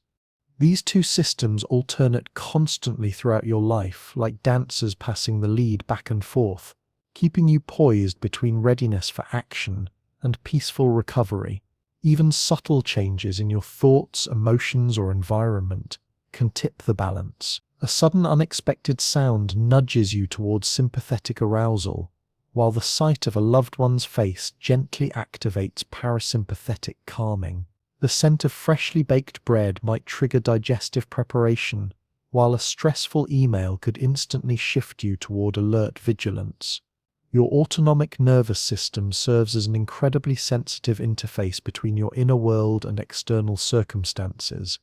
These two systems alternate constantly throughout your life, like dancers passing the lead back and forth, keeping you poised between readiness for action and peaceful recovery. Even subtle changes in your thoughts, emotions, or environment can tip the balance. A sudden unexpected sound nudges you towards sympathetic arousal, while the sight of a loved one's face gently activates parasympathetic calming. The scent of freshly baked bread might trigger digestive preparation, while a stressful email could instantly shift you toward alert vigilance. Your autonomic nervous system serves as an incredibly sensitive interface between your inner world and external circumstances.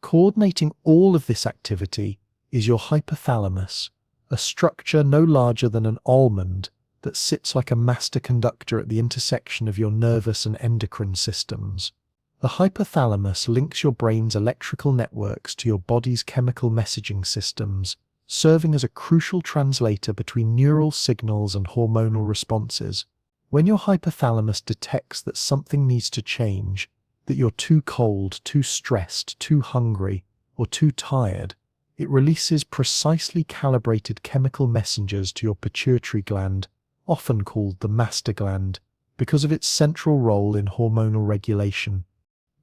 Coordinating all of this activity is your hypothalamus, a structure no larger than an almond that sits like a master conductor at the intersection of your nervous and endocrine systems. The hypothalamus links your brain's electrical networks to your body's chemical messaging systems, serving as a crucial translator between neural signals and hormonal responses. When your hypothalamus detects that something needs to change, that you're too cold, too stressed, too hungry, or too tired, it releases precisely calibrated chemical messengers to your pituitary gland, often called the master gland, because of its central role in hormonal regulation.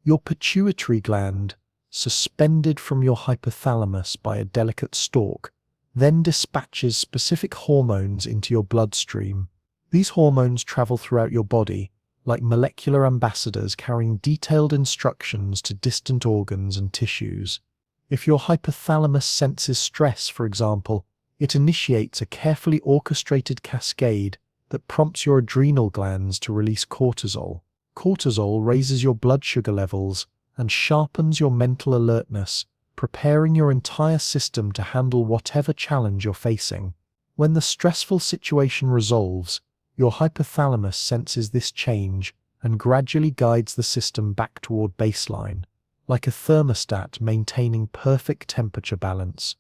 Your pituitary gland, suspended from your hypothalamus by a delicate stalk, then dispatches specific hormones into your bloodstream. These hormones travel throughout your body, like molecular ambassadors carrying detailed instructions to distant organs and tissues. If your hypothalamus senses stress, for example, it initiates a carefully orchestrated cascade that prompts your adrenal glands to release cortisol. Cortisol raises your blood sugar levels and sharpens your mental alertness, preparing your entire system to handle whatever challenge you're facing. When the stressful situation resolves, your hypothalamus senses this change and gradually guides the system back toward baseline, like a thermostat maintaining perfect temperature balance.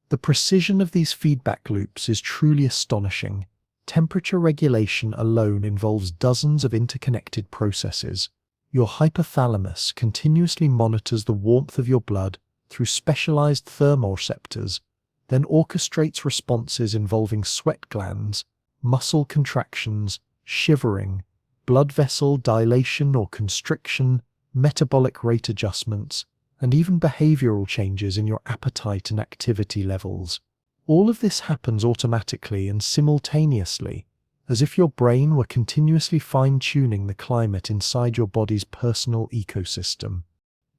The precision of these feedback loops is truly astonishing. Temperature regulation alone involves dozens of interconnected processes. Your hypothalamus continuously monitors the warmth of your blood through specialized thermoreceptors, then orchestrates responses involving sweat glands, muscle contractions, shivering, blood vessel dilation or constriction, metabolic rate adjustments, and even behavioral changes in your appetite and activity levels. All of this happens automatically and simultaneously, as if your brain were continuously fine-tuning the climate inside your body's personal ecosystem.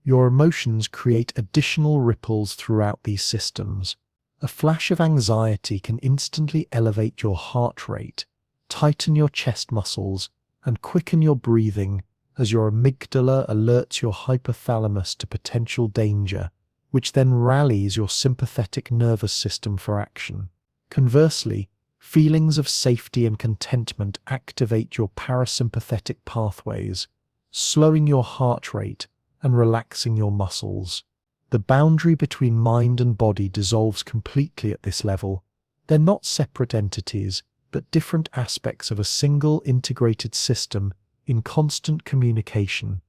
Your emotions create additional ripples throughout these systems. A flash of anxiety can instantly elevate your heart rate, tighten your chest muscles, and quicken your breathing as your amygdala alerts your hypothalamus to potential danger, which then rallies your sympathetic nervous system for action. Conversely, feelings of safety and contentment activate your parasympathetic pathways, slowing your heart rate and relaxing your muscles. The boundary between mind and body dissolves completely at this level. They're not separate entities, but different aspects of a single integrated system in constant communication.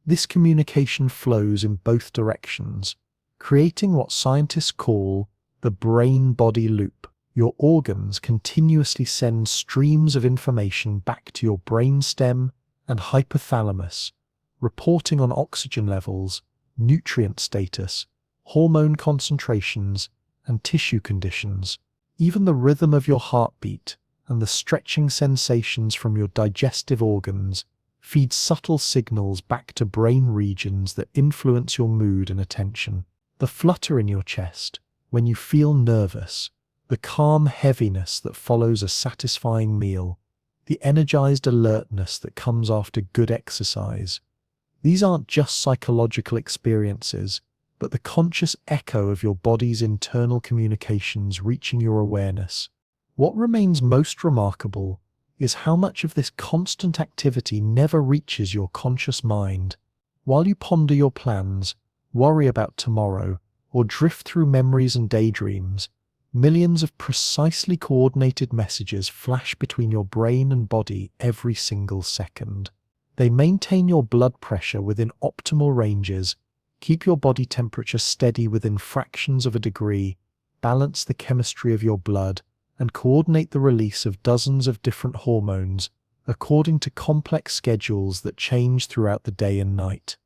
This communication flows in both directions, creating what scientists call the brain-body loop. Your organs continuously send streams of information back to your brainstem and hypothalamus, reporting on oxygen levels, nutrient status, hormone concentrations, and tissue conditions. Even the rhythm of your heartbeat and the stretching sensations from your digestive organs feed subtle signals back to brain regions that influence your mood and attention. The flutter in your chest when you feel nervous, the calm heaviness that follows a satisfying meal, the energized alertness that comes after good exercise. These aren't just psychological experiences, but the conscious echo of your body's internal communications reaching your awareness. What remains most remarkable is how much of this constant activity never reaches your conscious mind. While you ponder your plans, worry about tomorrow, or drift through memories and daydreams, millions of precisely coordinated messages flash between your brain and body every single second. They maintain your blood pressure within optimal ranges, keep your body temperature steady within fractions of a degree, balance the chemistry of your blood, and coordinate the release of dozens of different hormones according to complex schedules that change throughout the day and night.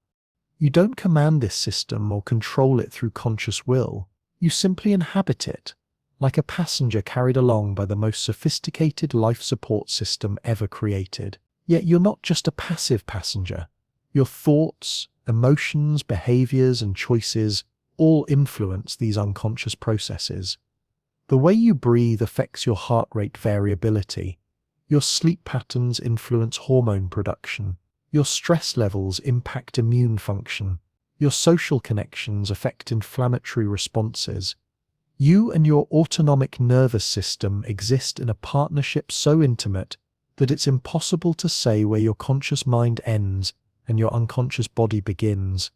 You don't command this system or control it through conscious will. You simply inhabit it, like a passenger carried along by the most sophisticated life support system ever created. Yet you're not just a passive passenger. Your thoughts, emotions, behaviors, and choices all influence these unconscious processes. The way you breathe affects your heart rate variability. Your sleep patterns influence hormone production. Your stress levels impact immune function. Your social connections affect inflammatory responses. You and your autonomic nervous system exist in a partnership so intimate that it's impossible to say where your conscious mind ends and your unconscious body begins.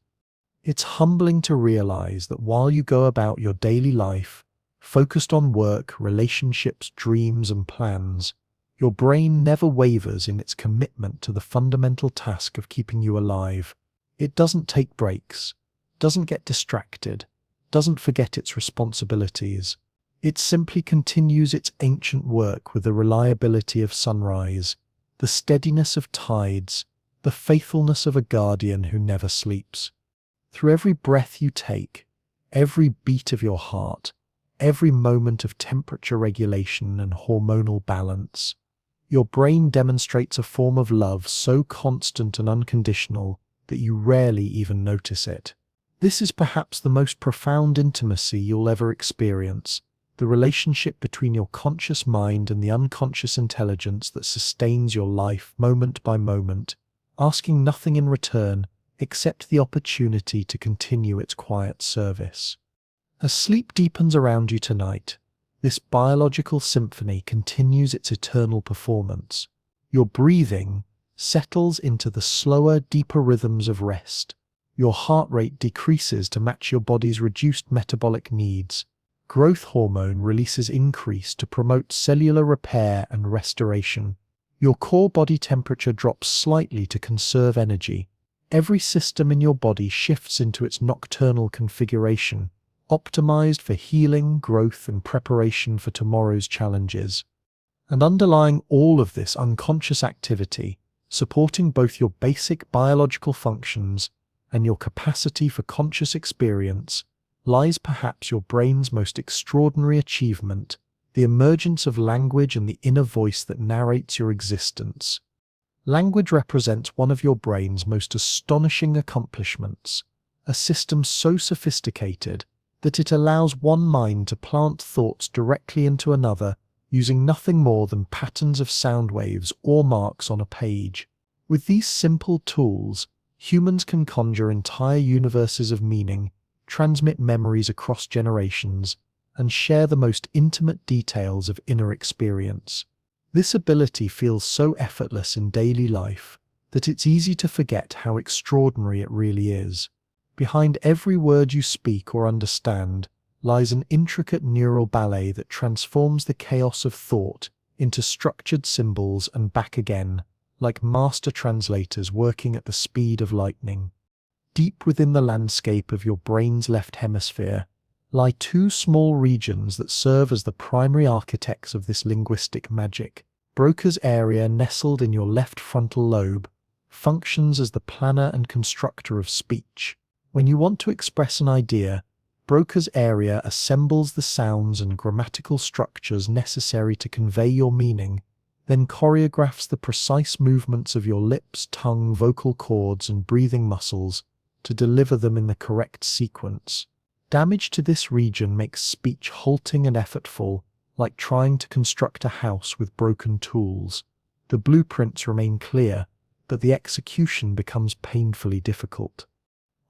It's humbling to realize that while you go about your daily life, focused on work, relationships, dreams, and plans, your brain never wavers in its commitment to the fundamental task of keeping you alive. It doesn't take breaks, doesn't get distracted, doesn't forget its responsibilities. It simply continues its ancient work with the reliability of sunrise, the steadiness of tides, the faithfulness of a guardian who never sleeps. Through every breath you take, every beat of your heart, every moment of temperature regulation and hormonal balance, your brain demonstrates a form of love so constant and unconditional that you rarely even notice it. This is perhaps the most profound intimacy you'll ever experience, the relationship between your conscious mind and the unconscious intelligence that sustains your life moment by moment, asking nothing in return except the opportunity to continue its quiet service. As sleep deepens around you tonight, this biological symphony continues its eternal performance. Your breathing settles into the slower, deeper rhythms of rest. Your heart rate decreases to match your body's reduced metabolic needs. Growth hormone releases increase to promote cellular repair and restoration. Your core body temperature drops slightly to conserve energy. Every system in your body shifts into its nocturnal configuration, optimized for healing, growth, and preparation for tomorrow's challenges. And underlying all of this unconscious activity, supporting both your basic biological functions and your capacity for conscious experience, lies perhaps your brain's most extraordinary achievement, the emergence of language and the inner voice that narrates your existence. Language represents one of your brain's most astonishing accomplishments, a system so sophisticated that it allows one mind to plant thoughts directly into another, using nothing more than patterns of sound waves or marks on a page. With these simple tools, humans can conjure entire universes of meaning, transmit memories across generations, and share the most intimate details of inner experience. This ability feels so effortless in daily life that it's easy to forget how extraordinary it really is. Behind every word you speak or understand lies an intricate neural ballet that transforms the chaos of thought into structured symbols and back again, like master translators working at the speed of lightning. Deep within the landscape of your brain's left hemisphere lie two small regions that serve as the primary architects of this linguistic magic. Broca's area, nestled in your left frontal lobe, functions as the planner and constructor of speech. When you want to express an idea, Broca's area assembles the sounds and grammatical structures necessary to convey your meaning, then choreographs the precise movements of your lips, tongue, vocal cords, and breathing muscles to deliver them in the correct sequence. Damage to this region makes speech halting and effortful, like trying to construct a house with broken tools. The blueprints remain clear, but the execution becomes painfully difficult.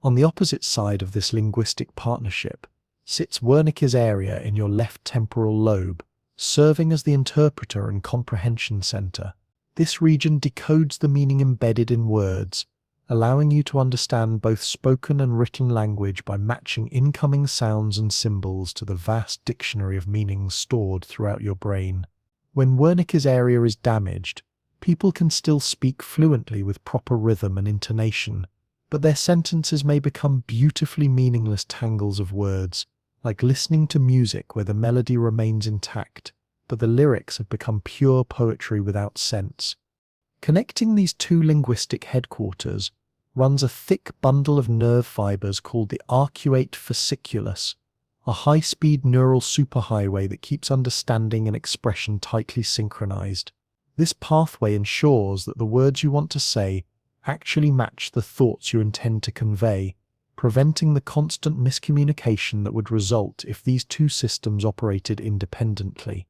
On the opposite side of this linguistic partnership sits Wernicke's area in your left temporal lobe, serving as the interpreter and comprehension center. This region decodes the meaning embedded in words, allowing you to understand both spoken and written language by matching incoming sounds and symbols to the vast dictionary of meanings stored throughout your brain. When Wernicke's area is damaged, people can still speak fluently with proper rhythm and intonation, but their sentences may become beautifully meaningless tangles of words, like listening to music where the melody remains intact, but the lyrics have become pure poetry without sense. Connecting these two linguistic headquarters runs a thick bundle of nerve fibers called the arcuate fasciculus, a high-speed neural superhighway that keeps understanding and expression tightly synchronized. This pathway ensures that the words you want to say actually match the thoughts you intend to convey, preventing the constant miscommunication that would result if these two systems operated independently.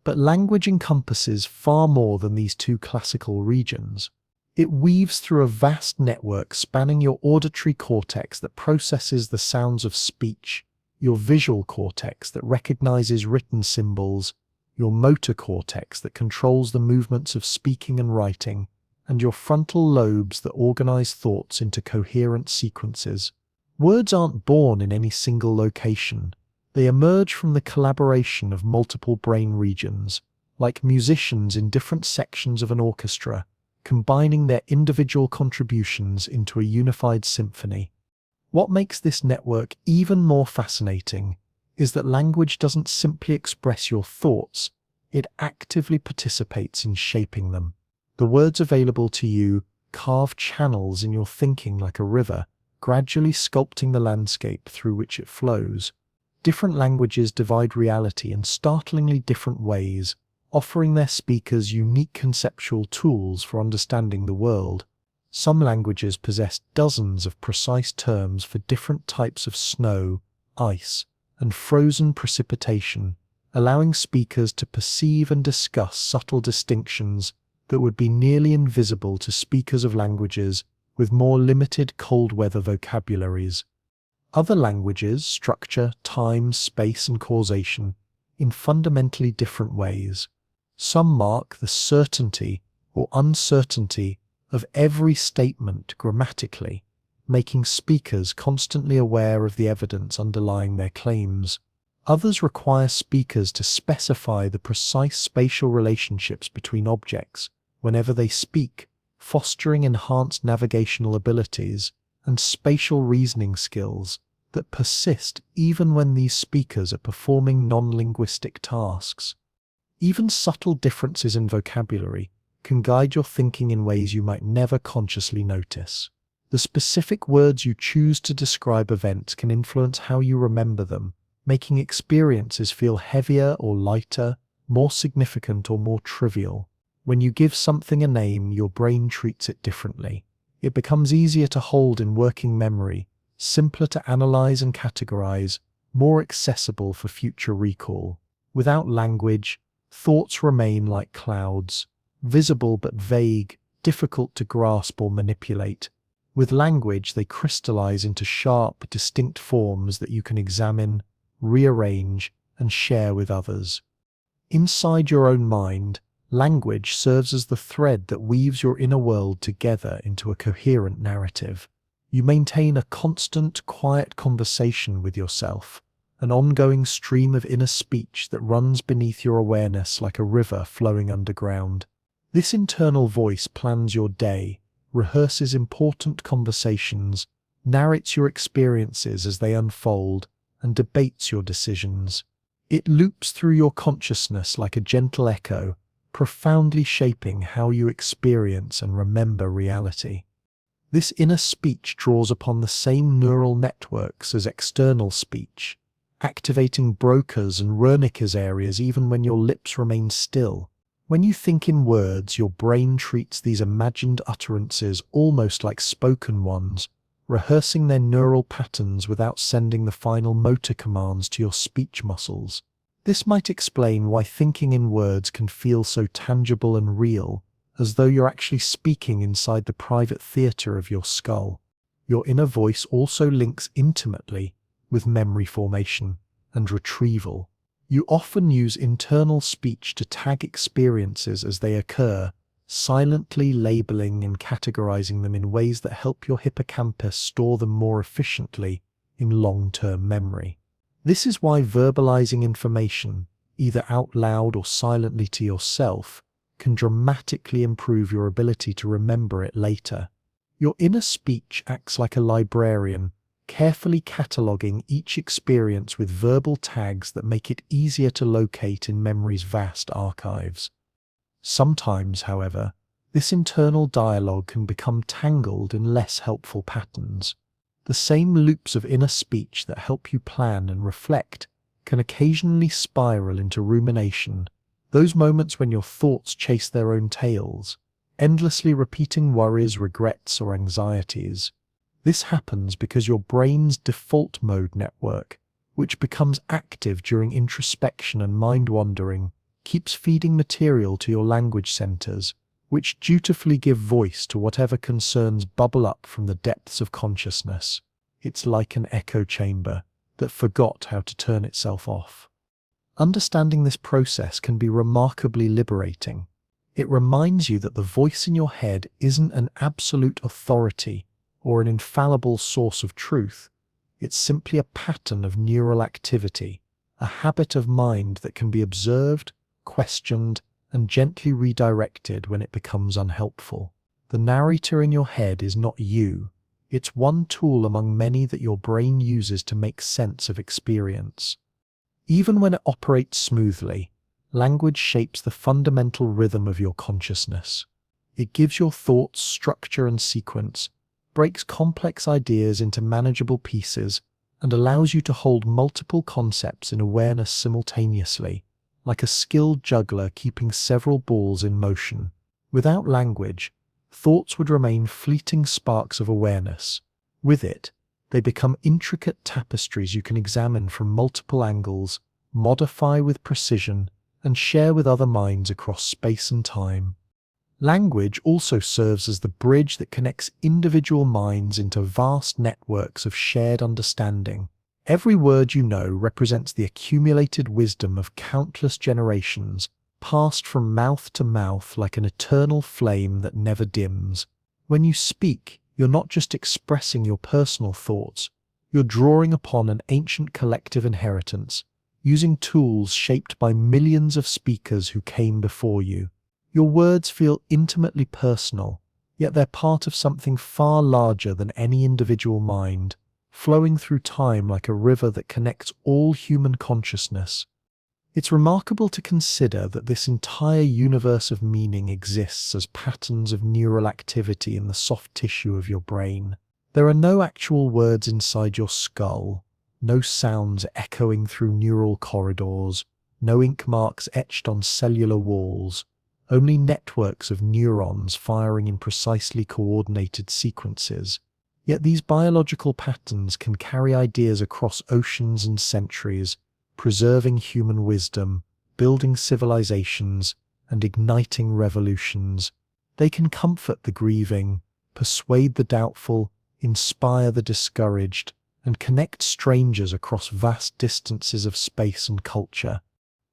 But language encompasses far more than these two classical regions. It weaves through a vast network spanning your auditory cortex that processes the sounds of speech, your visual cortex that recognizes written symbols, your motor cortex that controls the movements of speaking and writing, and your frontal lobes that organize thoughts into coherent sequences. Words aren't born in any single location. They emerge from the collaboration of multiple brain regions, like musicians in different sections of an orchestra, combining their individual contributions into a unified symphony. What makes this network even more fascinating is that language doesn't simply express your thoughts, it actively participates in shaping them. The words available to you carve channels in your thinking like a river, gradually sculpting the landscape through which it flows. Different languages divide reality in startlingly different ways, offering their speakers unique conceptual tools for understanding the world. Some languages possess dozens of precise terms for different types of snow, ice, and frozen precipitation, allowing speakers to perceive and discuss subtle distinctions that would be nearly invisible to speakers of languages with more limited cold weather vocabularies. Other languages structure time, space, and causation in fundamentally different ways. Some mark the certainty or uncertainty of every statement grammatically, making speakers constantly aware of the evidence underlying their claims. Others require speakers to specify the precise spatial relationships between objects whenever they speak, fostering enhanced navigational abilities and spatial reasoning skills that persist even when these speakers are performing non-linguistic tasks. Even subtle differences in vocabulary can guide your thinking in ways you might never consciously notice. The specific words you choose to describe events can influence how you remember them, making experiences feel heavier or lighter, more significant or more trivial. When you give something a name, your brain treats it differently. It becomes easier to hold in working memory, simpler to analyze and categorize, more accessible for future recall. Without language, thoughts remain like clouds, visible but vague, difficult to grasp or manipulate. With language, they crystallize into sharp, distinct forms that you can examine, rearrange, and share with others. Inside your own mind, language serves as the thread that weaves your inner world together into a coherent narrative. You maintain a constant, quiet conversation with yourself, an ongoing stream of inner speech that runs beneath your awareness like a river flowing underground. This internal voice plans your day, rehearses important conversations, narrates your experiences as they unfold, and debates your decisions. It loops through your consciousness like a gentle echo, profoundly shaping how you experience and remember reality. This inner speech draws upon the same neural networks as external speech, activating Broca's and Wernicke's areas even when your lips remain still. When you think in words, your brain treats these imagined utterances almost like spoken ones, rehearsing their neural patterns without sending the final motor commands to your speech muscles. This might explain why thinking in words can feel so tangible and real, as though you're actually speaking inside the private theater of your skull. Your inner voice also links intimately with memory formation and retrieval. You often use internal speech to tag experiences as they occur, silently labeling and categorizing them in ways that help your hippocampus store them more efficiently in long-term memory. This is why verbalizing information, either out loud or silently to yourself, can dramatically improve your ability to remember it later. Your inner speech acts like a librarian, carefully cataloging each experience with verbal tags that make it easier to locate in memory's vast archives. Sometimes, however, this internal dialogue can become tangled in less helpful patterns. The same loops of inner speech that help you plan and reflect can occasionally spiral into rumination, those moments when your thoughts chase their own tails, endlessly repeating worries, regrets, or anxieties. This happens because your brain's default mode network, which becomes active during introspection and mind-wandering, keeps feeding material to your language centers, which dutifully give voice to whatever concerns bubble up from the depths of consciousness. It's like an echo chamber that forgot how to turn itself off. Understanding this process can be remarkably liberating. It reminds you that the voice in your head isn't an absolute authority or an infallible source of truth. It's simply a pattern of neural activity, a habit of mind that can be observed, questioned, and gently redirected when it becomes unhelpful. The narrator in your head is not you. It's one tool among many that your brain uses to make sense of experience. Even when it operates smoothly, language shapes the fundamental rhythm of your consciousness. It gives your thoughts structure and sequence, breaks complex ideas into manageable pieces, and allows you to hold multiple concepts in awareness simultaneously, like a skilled juggler keeping several balls in motion. Without language, thoughts would remain fleeting sparks of awareness. With it, they become intricate tapestries you can examine from multiple angles, modify with precision, and share with other minds across space and time. Language also serves as the bridge that connects individual minds into vast networks of shared understanding. Every word you know represents the accumulated wisdom of countless generations, passed from mouth to mouth like an eternal flame that never dims. When you speak, you're not just expressing your personal thoughts, you're drawing upon an ancient collective inheritance, using tools shaped by millions of speakers who came before you. Your words feel intimately personal, yet they're part of something far larger than any individual mind, flowing through time like a river that connects all human consciousness. It's remarkable to consider that this entire universe of meaning exists as patterns of neural activity in the soft tissue of your brain. There are no actual words inside your skull, no sounds echoing through neural corridors, no ink marks etched on cellular walls, only networks of neurons firing in precisely coordinated sequences. Yet these biological patterns can carry ideas across oceans and centuries, preserving human wisdom, building civilizations, and igniting revolutions. They can comfort the grieving, persuade the doubtful, inspire the discouraged, and connect strangers across vast distances of space and culture.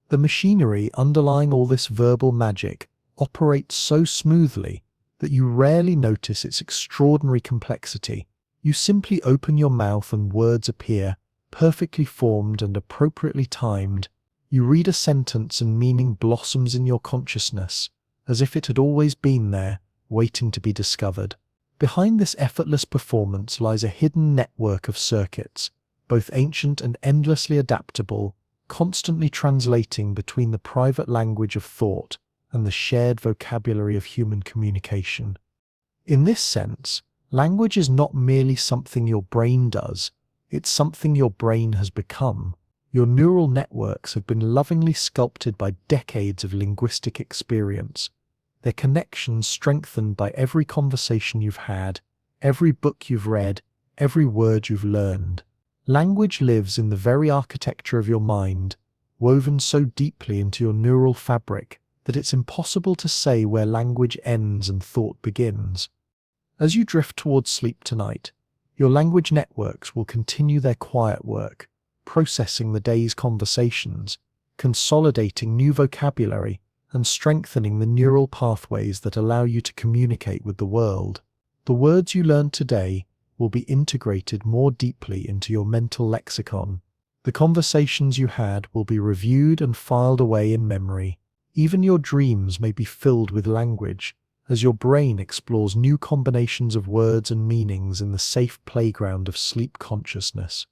The machinery underlying all this verbal magic operates so smoothly that you rarely notice its extraordinary complexity. You simply open your mouth and words appear, perfectly formed and appropriately timed. You read a sentence and meaning blossoms in your consciousness, as if it had always been there, waiting to be discovered. Behind this effortless performance lies a hidden network of circuits, both ancient and endlessly adaptable, constantly translating between the private language of thought and the shared vocabulary of human communication. In this sense, language is not merely something your brain does, it's something your brain has become. Your neural networks have been lovingly sculpted by decades of linguistic experience, their connections strengthened by every conversation you've had, every book you've read, every word you've learned. Language lives in the very architecture of your mind, woven so deeply into your neural fabric that it's impossible to say where language ends and thought begins. As you drift towards sleep tonight, your language networks will continue their quiet work, processing the day's conversations, consolidating new vocabulary, and strengthening the neural pathways that allow you to communicate with the world. The words you learned today will be integrated more deeply into your mental lexicon. The conversations you had will be reviewed and filed away in memory. Even your dreams may be filled with language, as your brain explores new combinations of words and meanings in the safe playground of sleep consciousness.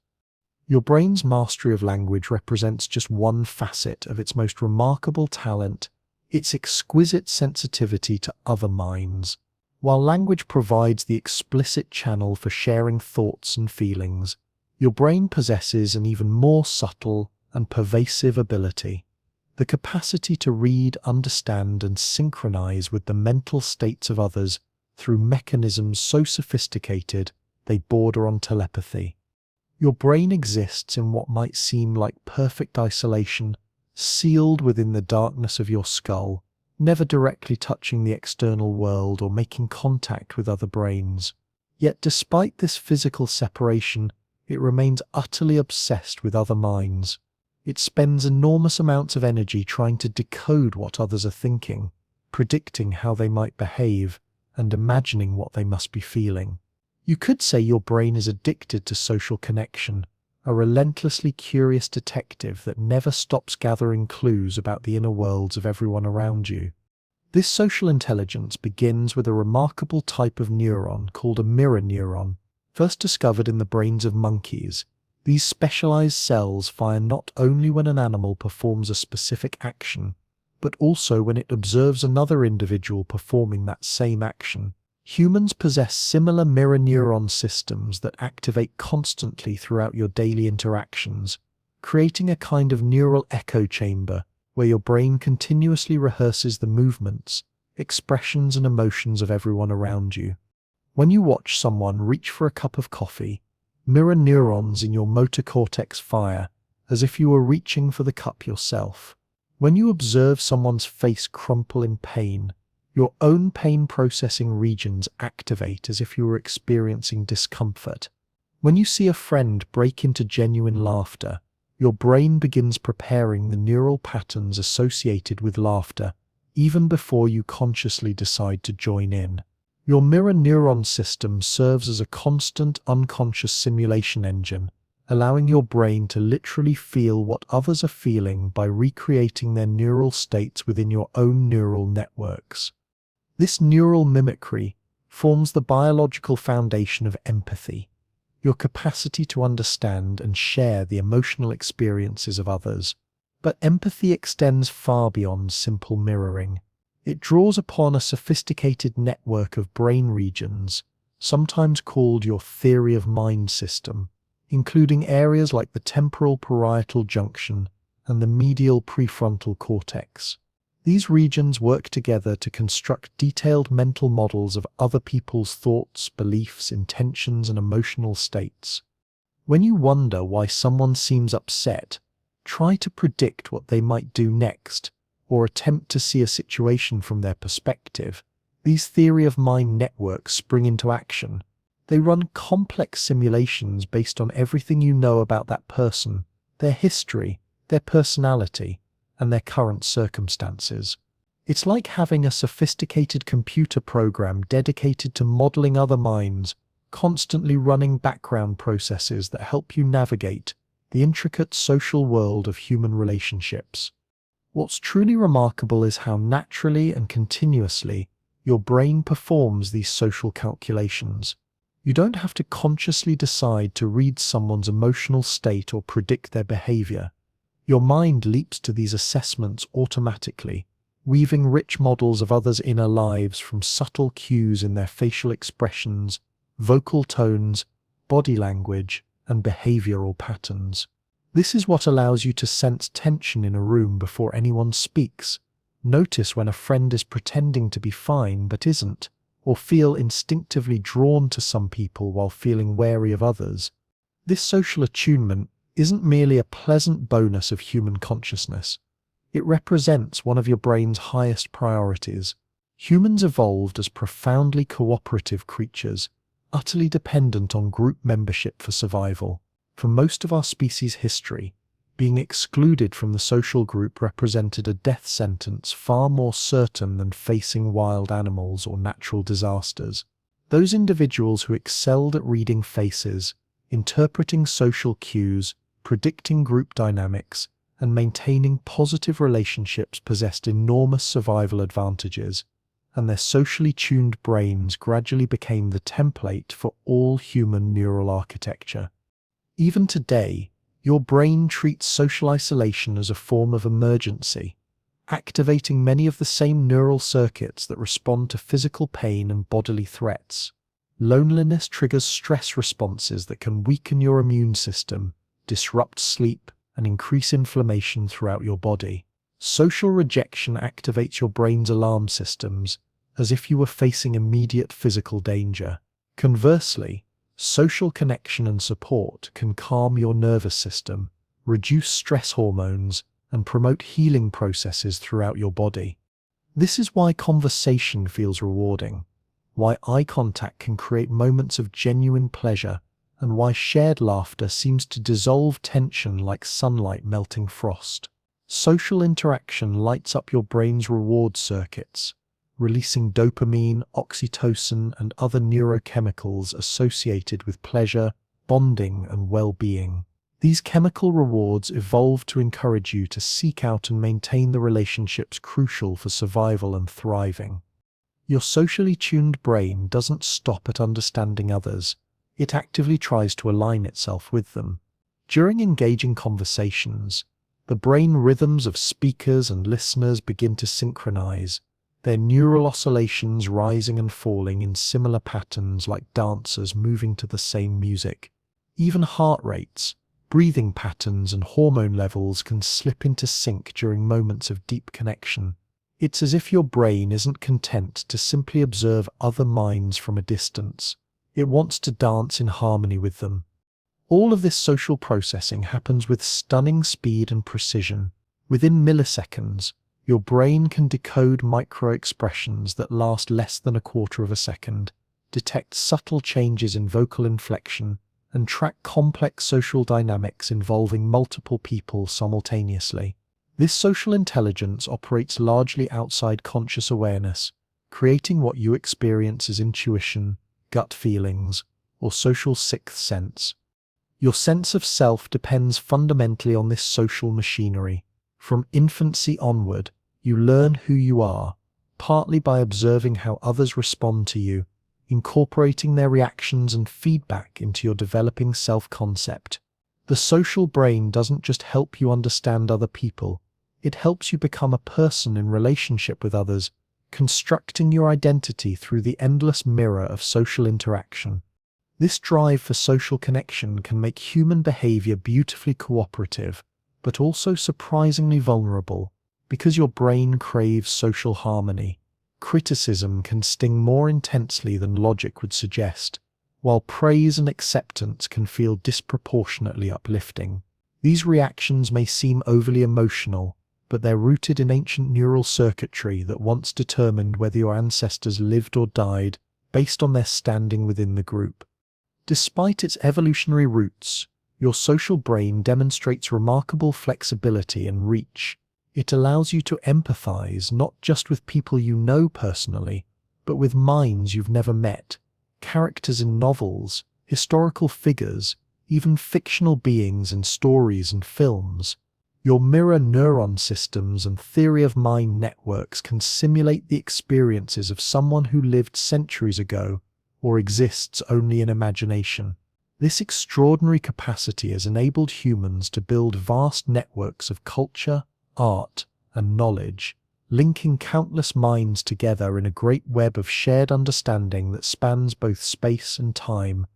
Your brain's mastery of language represents just one facet of its most remarkable talent, its exquisite sensitivity to other minds. While language provides the explicit channel for sharing thoughts and feelings, your brain possesses an even more subtle and pervasive ability: the capacity to read, understand, and synchronize with the mental states of others through mechanisms so sophisticated they border on telepathy. Your brain exists in what might seem like perfect isolation, sealed within the darkness of your skull, never directly touching the external world or making contact with other brains. Yet despite this physical separation, it remains utterly obsessed with other minds. It spends enormous amounts of energy trying to decode what others are thinking, predicting how they might behave, and imagining what they must be feeling. You could say your brain is addicted to social connection, a relentlessly curious detective that never stops gathering clues about the inner worlds of everyone around you. This social intelligence begins with a remarkable type of neuron called a mirror neuron, first discovered in the brains of monkeys. These specialized cells fire not only when an animal performs a specific action, but also when it observes another individual performing that same action. Humans possess similar mirror neuron systems that activate constantly throughout your daily interactions, creating a kind of neural echo chamber where your brain continuously rehearses the movements, expressions, and emotions of everyone around you. When you watch someone reach for a cup of coffee, mirror neurons in your motor cortex fire as if you were reaching for the cup yourself. When you observe someone's face crumple in pain, your own pain processing regions activate as if you were experiencing discomfort. When you see a friend break into genuine laughter, your brain begins preparing the neural patterns associated with laughter even before you consciously decide to join in. Your mirror neuron system serves as a constant unconscious simulation engine, allowing your brain to literally feel what others are feeling by recreating their neural states within your own neural networks. This neural mimicry forms the biological foundation of empathy, your capacity to understand and share the emotional experiences of others. But empathy extends far beyond simple mirroring. It draws upon a sophisticated network of brain regions, sometimes called your theory of mind system, including areas like the temporal parietal junction and the medial prefrontal cortex. These regions work together to construct detailed mental models of other people's thoughts, beliefs, intentions, and emotional states. When you wonder why someone seems upset, try to predict what they might do next, or attempt to see a situation from their perspective. These theory of mind networks spring into action. They run complex simulations based on everything you know about that person, their history, their personality, and their current circumstances. It's like having a sophisticated computer program dedicated to modeling other minds, constantly running background processes that help you navigate the intricate social world of human relationships. What's truly remarkable is how naturally and continuously your brain performs these social calculations. You don't have to consciously decide to read someone's emotional state or predict their behavior. Your mind leaps to these assessments automatically, weaving rich models of others' inner lives from subtle cues in their facial expressions, vocal tones, body language, and behavioral patterns. This is what allows you to sense tension in a room before anyone speaks, notice when a friend is pretending to be fine but isn't, or feel instinctively drawn to some people while feeling wary of others. This social attunement isn't merely a pleasant bonus of human consciousness. It represents one of your brain's highest priorities. Humans evolved as profoundly cooperative creatures, utterly dependent on group membership for survival. For most of our species' history, being excluded from the social group represented a death sentence far more certain than facing wild animals or natural disasters. Those individuals who excelled at reading faces, interpreting social cues, predicting group dynamics, and maintaining positive relationships possessed enormous survival advantages, and their socially tuned brains gradually became the template for all human neural architecture. Even today, your brain treats social isolation as a form of emergency, activating many of the same neural circuits that respond to physical pain and bodily threats. Loneliness triggers stress responses that can weaken your immune system, disrupt sleep, and increase inflammation throughout your body. Social rejection activates your brain's alarm systems, as if you were facing immediate physical danger. Conversely, social connection and support can calm your nervous system, reduce stress hormones, and promote healing processes throughout your body. This is why conversation feels rewarding, why eye contact can create moments of genuine pleasure, and why shared laughter seems to dissolve tension like sunlight melting frost. Social interaction lights up your brain's reward circuits, releasing dopamine, oxytocin, and other neurochemicals associated with pleasure, bonding, and well-being. These chemical rewards evolved to encourage you to seek out and maintain the relationships crucial for survival and thriving. Your socially tuned brain doesn't stop at understanding others. It actively tries to align itself with them. During engaging conversations, the brain rhythms of speakers and listeners begin to synchronize, their neural oscillations rising and falling in similar patterns like dancers moving to the same music. Even heart rates, breathing patterns, and hormone levels can slip into sync during moments of deep connection. It's as if your brain isn't content to simply observe other minds from a distance. It wants to dance in harmony with them. All of this social processing happens with stunning speed and precision. Within milliseconds, your brain can decode micro-expressions that last less than a quarter of a second, detect subtle changes in vocal inflection, and track complex social dynamics involving multiple people simultaneously. This social intelligence operates largely outside conscious awareness, creating what you experience as intuition, gut feelings, or social sixth sense. Your sense of self depends fundamentally on this social machinery. From infancy onward, you learn who you are, partly by observing how others respond to you, incorporating their reactions and feedback into your developing self-concept. The social brain doesn't just help you understand other people, it helps you become a person in relationship with others, constructing your identity through the endless mirror of social interaction. This drive for social connection can make human behavior beautifully cooperative, but also surprisingly vulnerable. Because your brain craves social harmony, criticism can sting more intensely than logic would suggest, while praise and acceptance can feel disproportionately uplifting. These reactions may seem overly emotional, but they're rooted in ancient neural circuitry that once determined whether your ancestors lived or died based on their standing within the group. Despite its evolutionary roots, your social brain demonstrates remarkable flexibility and reach. It allows you to empathize not just with people you know personally, but with minds you've never met, characters in novels, historical figures, even fictional beings in stories and films. Your mirror neuron systems and theory of mind networks can simulate the experiences of someone who lived centuries ago or exists only in imagination. This extraordinary capacity has enabled humans to build vast networks of culture, art, and knowledge, linking countless minds together in a great web of shared understanding that spans both space and time.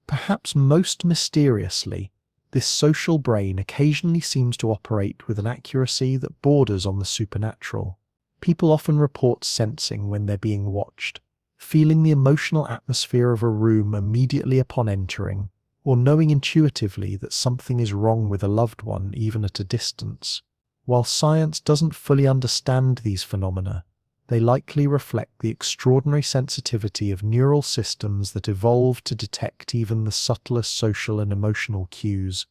Perhaps most mysteriously, this social brain occasionally seems to operate with an accuracy that borders on the supernatural. People often report sensing when they're being watched, feeling the emotional atmosphere of a room immediately upon entering, or knowing intuitively that something is wrong with a loved one even at a distance. While science doesn't fully understand these phenomena, they likely reflect the extraordinary sensitivity of neural systems that evolved to detect even the subtlest social and emotional cues.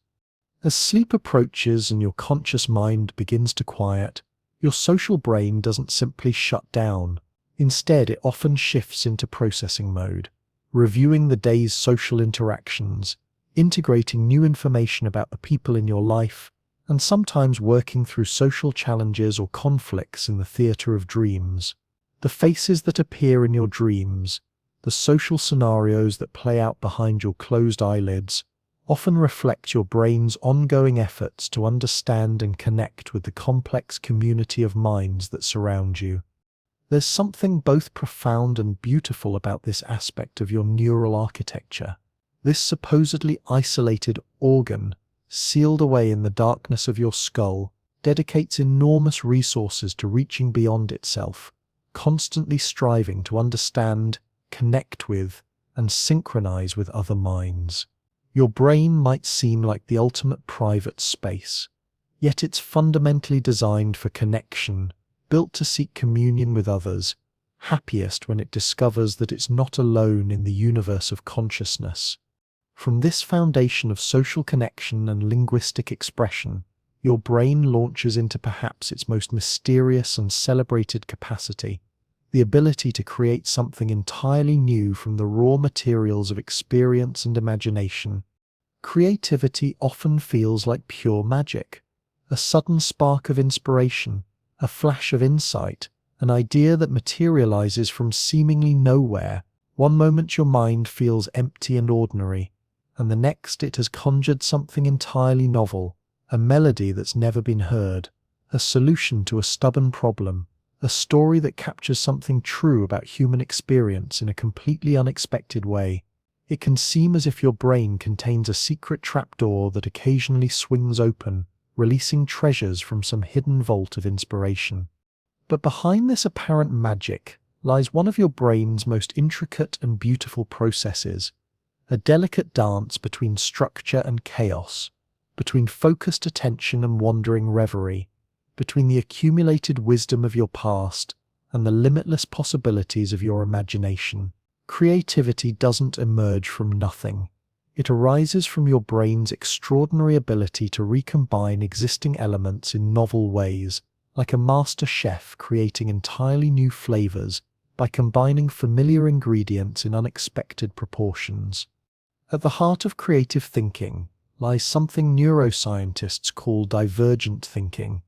As sleep approaches and your conscious mind begins to quiet, your social brain doesn't simply shut down. Instead, it often shifts into processing mode, reviewing the day's social interactions, integrating new information about the people in your life, and sometimes working through social challenges or conflicts in the theater of dreams. The faces that appear in your dreams, the social scenarios that play out behind your closed eyelids, often reflect your brain's ongoing efforts to understand and connect with the complex community of minds that surround you. There's something both profound and beautiful about this aspect of your neural architecture. This supposedly isolated organ, sealed away in the darkness of your skull, dedicates enormous resources to reaching beyond itself, constantly striving to understand, connect with, and synchronize with other minds. Your brain might seem like the ultimate private space, yet it's fundamentally designed for connection, built to seek communion with others, happiest when it discovers that it's not alone in the universe of consciousness. From this foundation of social connection and linguistic expression, your brain launches into perhaps its most mysterious and celebrated capacity, the ability to create something entirely new from the raw materials of experience and imagination. Creativity often feels like pure magic, a sudden spark of inspiration, a flash of insight, an idea that materializes from seemingly nowhere. One moment your mind feels empty and ordinary, and the next it has conjured something entirely novel, a melody that's never been heard, a solution to a stubborn problem, a story that captures something true about human experience in a completely unexpected way. It can seem as if your brain contains a secret trapdoor that occasionally swings open, releasing treasures from some hidden vault of inspiration. But behind this apparent magic lies one of your brain's most intricate and beautiful processes, a delicate dance between structure and chaos, between focused attention and wandering reverie, between the accumulated wisdom of your past and the limitless possibilities of your imagination. Creativity doesn't emerge from nothing. It arises from your brain's extraordinary ability to recombine existing elements in novel ways, like a master chef creating entirely new flavors by combining familiar ingredients in unexpected proportions. At the heart of creative thinking lies something neuroscientists call divergent thinking,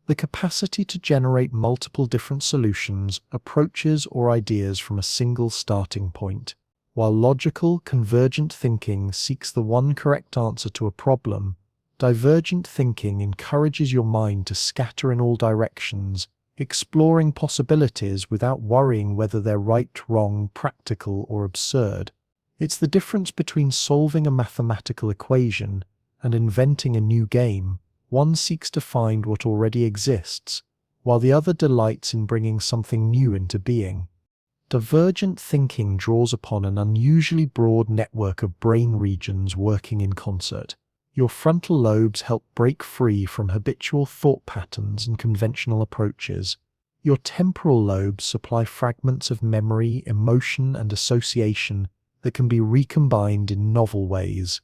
the capacity to generate multiple different solutions, approaches, or ideas from a single starting point. While logical, convergent thinking seeks the one correct answer to a problem, divergent thinking encourages your mind to scatter in all directions, exploring possibilities without worrying whether they're right, wrong, practical, or absurd. It's the difference between solving a mathematical equation and inventing a new game. One seeks to find what already exists, while the other delights in bringing something new into being. Divergent thinking draws upon an unusually broad network of brain regions working in concert. Your frontal lobes help break free from habitual thought patterns and conventional approaches. Your temporal lobes supply fragments of memory, emotion, and association that can be recombined in novel ways.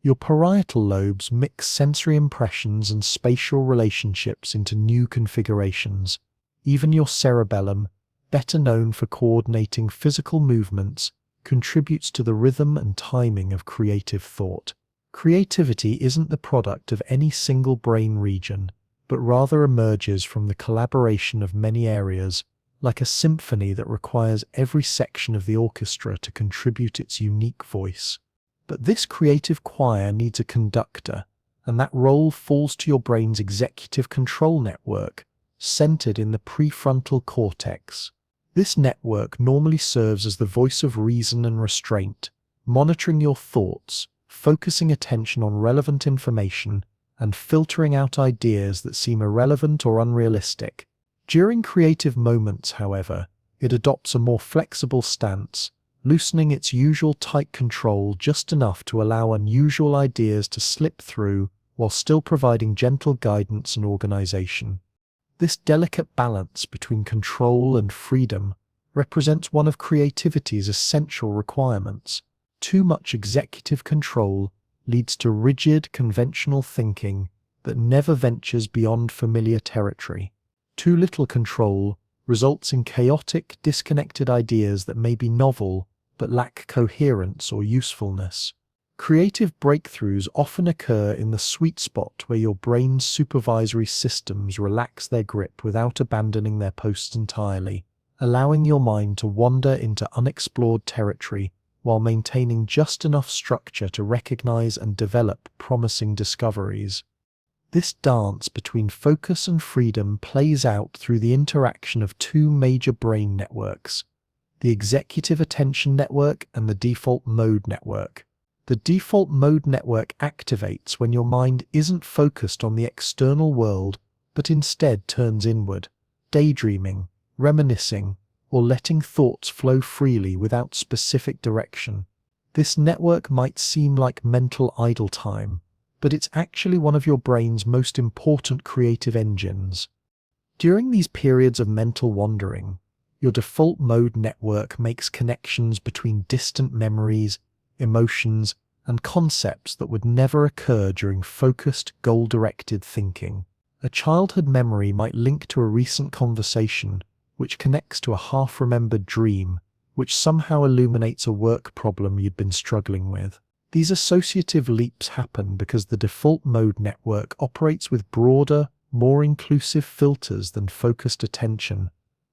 Your parietal lobes mix sensory impressions and spatial relationships into new configurations. Even your cerebellum, better known for coordinating physical movements, contributes to the rhythm and timing of creative thought. Creativity isn't the product of any single brain region, but rather emerges from the collaboration of many areas, like a symphony that requires every section of the orchestra to contribute its unique voice. But this creative choir needs a conductor, and that role falls to your brain's executive control network, centered in the prefrontal cortex. This network normally serves as the voice of reason and restraint, monitoring your thoughts, focusing attention on relevant information, and filtering out ideas that seem irrelevant or unrealistic. During creative moments, however, it adopts a more flexible stance, loosening its usual tight control just enough to allow unusual ideas to slip through while still providing gentle guidance and organization. This delicate balance between control and freedom represents one of creativity's essential requirements. Too much executive control leads to rigid, conventional thinking that never ventures beyond familiar territory. Too little control results in chaotic, disconnected ideas that may be novel but lack coherence or usefulness. Creative breakthroughs often occur in the sweet spot where your brain's supervisory systems relax their grip without abandoning their posts entirely, allowing your mind to wander into unexplored territory while maintaining just enough structure to recognize and develop promising discoveries. This dance between focus and freedom plays out through the interaction of two major brain networks, the executive attention network and the default mode network. The default mode network activates when your mind isn't focused on the external world, but instead turns inward, daydreaming, reminiscing, or letting thoughts flow freely without specific direction. This network might seem like mental idle time, but it's actually one of your brain's most important creative engines. During these periods of mental wandering, your default mode network makes connections between distant memories, emotions, and concepts that would never occur during focused, goal-directed thinking. A childhood memory might link to a recent conversation, which connects to a half-remembered dream, which somehow illuminates a work problem you'd been struggling with. These associative leaps happen because the default mode network operates with broader, more inclusive filters than focused attention,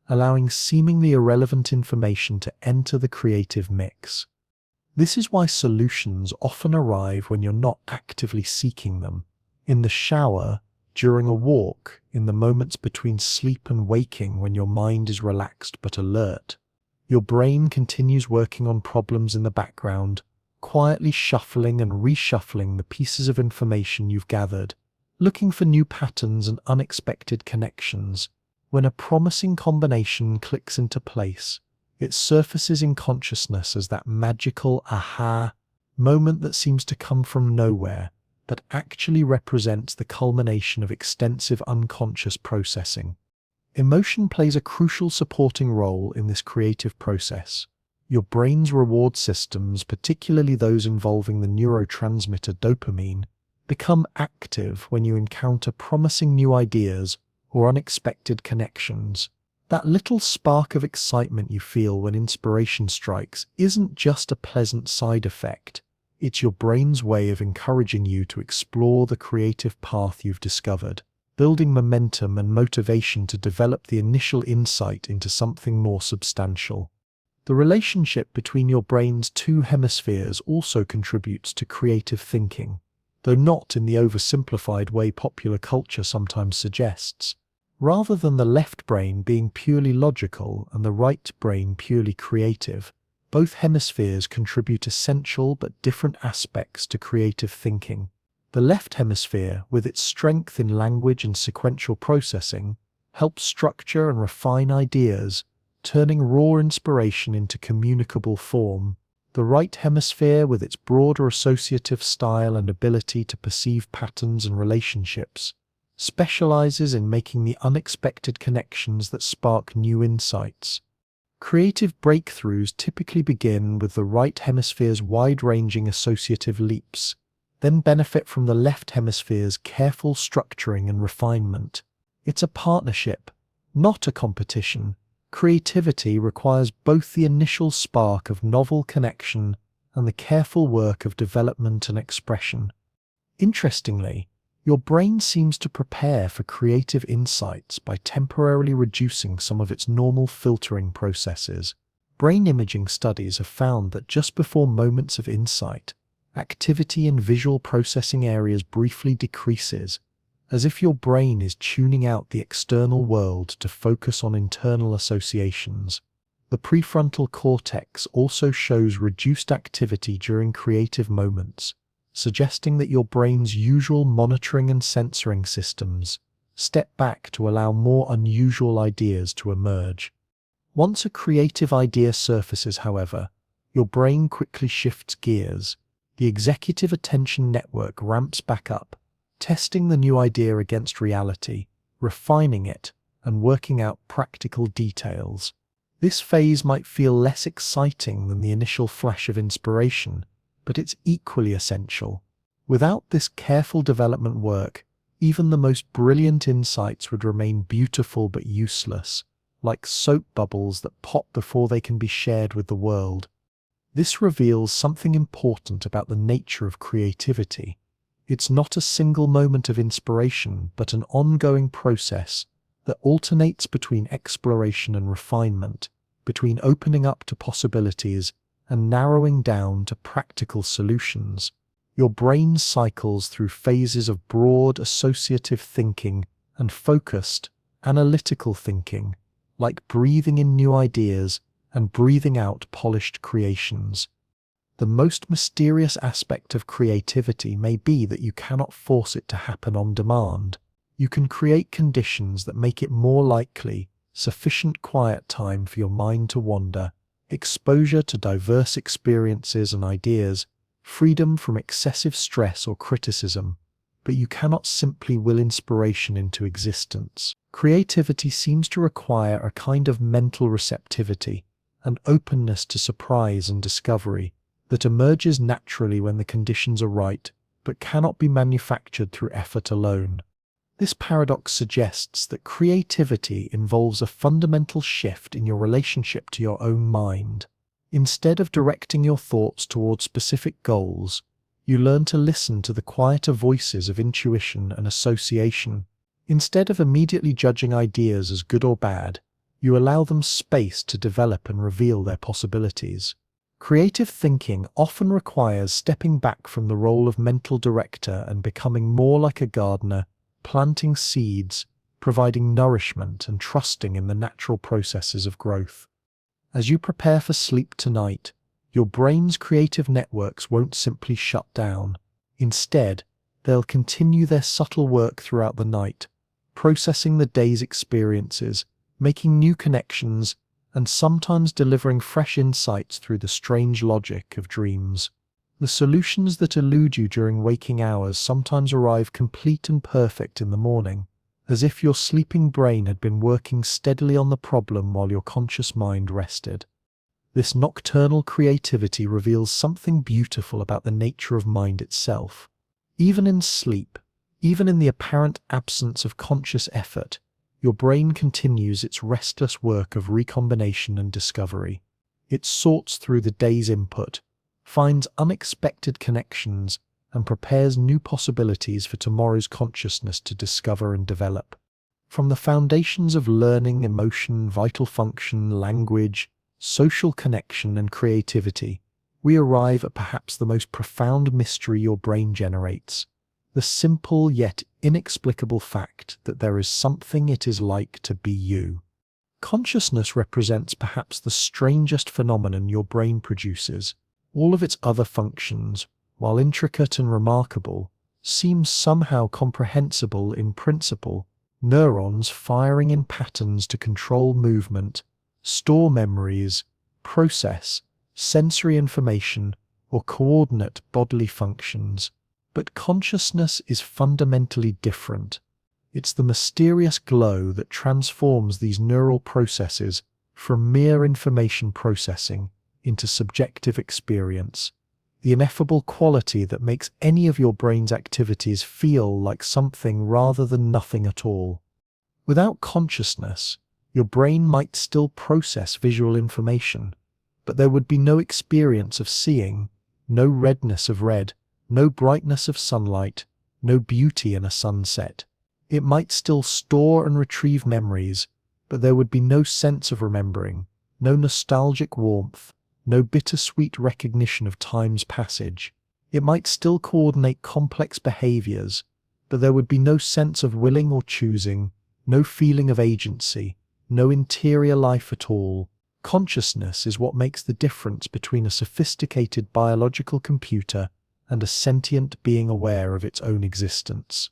allowing seemingly irrelevant information to enter the creative mix. This is why solutions often arrive when you're not actively seeking them. In the shower, during a walk, in the moments between sleep and waking when your mind is relaxed but alert. Your brain continues working on problems in the background, quietly shuffling and reshuffling the pieces of information you've gathered, looking for new patterns and unexpected connections. When a promising combination clicks into place, it surfaces in consciousness as that magical aha moment that seems to come from nowhere, but actually represents the culmination of extensive unconscious processing. Emotion plays a crucial supporting role in this creative process. Your brain's reward systems, particularly those involving the neurotransmitter dopamine, become active when you encounter promising new ideas or unexpected connections. That little spark of excitement you feel when inspiration strikes isn't just a pleasant side effect. It's your brain's way of encouraging you to explore the creative path you've discovered, building momentum and motivation to develop the initial insight into something more substantial. The relationship between your brain's two hemispheres also contributes to creative thinking, though not in the oversimplified way popular culture sometimes suggests. Rather than the left brain being purely logical and the right brain purely creative, both hemispheres contribute essential but different aspects to creative thinking. The left hemisphere, with its strength in language and sequential processing, helps structure and refine ideas, turning raw inspiration into communicable form. The right hemisphere, with its broader associative style and ability to perceive patterns and relationships, specializes in making the unexpected connections that spark new insights. Creative breakthroughs typically begin with the right hemisphere's wide-ranging associative leaps, then benefit from the left hemisphere's careful structuring and refinement. It's a partnership, not a competition. Creativity requires both the initial spark of novel connection and the careful work of development and expression. Interestingly, your brain seems to prepare for creative insights by temporarily reducing some of its normal filtering processes. Brain imaging studies have found that just before moments of insight, activity in visual processing areas briefly decreases, as if your brain is tuning out the external world to focus on internal associations. The prefrontal cortex also shows reduced activity during creative moments, suggesting that your brain's usual monitoring and censoring systems step back to allow more unusual ideas to emerge. Once a creative idea surfaces, however, your brain quickly shifts gears. The executive attention network ramps back up, testing the new idea against reality, refining it, and working out practical details. This phase might feel less exciting than the initial flash of inspiration, but it's equally essential. Without this careful development work, even the most brilliant insights would remain beautiful but useless, like soap bubbles that pop before they can be shared with the world. This reveals something important about the nature of creativity. It's not a single moment of inspiration, but an ongoing process that alternates between exploration and refinement, between opening up to possibilities and narrowing down to practical solutions. Your brain cycles through phases of broad associative thinking and focused, analytical thinking, like breathing in new ideas and breathing out polished creations. The most mysterious aspect of creativity may be that you cannot force it to happen on demand. You can create conditions that make it more likely, sufficient quiet time for your mind to wander, exposure to diverse experiences and ideas, freedom from excessive stress or criticism, but you cannot simply will inspiration into existence. Creativity seems to require a kind of mental receptivity, an openness to surprise and discovery, that emerges naturally when the conditions are right, but cannot be manufactured through effort alone. This paradox suggests that creativity involves a fundamental shift in your relationship to your own mind. Instead of directing your thoughts towards specific goals, You learn to listen to the quieter voices of intuition and association. Instead of immediately judging ideas as good or bad, you allow them space to develop and reveal their possibilities. Creative thinking often requires stepping back from the role of mental director and becoming more like a gardener, planting seeds, providing nourishment, and trusting in the natural processes of growth. As you prepare for sleep tonight, your brain's creative networks won't simply shut down. Instead, they'll continue their subtle work throughout the night, processing the day's experiences, making new connections, and sometimes delivering fresh insights through the strange logic of dreams. The solutions that elude you during waking hours sometimes arrive complete and perfect in the morning, as if your sleeping brain had been working steadily on the problem while your conscious mind rested. This nocturnal creativity reveals something beautiful about the nature of mind itself. Even in sleep, even in the apparent absence of conscious effort, your brain continues its restless work of recombination and discovery. It sorts through the day's input, finds unexpected connections, and prepares new possibilities for tomorrow's consciousness to discover and develop. From the foundations of learning, emotion, vital function, language, social connection, and creativity, we arrive at perhaps the most profound mystery your brain generates: the simple yet inexplicable fact that there is something it is like to be you. Consciousness represents perhaps the strangest phenomenon your brain produces. All of its other functions, while intricate and remarkable, seem somehow comprehensible in principle. Neurons firing in patterns to control movement, store memories, process sensory information, or coordinate bodily functions. But consciousness is fundamentally different. It's the mysterious glow that transforms these neural processes from mere information processing into subjective experience, the ineffable quality that makes any of your brain's activities feel like something rather than nothing at all. Without consciousness, your brain might still process visual information, but there would be no experience of seeing, no redness of red, no brightness of sunlight, no beauty in a sunset. It might still store and retrieve memories, but there would be no sense of remembering, no nostalgic warmth, no bittersweet recognition of time's passage. It might still coordinate complex behaviors, but there would be no sense of willing or choosing, no feeling of agency, no interior life at all. Consciousness is what makes the difference between a sophisticated biological computer and a sentient being aware of its own existence.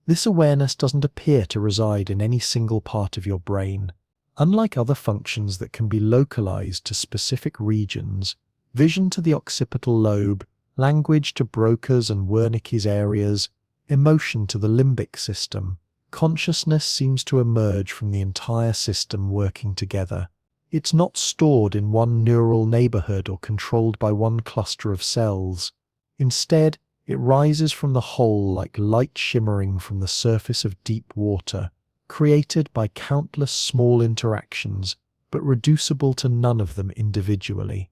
This awareness doesn't appear to reside in any single part of your brain. Unlike other functions that can be localized to specific regions, vision to the occipital lobe, language to Broca's and Wernicke's areas, emotion to the limbic system, consciousness seems to emerge from the entire system working together. It's not stored in one neural neighborhood or controlled by one cluster of cells. Instead, it rises from the whole like light shimmering from the surface of deep water, created by countless small interactions, but reducible to none of them individually.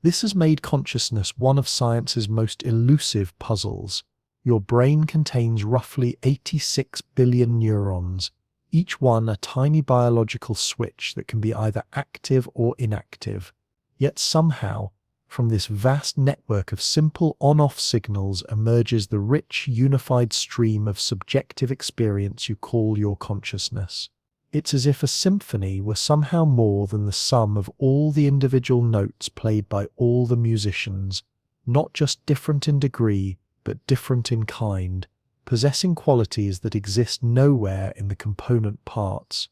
This has made consciousness one of science's most elusive puzzles. Your brain contains roughly 86 billion neurons, each one a tiny biological switch that can be either active or inactive. Yet somehow, from this vast network of simple on-off signals emerges the rich, unified stream of subjective experience you call your consciousness. It's as if a symphony were somehow more than the sum of all the individual notes played by all the musicians, not just different in degree, but different in kind, possessing qualities that exist nowhere in the component parts.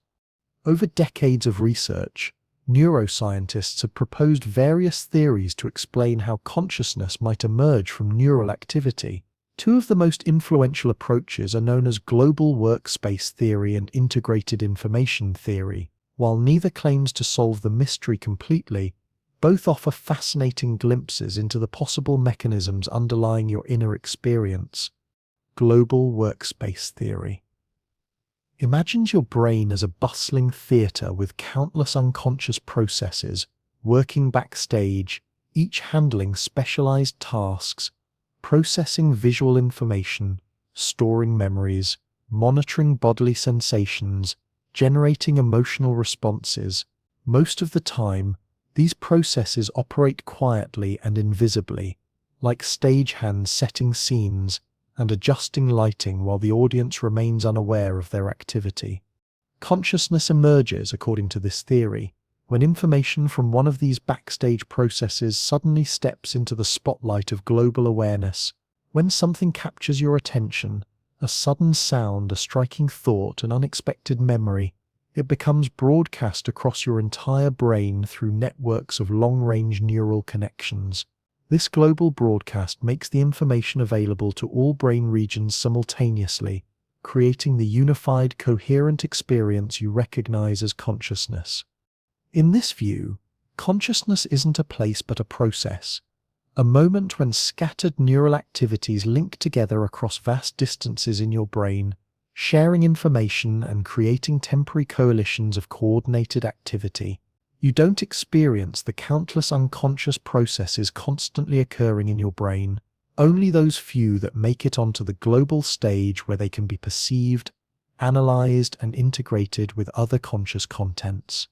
Over decades of research, neuroscientists have proposed various theories to explain how consciousness might emerge from neural activity. Two of the most influential approaches are known as global workspace theory and integrated information theory. While neither claims to solve the mystery completely, both offer fascinating glimpses into the possible mechanisms underlying your inner experience. Global workspace theory imagines your brain as a bustling theatre with countless unconscious processes working backstage, each handling specialized tasks, processing visual information, storing memories, monitoring bodily sensations, generating emotional responses. Most of the time, these processes operate quietly and invisibly, like stagehands setting scenes and adjusting lighting while the audience remains unaware of their activity. Consciousness emerges, according to this theory, when information from one of these backstage processes suddenly steps into the spotlight of global awareness. When something captures your attention, a sudden sound, a striking thought, an unexpected memory, it becomes broadcast across your entire brain through networks of long-range neural connections. This global broadcast makes the information available to all brain regions simultaneously, creating the unified, coherent experience you recognize as consciousness. In this view, consciousness isn't a place but a process, a moment when scattered neural activities link together across vast distances in your brain, sharing information and creating temporary coalitions of coordinated activity. You don't experience the countless unconscious processes constantly occurring in your brain, only those few that make it onto the global stage where they can be perceived, analyzed, and integrated with other conscious contents.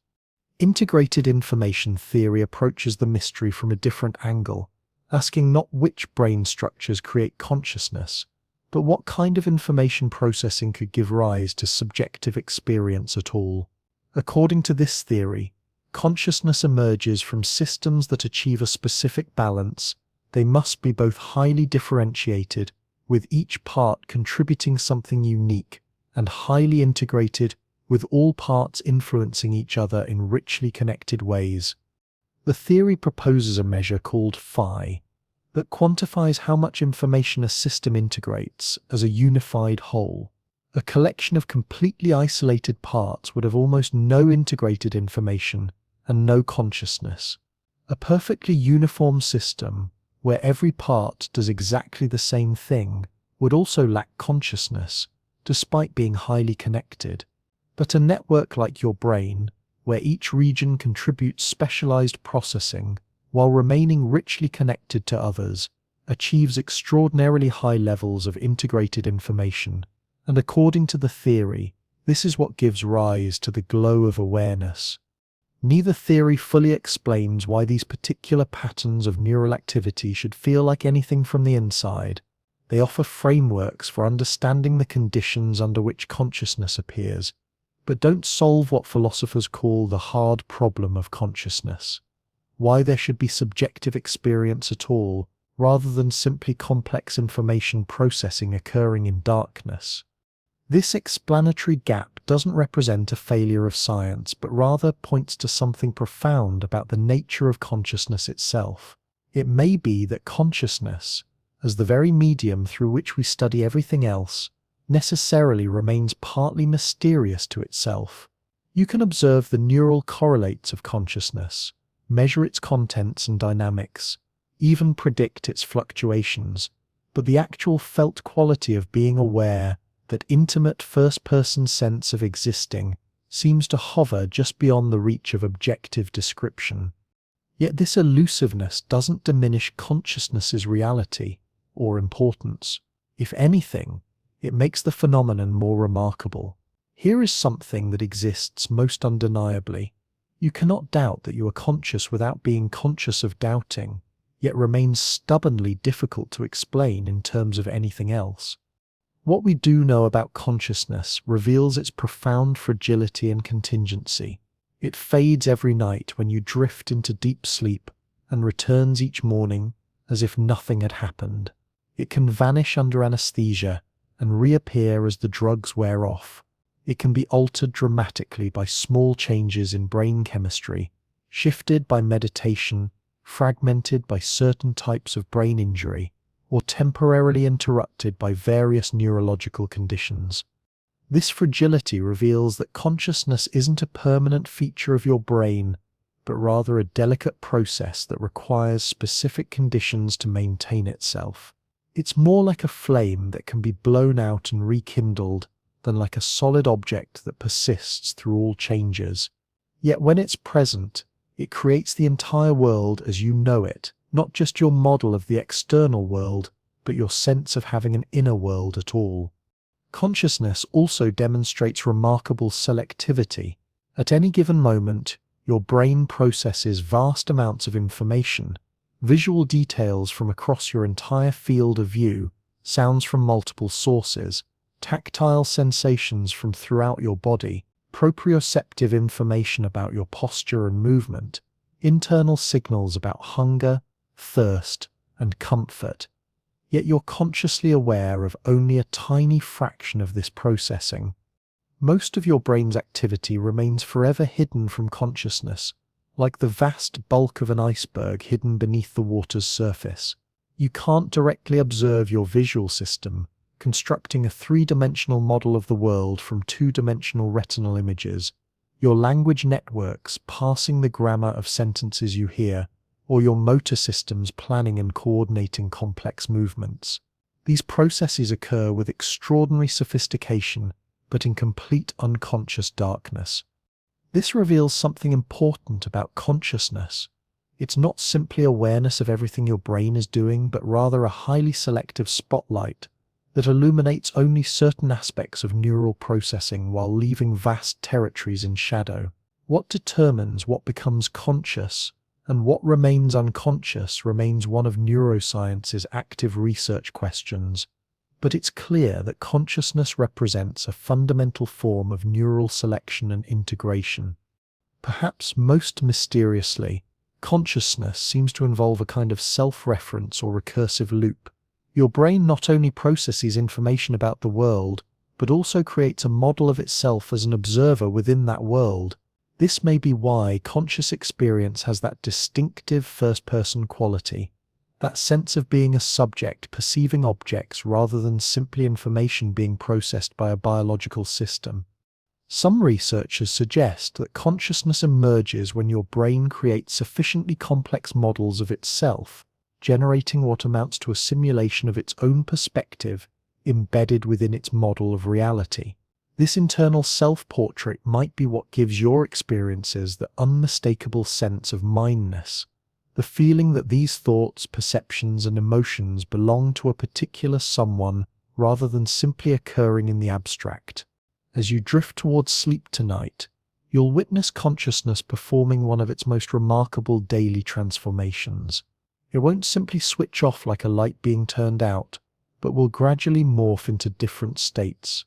Integrated information theory approaches the mystery from a different angle, asking not which brain structures create consciousness, but what kind of information processing could give rise to subjective experience at all. According to this theory, consciousness emerges from systems that achieve a specific balance. They must be both highly differentiated, with each part contributing something unique, and highly integrated, with all parts influencing each other in richly connected ways. The theory proposes a measure called phi that quantifies how much information a system integrates as a unified whole. A collection of completely isolated parts would have almost no integrated information and no consciousness. A perfectly uniform system, where every part does exactly the same thing, would also lack consciousness, despite being highly connected. But a network like your brain, where each region contributes specialized processing while remaining richly connected to others, achieves extraordinarily high levels of integrated information. And according to the theory, this is what gives rise to the glow of awareness. Neither theory fully explains why these particular patterns of neural activity should feel like anything from the inside. They offer frameworks for understanding the conditions under which consciousness appears, but don't solve what philosophers call the hard problem of consciousness: why there should be subjective experience at all, rather than simply complex information processing occurring in darkness. This explanatory gap doesn't represent a failure of science, but rather points to something profound about the nature of consciousness itself. It may be that consciousness, as the very medium through which we study everything else, necessarily remains partly mysterious to itself. You can observe the neural correlates of consciousness, measure its contents and dynamics, even predict its fluctuations, but the actual felt quality of being aware, that intimate first-person sense of existing, seems to hover just beyond the reach of objective description. Yet this elusiveness doesn't diminish consciousness's reality or importance. If anything, it makes the phenomenon more remarkable. Here is something that exists most undeniably. You cannot doubt that you are conscious without being conscious of doubting, yet remains stubbornly difficult to explain in terms of anything else. What we do know about consciousness reveals its profound fragility and contingency. It fades every night when you drift into deep sleep and returns each morning as if nothing had happened. It can vanish under anesthesia and reappear as the drugs wear off. It can be altered dramatically by small changes in brain chemistry, shifted by meditation, fragmented by certain types of brain injury, or temporarily interrupted by various neurological conditions. This fragility reveals that consciousness isn't a permanent feature of your brain, but rather a delicate process that requires specific conditions to maintain itself. It's more like a flame that can be blown out and rekindled than like a solid object that persists through all changes. Yet when it's present, it creates the entire world as you know it, not just your model of the external world, but your sense of having an inner world at all. Consciousness also demonstrates remarkable selectivity. At any given moment, your brain processes vast amounts of information, visual details from across your entire field of view, sounds from multiple sources, tactile sensations from throughout your body, proprioceptive information about your posture and movement, internal signals about hunger, thirst, and comfort. Yet you're consciously aware of only a tiny fraction of this processing. Most of your brain's activity remains forever hidden from consciousness, like the vast bulk of an iceberg hidden beneath the water's surface. You can't directly observe your visual system, constructing a three-dimensional model of the world from two-dimensional retinal images, your language networks parsing the grammar of sentences you hear, or your motor systems planning and coordinating complex movements. These processes occur with extraordinary sophistication, but in complete unconscious darkness. This reveals something important about consciousness. It's not simply awareness of everything your brain is doing, but rather a highly selective spotlight that illuminates only certain aspects of neural processing while leaving vast territories in shadow. What determines what becomes conscious and what remains unconscious remains one of neuroscience's active research questions, but it's clear that consciousness represents a fundamental form of neural selection and integration. Perhaps most mysteriously, consciousness seems to involve a kind of self-reference or recursive loop. Your brain not only processes information about the world, but also creates a model of itself as an observer within that world. This may be why conscious experience has that distinctive first-person quality, that sense of being a subject perceiving objects rather than simply information being processed by a biological system. Some researchers suggest that consciousness emerges when your brain creates sufficiently complex models of itself, generating what amounts to a simulation of its own perspective embedded within its model of reality. This internal self-portrait might be what gives your experiences the unmistakable sense of mindness, the feeling that these thoughts, perceptions, and emotions belong to a particular someone rather than simply occurring in the abstract. As you drift towards sleep tonight, you'll witness consciousness performing one of its most remarkable daily transformations. It won't simply switch off like a light being turned out, but will gradually morph into different states.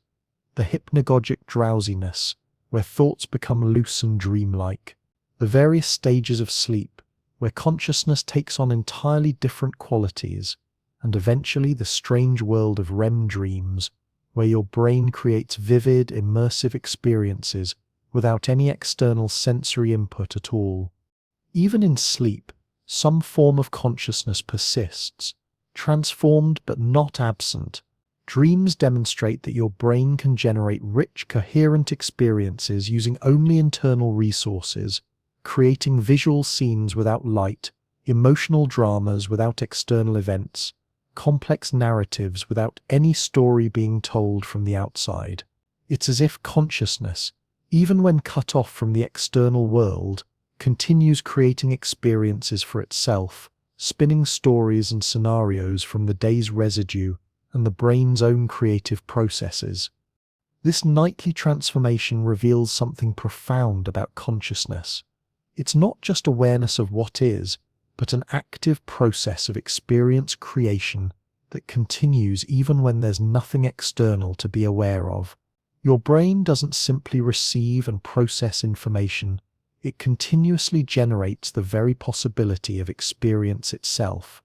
The hypnagogic drowsiness, where thoughts become loose and dreamlike. The various stages of sleep, where consciousness takes on entirely different qualities. And eventually the strange world of REM dreams, where your brain creates vivid, immersive experiences without any external sensory input at all. Even in sleep, some form of consciousness persists, transformed but not absent. Dreams demonstrate that your brain can generate rich, coherent experiences using only internal resources, creating visual scenes without light, emotional dramas without external events, complex narratives without any story being told from the outside. It's as if consciousness, even when cut off from the external world, continues creating experiences for itself, spinning stories and scenarios from the day's residue and the brain's own creative processes. This nightly transformation reveals something profound about consciousness. It's not just awareness of what is, but an active process of experience creation that continues even when there's nothing external to be aware of. Your brain doesn't simply receive and process information, it continuously generates the very possibility of experience itself.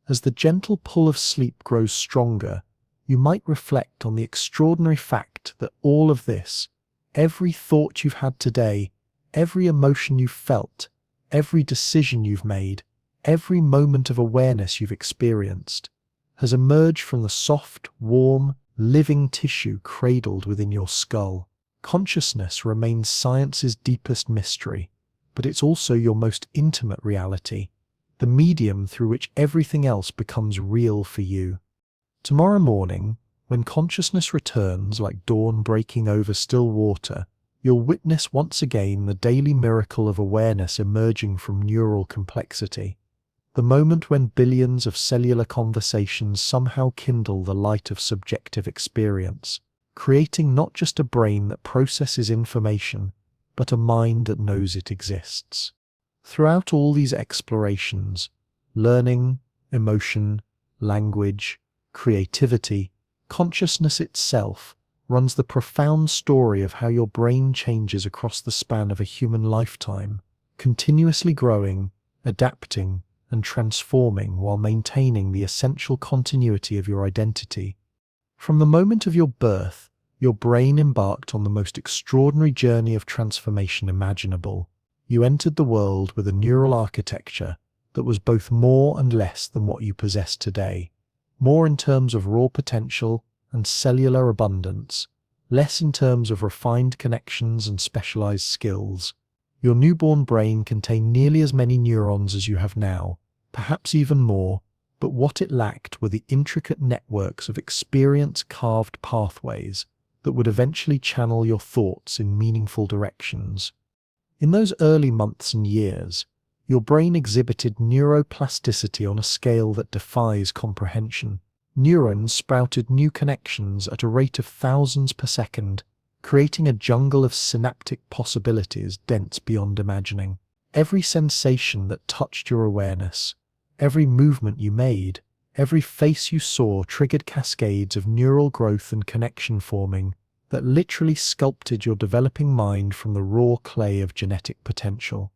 As the gentle pull of sleep grows stronger, you might reflect on the extraordinary fact that all of this, every thought you've had today, every emotion you've felt, every decision you've made, every moment of awareness you've experienced, has emerged from the soft, warm, living tissue cradled within your skull. Consciousness remains science's deepest mystery, but it's also your most intimate reality, the medium through which everything else becomes real for you. Tomorrow morning, when consciousness returns like dawn breaking over still water, you'll witness once again the daily miracle of awareness emerging from neural complexity. the moment when billions of cellular conversations somehow kindle the light of subjective experience, creating not just a brain that processes information, but a mind that knows it exists. Throughout all these explorations, learning, emotion, language, creativity, consciousness itself runs the profound story of how your brain changes across the span of a human lifetime, continuously growing, adapting, and transforming while maintaining the essential continuity of your identity. From the moment of your birth, your brain embarked on the most extraordinary journey of transformation imaginable. You entered the world with a neural architecture that was both more and less than what you possess today, more in terms of raw potential and cellular abundance, less in terms of refined connections and specialized skills. Your newborn brain contained nearly as many neurons as you have now, perhaps even more, but what it lacked were the intricate networks of experience-carved pathways that would eventually channel your thoughts in meaningful directions. In those early months and years, your brain exhibited neuroplasticity on a scale that defies comprehension. Neurons sprouted new connections at a rate of thousands per second, creating a jungle of synaptic possibilities dense beyond imagining. Every sensation that touched your awareness, every movement you made, every face you saw triggered cascades of neural growth and connection forming that literally sculpted your developing mind from the raw clay of genetic potential.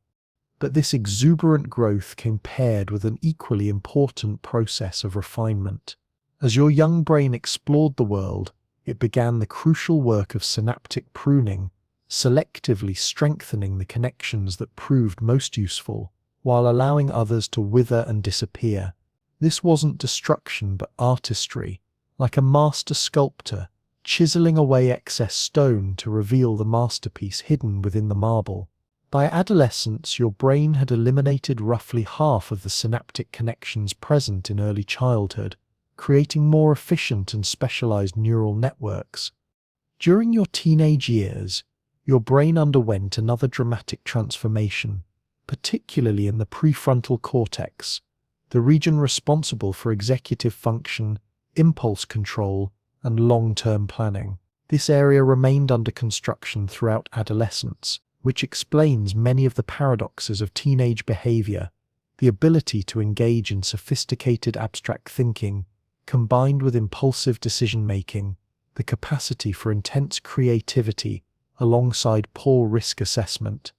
But this exuberant growth came paired with an equally important process of refinement. As your young brain explored the world, it began the crucial work of synaptic pruning, selectively strengthening the connections that proved most useful, while allowing others to wither and disappear. This wasn't destruction but artistry, like a master sculptor chiseling away excess stone to reveal the masterpiece hidden within the marble. By adolescence, your brain had eliminated roughly half of the synaptic connections present in early childhood, creating more efficient and specialized neural networks. During your teenage years, your brain underwent another dramatic transformation, particularly in the prefrontal cortex, the region responsible for executive function, impulse control, and long-term planning. This area remained under construction throughout adolescence, which explains many of the paradoxes of teenage behavior. The ability to engage in sophisticated abstract thinking, combined with impulsive decision-making, the capacity for intense creativity alongside poor risk assessment,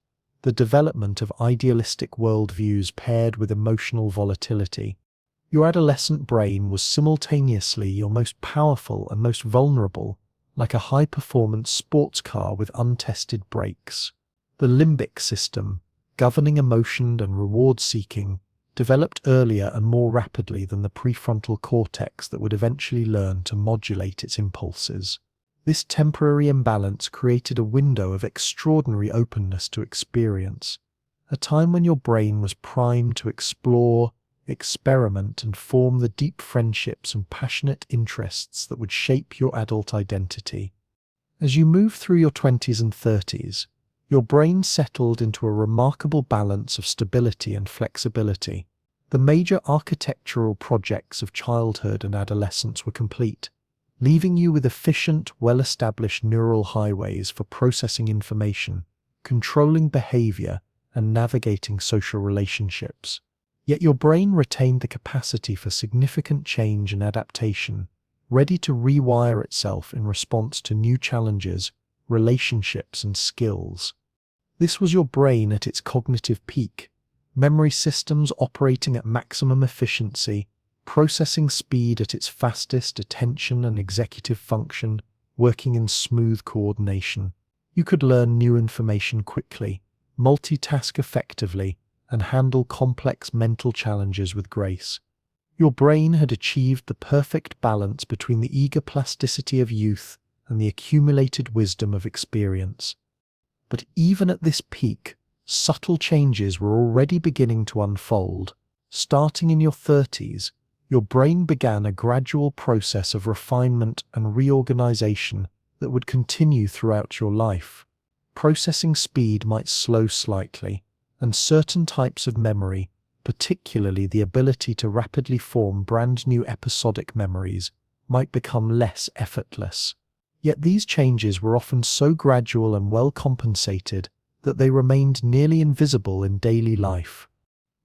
the development of idealistic worldviews paired with emotional volatility. Your adolescent brain was simultaneously your most powerful and most vulnerable, like a high-performance sports car with untested brakes. The limbic system, governing emotion and reward-seeking, developed earlier and more rapidly than the prefrontal cortex that would eventually learn to modulate its impulses. This temporary imbalance created a window of extraordinary openness to experience, a time when your brain was primed to explore, experiment, and form the deep friendships and passionate interests that would shape your adult identity. As you move through your 20s and 30s, your brain settled into a remarkable balance of stability and flexibility. The major architectural projects of childhood and adolescence were complete, leaving you with efficient, well-established neural highways for processing information, controlling behavior, and navigating social relationships. Yet your brain retained the capacity for significant change and adaptation, ready to rewire itself in response to new challenges, relationships, and skills. This was your brain at its cognitive peak, memory systems operating at maximum efficiency, processing speed at its fastest, attention and executive function working in smooth coordination. You could learn new information quickly, multitask effectively, and handle complex mental challenges with grace. Your brain had achieved the perfect balance between the eager plasticity of youth and the accumulated wisdom of experience. But even at this peak, subtle changes were already beginning to unfold. Starting in your 30s, your brain began a gradual process of refinement and reorganization that would continue throughout your life. Processing speed might slow slightly, and certain types of memory, particularly the ability to rapidly form brand new episodic memories, might become less effortless. Yet these changes were often so gradual and well compensated that they remained nearly invisible in daily life.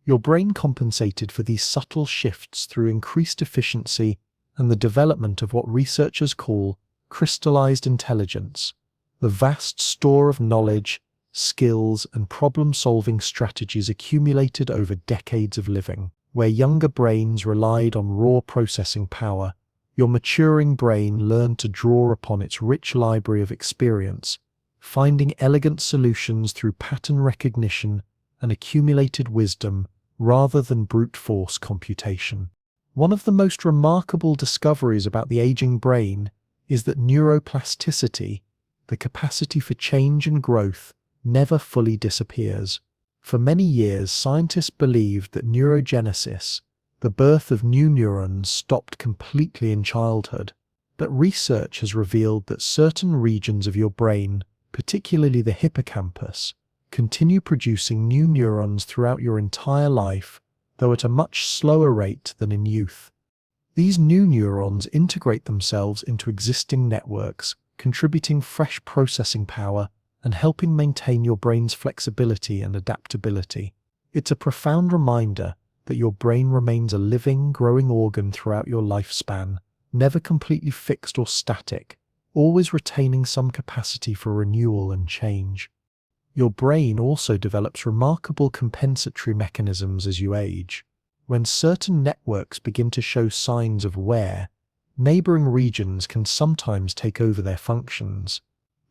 Your brain compensated for these subtle shifts through increased efficiency and the development of what researchers call crystallized intelligence, the vast store of knowledge, skills, and problem-solving strategies accumulated over decades of living. Where younger brains relied on raw processing power, your maturing brain learned to draw upon its rich library of experience, finding elegant solutions through pattern recognition and accumulated wisdom rather than brute force computation. One of the most remarkable discoveries about the aging brain is that neuroplasticity, the capacity for change and growth, never fully disappears. For many years, scientists believed that neurogenesis, the birth of new neurons, stopped completely in childhood. But research has revealed that certain regions of your brain, particularly the hippocampus, continue producing new neurons throughout your entire life, though at a much slower rate than in youth. These new neurons integrate themselves into existing networks, contributing fresh processing power and helping maintain your brain's flexibility and adaptability. It's a profound reminder that your brain remains a living, growing organ throughout your lifespan, never completely fixed or static, always retaining some capacity for renewal and change. Your brain also develops remarkable compensatory mechanisms as you age. When certain networks begin to show signs of wear, neighboring regions can sometimes take over their functions.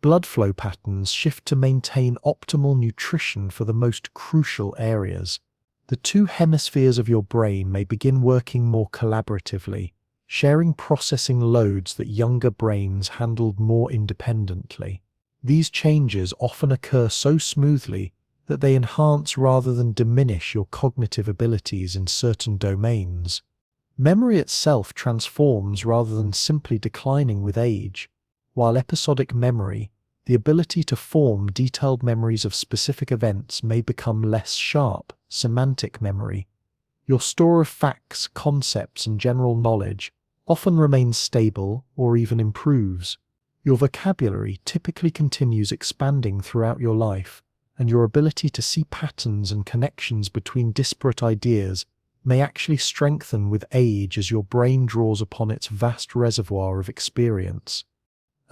Blood flow patterns shift to maintain optimal nutrition for the most crucial areas. The two hemispheres of your brain may begin working more collaboratively, sharing processing loads that younger brains handled more independently. These changes often occur so smoothly that they enhance rather than diminish your cognitive abilities in certain domains. Memory itself transforms rather than simply declining with age. While episodic memory, the ability to form detailed memories of specific events, may become less sharp, semantic memory, your store of facts, concepts, and general knowledge often remains stable or even improves. Your vocabulary typically continues expanding throughout your life, and your ability to see patterns and connections between disparate ideas may actually strengthen with age as your brain draws upon its vast reservoir of experience.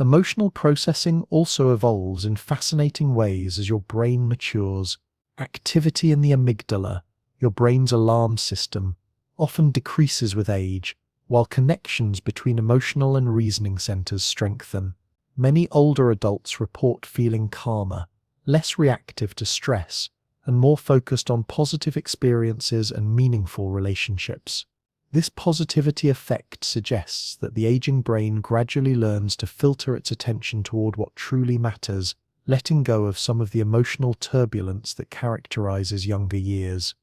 Emotional processing also evolves in fascinating ways as your brain matures. Activity in the amygdala, your brain's alarm system, often decreases with age, while connections between emotional and reasoning centers strengthen. Many older adults report feeling calmer, less reactive to stress, and more focused on positive experiences and meaningful relationships. This positivity effect suggests that the aging brain gradually learns to filter its attention toward what truly matters, letting go of some of the emotional turbulence that characterizes younger years.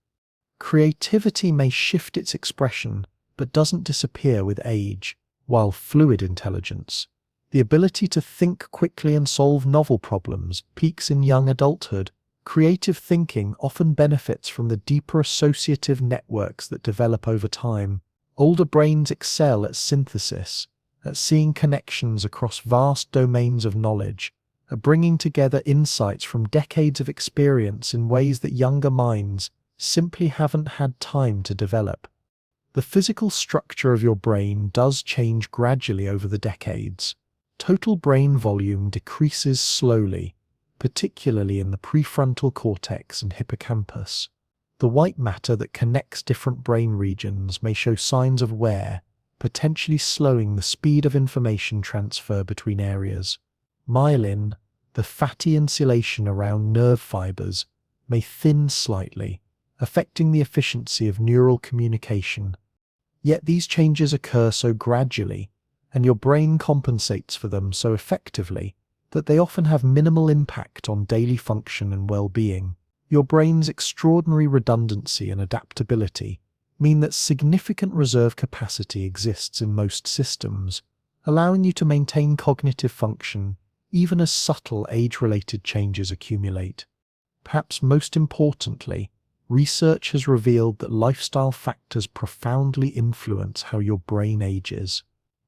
Creativity may shift its expression, but doesn't disappear with age. While fluid intelligence, the ability to think quickly and solve novel problems, peaks in young adulthood, creative thinking often benefits from the deeper associative networks that develop over time. Older brains excel at synthesis, at seeing connections across vast domains of knowledge, at bringing together insights from decades of experience in ways that younger minds simply haven't had time to develop. The physical structure of your brain does change gradually over the decades. Total brain volume decreases slowly, particularly in the prefrontal cortex and hippocampus. The white matter that connects different brain regions may show signs of wear, potentially slowing the speed of information transfer between areas. Myelin, the fatty insulation around nerve fibers, may thin slightly, affecting the efficiency of neural communication. Yet these changes occur so gradually, and your brain compensates for them so effectively, that they often have minimal impact on daily function and well-being. Your brain's extraordinary redundancy and adaptability mean that significant reserve capacity exists in most systems, allowing you to maintain cognitive function even as subtle age-related changes accumulate. Perhaps most importantly, research has revealed that lifestyle factors profoundly influence how your brain ages.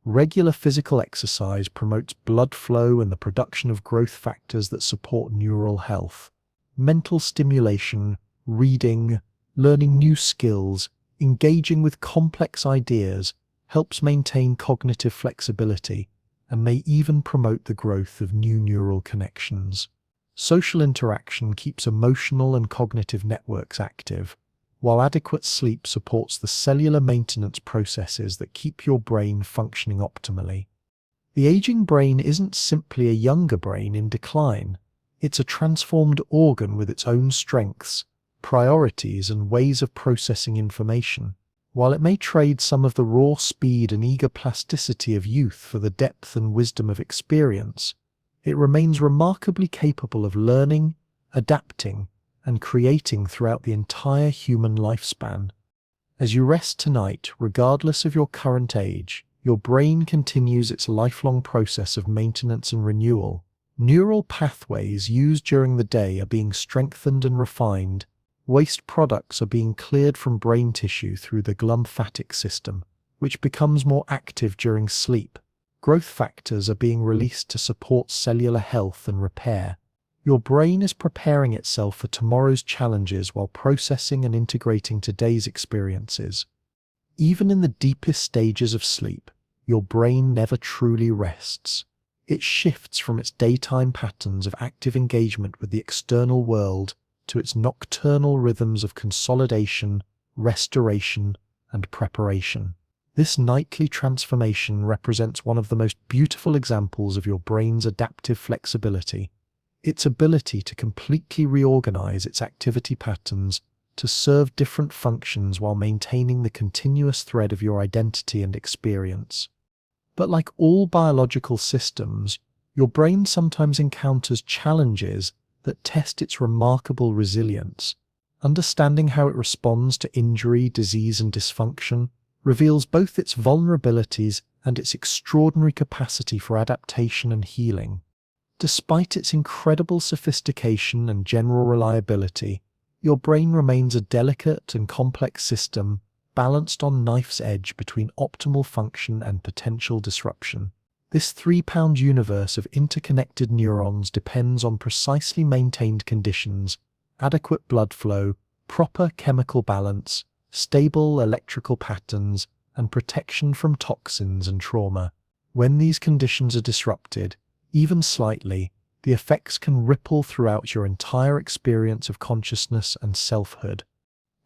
Regular physical exercise promotes blood flow and the production of growth factors that support neural health. Mental stimulation, reading, learning new skills, engaging with complex ideas helps maintain cognitive flexibility and may even promote the growth of new neural connections. Social interaction keeps emotional and cognitive networks active, while adequate sleep supports the cellular maintenance processes that keep your brain functioning optimally. The aging brain isn't simply a younger brain in decline. It's a transformed organ with its own strengths, priorities, and ways of processing information. While it may trade some of the raw speed and eager plasticity of youth for the depth and wisdom of experience, it remains remarkably capable of learning, adapting, and creating throughout the entire human lifespan. As you rest tonight, regardless of your current age, your brain continues its lifelong process of maintenance and renewal. Neural pathways used during the day are being strengthened and refined. Waste products are being cleared from brain tissue through the glymphatic system, which becomes more active during sleep. Growth factors are being released to support cellular health and repair. Your brain is preparing itself for tomorrow's challenges while processing and integrating today's experiences. Even in the deepest stages of sleep, your brain never truly rests. It shifts from its daytime patterns of active engagement with the external world to its nocturnal rhythms of consolidation, restoration, and preparation. This nightly transformation represents one of the most beautiful examples of your brain's adaptive flexibility, its ability to completely reorganize its activity patterns to serve different functions while maintaining the continuous thread of your identity and experience. But like all biological systems, your brain sometimes encounters challenges that test its remarkable resilience. Understanding how it responds to injury, disease, and dysfunction reveals both its vulnerabilities and its extraordinary capacity for adaptation and healing. Despite its incredible sophistication and general reliability, your brain remains a delicate and complex system balanced on knife's edge between optimal function and potential disruption. This 3-pound universe of interconnected neurons depends on precisely maintained conditions, adequate blood flow, proper chemical balance, stable electrical patterns, and protection from toxins and trauma. When these conditions are disrupted, even slightly, the effects can ripple throughout your entire experience of consciousness and selfhood.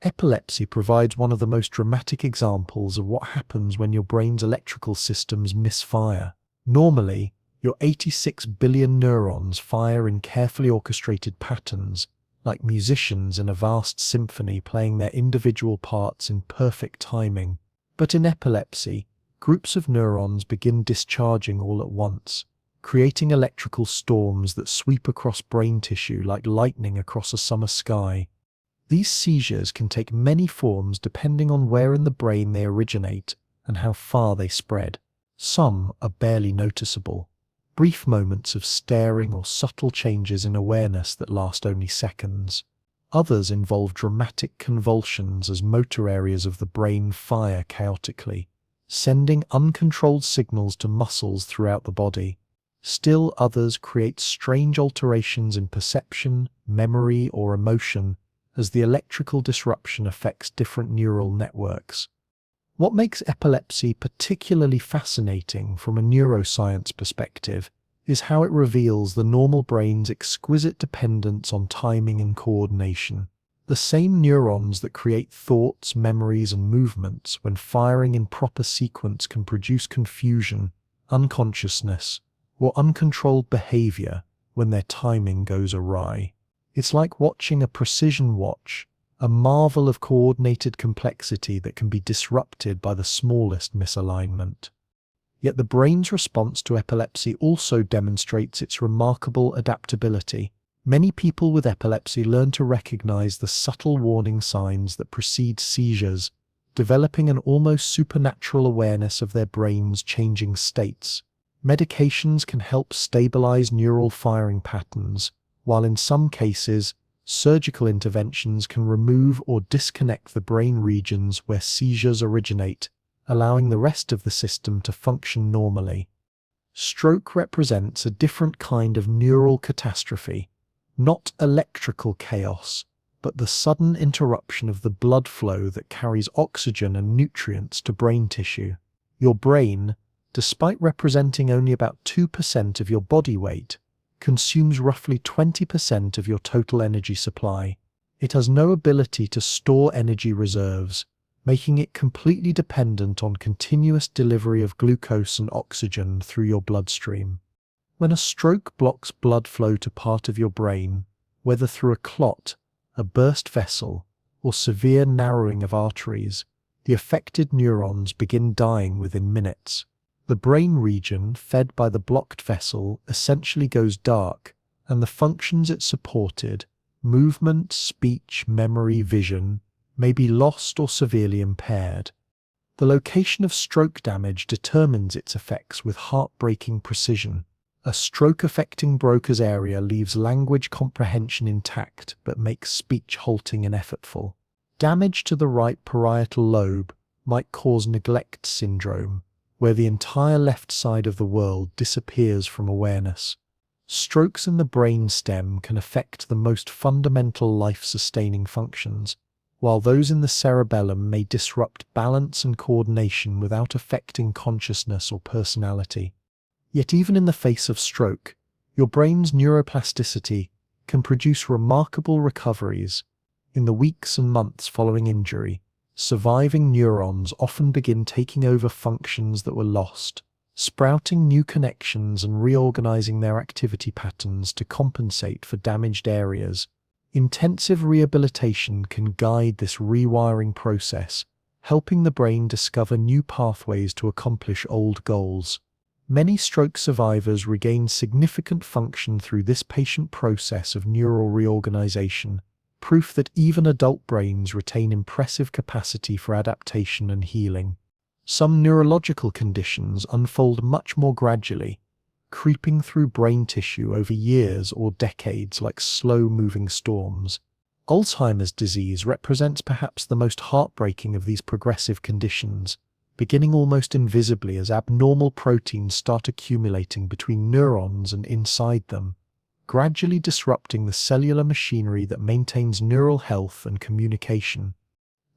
Epilepsy provides one of the most dramatic examples of what happens when your brain's electrical systems misfire. Normally, your 86 billion neurons fire in carefully orchestrated patterns, like musicians in a vast symphony playing their individual parts in perfect timing. But in epilepsy, groups of neurons begin discharging all at once, creating electrical storms that sweep across brain tissue like lightning across a summer sky. These seizures can take many forms depending on where in the brain they originate and how far they spread. Some are barely noticeable, brief moments of staring or subtle changes in awareness that last only seconds. Others involve dramatic convulsions as motor areas of the brain fire chaotically, sending uncontrolled signals to muscles throughout the body. Still others create strange alterations in perception, memory, or emotion as the electrical disruption affects different neural networks. What makes epilepsy particularly fascinating from a neuroscience perspective is how it reveals the normal brain's exquisite dependence on timing and coordination. The same neurons that create thoughts, memories, and movements when firing in proper sequence can produce confusion, unconsciousness, or uncontrolled behavior when their timing goes awry. It's like watching a precision watch, a marvel of coordinated complexity that can be disrupted by the smallest misalignment. Yet the brain's response to epilepsy also demonstrates its remarkable adaptability. Many people with epilepsy learn to recognize the subtle warning signs that precede seizures, developing an almost supernatural awareness of their brain's changing states. Medications can help stabilize neural firing patterns, while in some cases, Surgical interventions can remove or disconnect the brain regions where seizures originate, allowing the rest of the system to function normally. Stroke represents a different kind of neural catastrophe, not electrical chaos, but the sudden interruption of the blood flow that carries oxygen and nutrients to brain tissue. Your brain, despite representing only about 2% of your body weight, consumes roughly 20% of your total energy supply. It has no ability to store energy reserves, making it completely dependent on continuous delivery of glucose and oxygen through your bloodstream. When a stroke blocks blood flow to part of your brain, whether through a clot, a burst vessel, or severe narrowing of arteries, the affected neurons begin dying within minutes. The brain region fed by the blocked vessel essentially goes dark, and the functions it supported, movement, speech, memory, vision, may be lost or severely impaired. The location of stroke damage determines its effects with heartbreaking precision. A stroke affecting Broca's area leaves language comprehension intact but makes speech halting and effortful. Damage to the right parietal lobe might cause neglect syndrome, where the entire left side of the world disappears from awareness. Strokes in the brain stem can affect the most fundamental life-sustaining functions, while those in the cerebellum may disrupt balance and coordination without affecting consciousness or personality. Yet even in the face of stroke, your brain's neuroplasticity can produce remarkable recoveries. In the weeks and months following injury, surviving neurons often begin taking over functions that were lost, sprouting new connections and reorganizing their activity patterns to compensate for damaged areas. Intensive rehabilitation can guide this rewiring process, helping the brain discover new pathways to accomplish old goals. Many stroke survivors regain significant function through this patient process of neural reorganization, proof that even adult brains retain impressive capacity for adaptation and healing. Some neurological conditions unfold much more gradually, creeping through brain tissue over years or decades like slow-moving storms. Alzheimer's disease represents perhaps the most heartbreaking of these progressive conditions, beginning almost invisibly as abnormal proteins start accumulating between neurons and inside them, gradually disrupting the cellular machinery that maintains neural health and communication.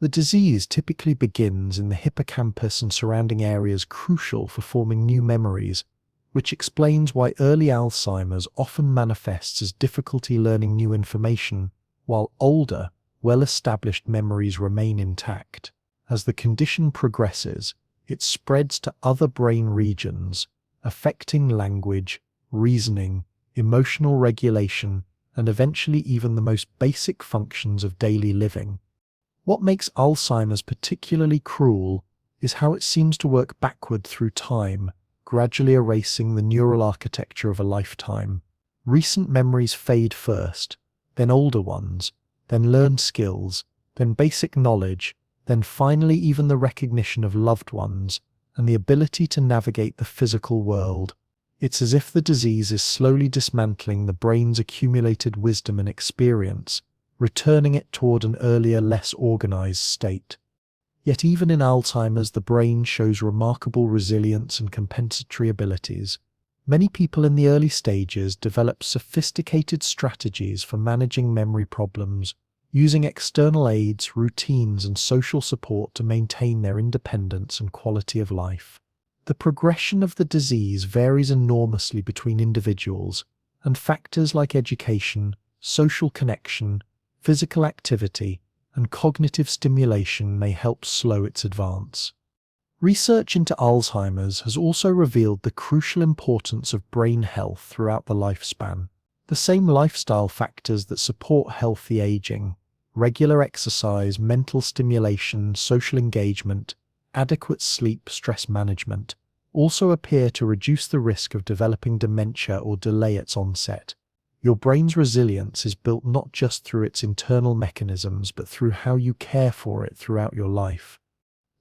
The disease typically begins in the hippocampus and surrounding areas crucial for forming new memories, which explains why early Alzheimer's often manifests as difficulty learning new information, while older, well-established memories remain intact. As the condition progresses, it spreads to other brain regions, affecting language, reasoning, emotional regulation, and eventually even the most basic functions of daily living. What makes Alzheimer's particularly cruel is how it seems to work backward through time, gradually erasing the neural architecture of a lifetime. Recent memories fade first, then older ones, then learned skills, then basic knowledge, then finally even the recognition of loved ones and the ability to navigate the physical world. It's as if the disease is slowly dismantling the brain's accumulated wisdom and experience, returning it toward an earlier, less organized state. Yet even in Alzheimer's, the brain shows remarkable resilience and compensatory abilities. Many people in the early stages develop sophisticated strategies for managing memory problems, using external aids, routines, and social support to maintain their independence and quality of life. The progression of the disease varies enormously between individuals, and factors like education, social connection, physical activity, and cognitive stimulation may help slow its advance. Research into Alzheimer's has also revealed the crucial importance of brain health throughout the lifespan. The same lifestyle factors that support healthy aging, regular exercise, mental stimulation, social engagement, adequate sleep, stress management, also appear to reduce the risk of developing dementia or delay its onset. Your brain's resilience is built not just through its internal mechanisms, but through how you care for it throughout your life.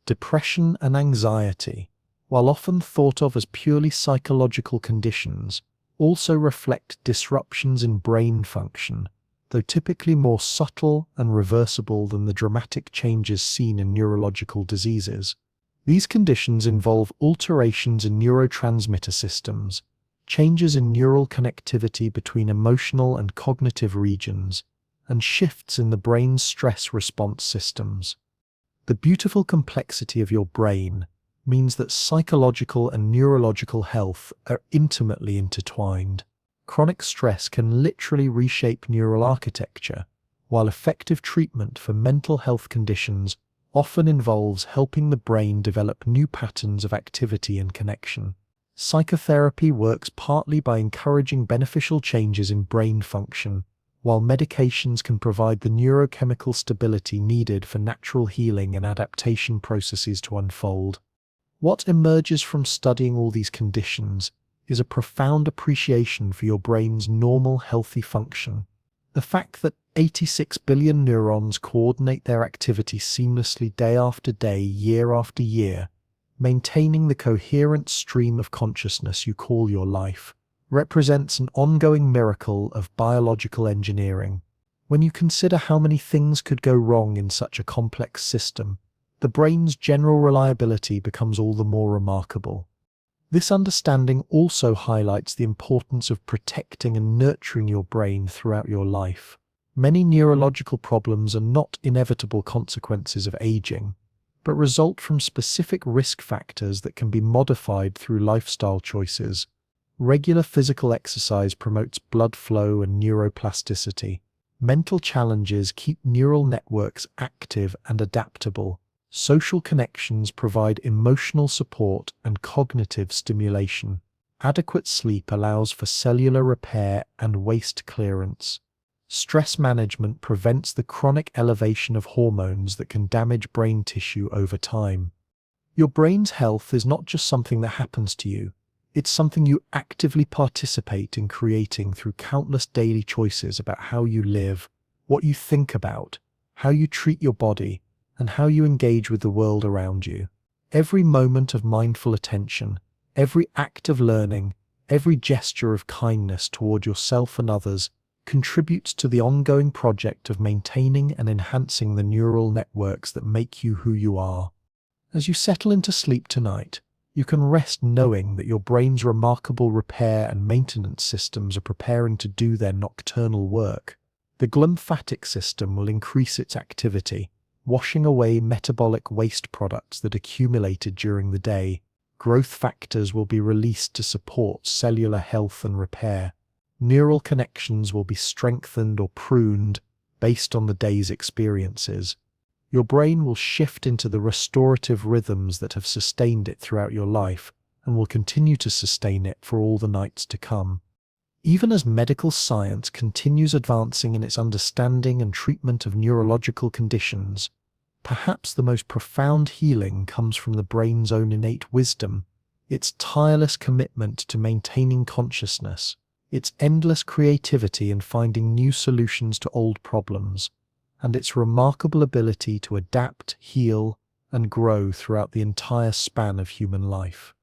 Depression and anxiety, while often thought of as purely psychological conditions, also reflect disruptions in brain function though typically more subtle and reversible than the dramatic changes seen in neurological diseases. These conditions involve alterations in neurotransmitter systems, changes in neural connectivity between emotional and cognitive regions, and shifts in the brain's stress response systems. The beautiful complexity of your brain means that psychological and neurological health are intimately intertwined. Chronic stress can literally reshape neural architecture, while effective treatment for mental health conditions often involves helping the brain develop new patterns of activity and connection. Psychotherapy works partly by encouraging beneficial changes in brain function, while medications can provide the neurochemical stability needed for natural healing and adaptation processes to unfold. What emerges from studying all these conditions is a profound appreciation for your brain's normal, healthy function. The fact that 86 billion neurons coordinate their activity seamlessly day after day, year after year, maintaining the coherent stream of consciousness you call your life, represents an ongoing miracle of biological engineering. When you consider how many things could go wrong in such a complex system, the brain's general reliability becomes all the more remarkable. This understanding also highlights the importance of protecting and nurturing your brain throughout your life. Many neurological problems are not inevitable consequences of aging, but result from specific risk factors that can be modified through lifestyle choices. Regular physical exercise promotes blood flow and neuroplasticity. Mental challenges keep neural networks active and adaptable. Social connections provide emotional support and cognitive stimulation. Adequate sleep allows for cellular repair and waste clearance. Stress management prevents the chronic elevation of hormones that can damage brain tissue over time. Your brain's health is not just something that happens to you, it's something you actively participate in creating through countless daily choices about how you live, what you think about, how you treat your body, and how you engage with the world around you. Every moment of mindful attention, every act of learning, every gesture of kindness toward yourself and others contributes to the ongoing project of maintaining and enhancing the neural networks that make you who you are. As you settle into sleep tonight, you can rest knowing that your brain's remarkable repair and maintenance systems are preparing to do their nocturnal work. The glymphatic system will increase its activity, washing away metabolic waste products that accumulated during the day. Growth factors will be released to support cellular health and repair. Neural connections will be strengthened or pruned based on the day's experiences. Your brain will shift into the restorative rhythms that have sustained it throughout your life and will continue to sustain it for all the nights to come. Even as medical science continues advancing in its understanding and treatment of neurological conditions, perhaps the most profound healing comes from the brain's own innate wisdom, its tireless commitment to maintaining consciousness, its endless creativity in finding new solutions to old problems, and its remarkable ability to adapt, heal, and grow throughout the entire span of human life.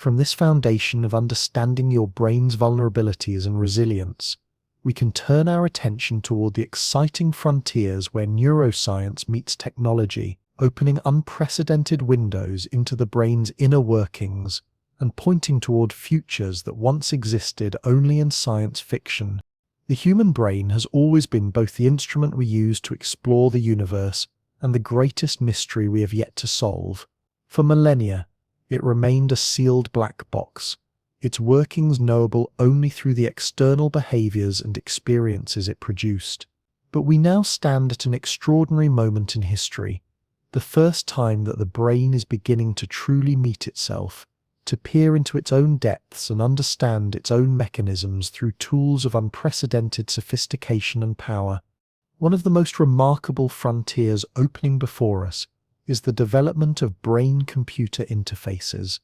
From this foundation of understanding your brain's vulnerabilities and resilience, we can turn our attention toward the exciting frontiers where neuroscience meets technology, opening unprecedented windows into the brain's inner workings and pointing toward futures that once existed only in science fiction. The human brain has always been both the instrument we use to explore the universe and the greatest mystery we have yet to solve. For millennia, it remained a sealed black box, its workings knowable only through the external behaviors and experiences it produced. But we now stand at an extraordinary moment in history, the first time that the brain is beginning to truly meet itself, to peer into its own depths and understand its own mechanisms through tools of unprecedented sophistication and power. One of the most remarkable frontiers opening before us is the development of brain-computer interfaces,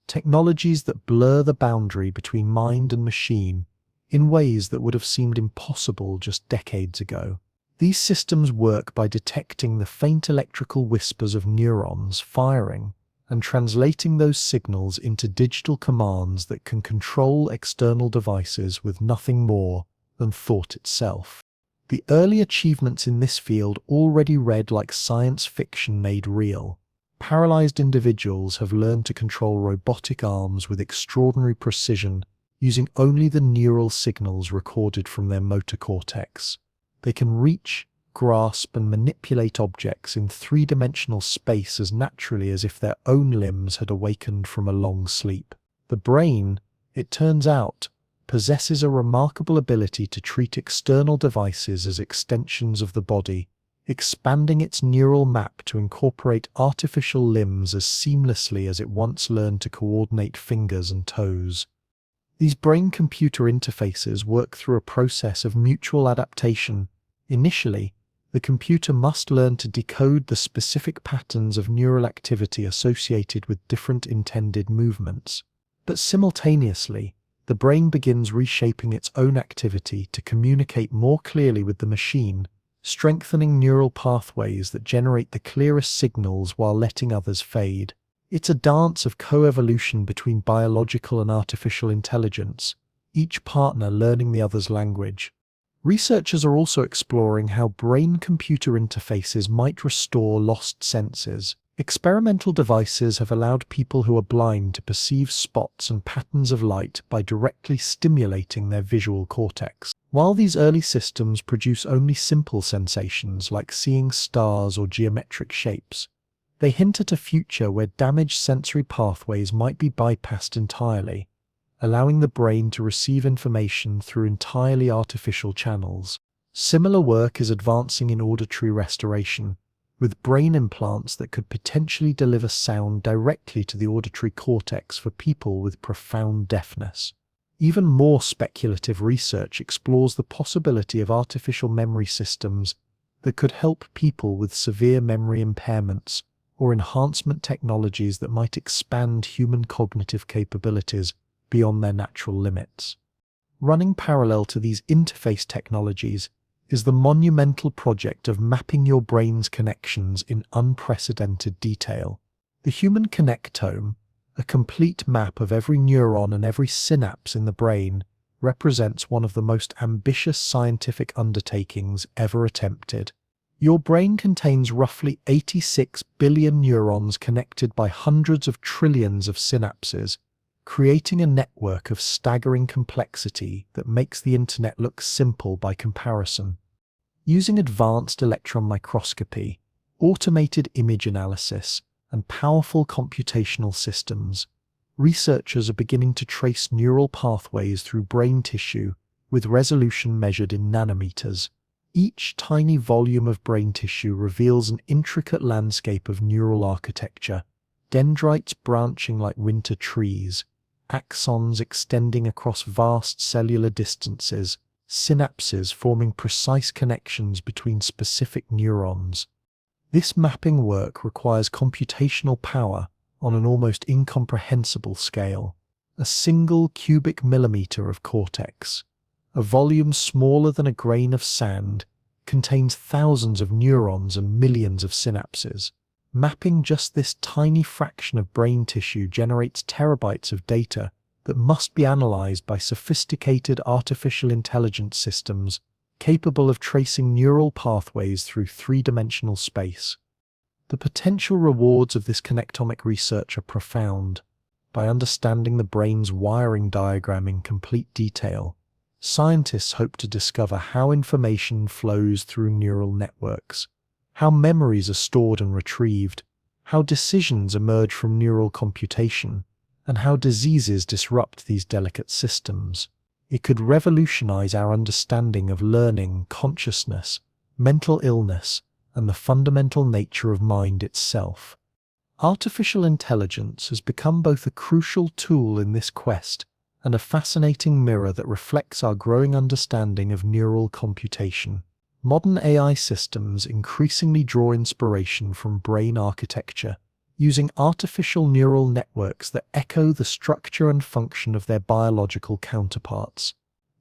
technologies that blur the boundary between mind and machine in ways that would have seemed impossible just decades ago. These systems work by detecting the faint electrical whispers of neurons firing and translating those signals into digital commands that can control external devices with nothing more than thought itself. The early achievements in this field already read like science fiction made real. Paralyzed individuals have learned to control robotic arms with extraordinary precision using only the neural signals recorded from their motor cortex. They can reach, grasp, and manipulate objects in three-dimensional space as naturally as if their own limbs had awakened from a long sleep. The brain, it turns out, possesses a remarkable ability to treat external devices as extensions of the body, expanding its neural map to incorporate artificial limbs as seamlessly as it once learned to coordinate fingers and toes. These brain-computer interfaces work through a process of mutual adaptation. Initially, the computer must learn to decode the specific patterns of neural activity associated with different intended movements. But simultaneously, the brain begins reshaping its own activity to communicate more clearly with the machine, strengthening neural pathways that generate the clearest signals while letting others fade. It's a dance of coevolution between biological and artificial intelligence, each partner learning the other's language. Researchers are also exploring how brain-computer interfaces might restore lost senses. Experimental devices have allowed people who are blind to perceive spots and patterns of light by directly stimulating their visual cortex. While these early systems produce only simple sensations like seeing stars or geometric shapes, they hint at a future where damaged sensory pathways might be bypassed entirely, allowing the brain to receive information through entirely artificial channels. Similar work is advancing in auditory restoration, with brain implants that could potentially deliver sound directly to the auditory cortex for people with profound deafness. Even more speculative research explores the possibility of artificial memory systems that could help people with severe memory impairments, or enhancement technologies that might expand human cognitive capabilities beyond their natural limits. Running parallel to these interface technologies is the monumental project of mapping your brain's connections in unprecedented detail. The human connectome, a complete map of every neuron and every synapse in the brain, represents one of the most ambitious scientific undertakings ever attempted. Your brain contains roughly 86 billion neurons connected by hundreds of trillions of synapses, creating a network of staggering complexity that makes the internet look simple by comparison. Using advanced electron microscopy, automated image analysis, and powerful computational systems, researchers are beginning to trace neural pathways through brain tissue with resolution measured in nanometers. Each tiny volume of brain tissue reveals an intricate landscape of neural architecture, dendrites branching like winter trees, axons extending across vast cellular distances, synapses forming precise connections between specific neurons. This mapping work requires computational power on an almost incomprehensible scale. A single cubic millimeter of cortex, a volume smaller than a grain of sand, contains thousands of neurons and millions of synapses. Mapping just this tiny fraction of brain tissue generates terabytes of data that must be analyzed by sophisticated artificial intelligence systems capable of tracing neural pathways through three-dimensional space. The potential rewards of this connectomic research are profound. By understanding the brain's wiring diagram in complete detail, scientists hope to discover how information flows through neural networks, how memories are stored and retrieved, how decisions emerge from neural computation, and how diseases disrupt these delicate systems. It could revolutionize our understanding of learning, consciousness, mental illness, and the fundamental nature of mind itself. Artificial intelligence has become both a crucial tool in this quest and a fascinating mirror that reflects our growing understanding of neural computation. Modern AI systems increasingly draw inspiration from brain architecture, using artificial neural networks that echo the structure and function of their biological counterparts.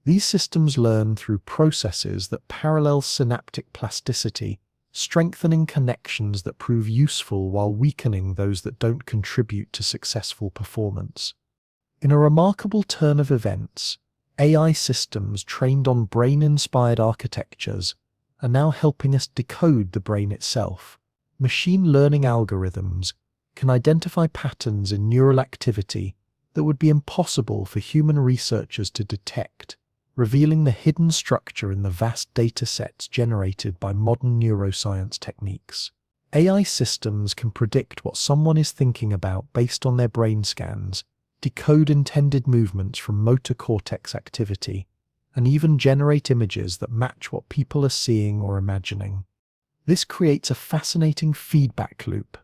These systems learn through processes that parallel synaptic plasticity, strengthening connections that prove useful while weakening those that don't contribute to successful performance. In a remarkable turn of events, AI systems trained on brain-inspired architectures are now helping us decode the brain itself. Machine learning algorithms can identify patterns in neural activity that would be impossible for human researchers to detect, revealing the hidden structure in the vast data sets generated by modern neuroscience techniques. AI systems can predict what someone is thinking about based on their brain scans, decode intended movements from motor cortex activity, and even generate images that match what people are seeing or imagining. This creates a fascinating feedback loop.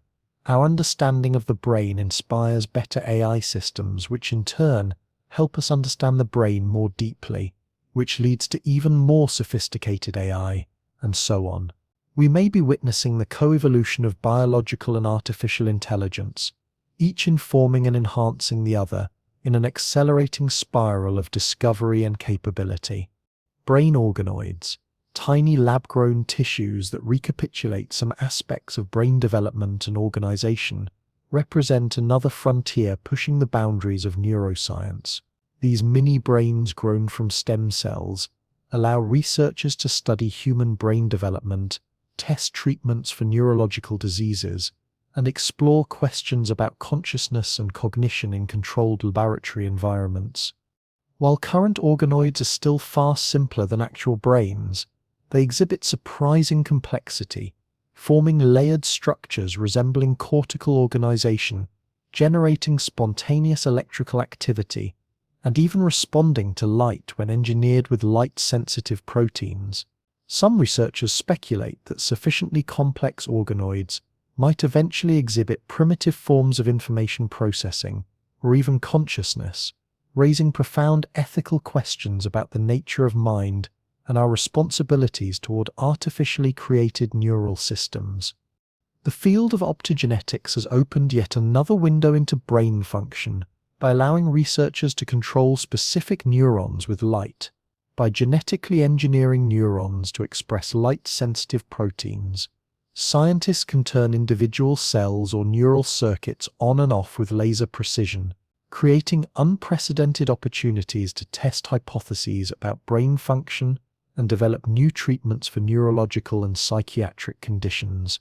Our understanding of the brain inspires better AI systems, which in turn help us understand the brain more deeply, which leads to even more sophisticated AI, and so on. We may be witnessing the co-evolution of biological and artificial intelligence, each informing and enhancing the other in an accelerating spiral of discovery and capability. Brain organoids, tiny lab-grown tissues that recapitulate some aspects of brain development and organization, represent another frontier pushing the boundaries of neuroscience. These mini-brains grown from stem cells allow researchers to study human brain development, test treatments for neurological diseases, and explore questions about consciousness and cognition in controlled laboratory environments. While current organoids are still far simpler than actual brains, they exhibit surprising complexity, forming layered structures resembling cortical organization, generating spontaneous electrical activity, and even responding to light when engineered with light-sensitive proteins. Some researchers speculate that sufficiently complex organoids might eventually exhibit primitive forms of information processing, or even consciousness, raising profound ethical questions about the nature of mind and our responsibilities toward artificially created neural systems. The field of optogenetics has opened yet another window into brain function by allowing researchers to control specific neurons with light. By genetically engineering neurons to express light-sensitive proteins, scientists can turn individual cells or neural circuits on and off with laser precision, creating unprecedented opportunities to test hypotheses about brain function and develop new treatments for neurological and psychiatric conditions.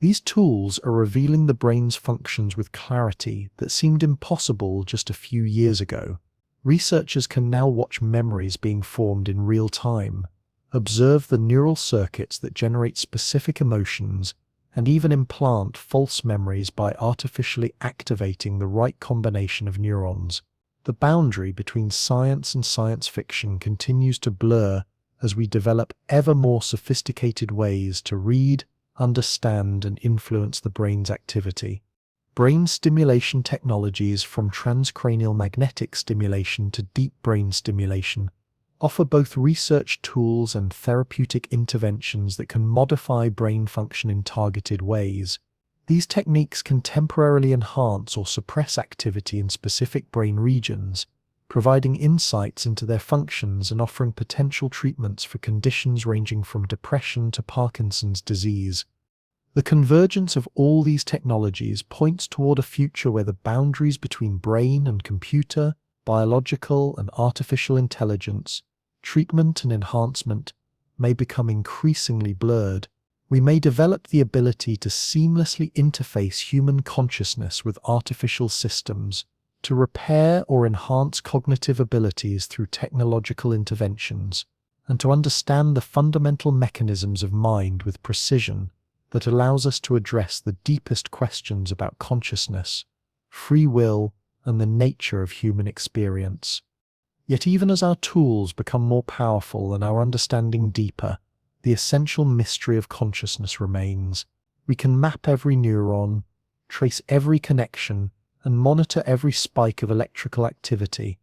These tools are revealing the brain's functions with clarity that seemed impossible just a few years ago. Researchers can now watch memories being formed in real time, observe the neural circuits that generate specific emotions, and even implant false memories by artificially activating the right combination of neurons. The boundary between science and science fiction continues to blur as we develop ever more sophisticated ways to read, understand, and influence the brain's activity. Brain stimulation technologies, from transcranial magnetic stimulation to deep brain stimulation, offer both research tools and therapeutic interventions that can modify brain function in targeted ways. These techniques can temporarily enhance or suppress activity in specific brain regions, providing insights into their functions and offering potential treatments for conditions ranging from depression to Parkinson's disease. The convergence of all these technologies points toward a future where the boundaries between brain and computer, biological and artificial intelligence, treatment and enhancement may become increasingly blurred. We may develop the ability to seamlessly interface human consciousness with artificial systems, to repair or enhance cognitive abilities through technological interventions, and to understand the fundamental mechanisms of mind with precision that allows us to address the deepest questions about consciousness, free will, and the nature of human experience. Yet even as our tools become more powerful and our understanding deeper, the essential mystery of consciousness remains. We can map every neuron, trace every connection, and monitor every spike of electrical activity.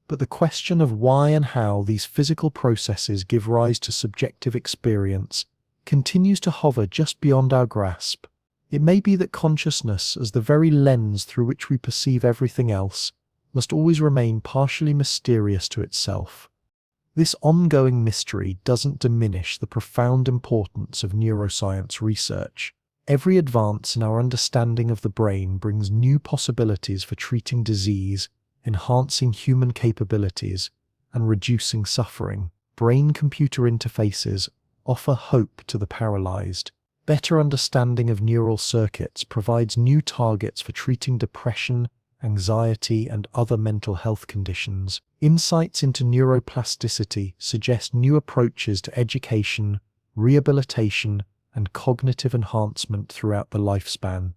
But the question of why and how these physical processes give rise to subjective experience continues to hover just beyond our grasp. It may be that consciousness, as the very lens through which we perceive everything else, must always remain partially mysterious to itself. This ongoing mystery doesn't diminish the profound importance of neuroscience research. Every advance in our understanding of the brain brings new possibilities for treating disease, enhancing human capabilities, and reducing suffering. Brain-computer interfaces offer hope to the paralyzed. Better understanding of neural circuits provides new targets for treating depression, anxiety, and other mental health conditions. Insights into neuroplasticity suggest new approaches to education, rehabilitation, and cognitive enhancement throughout the lifespan.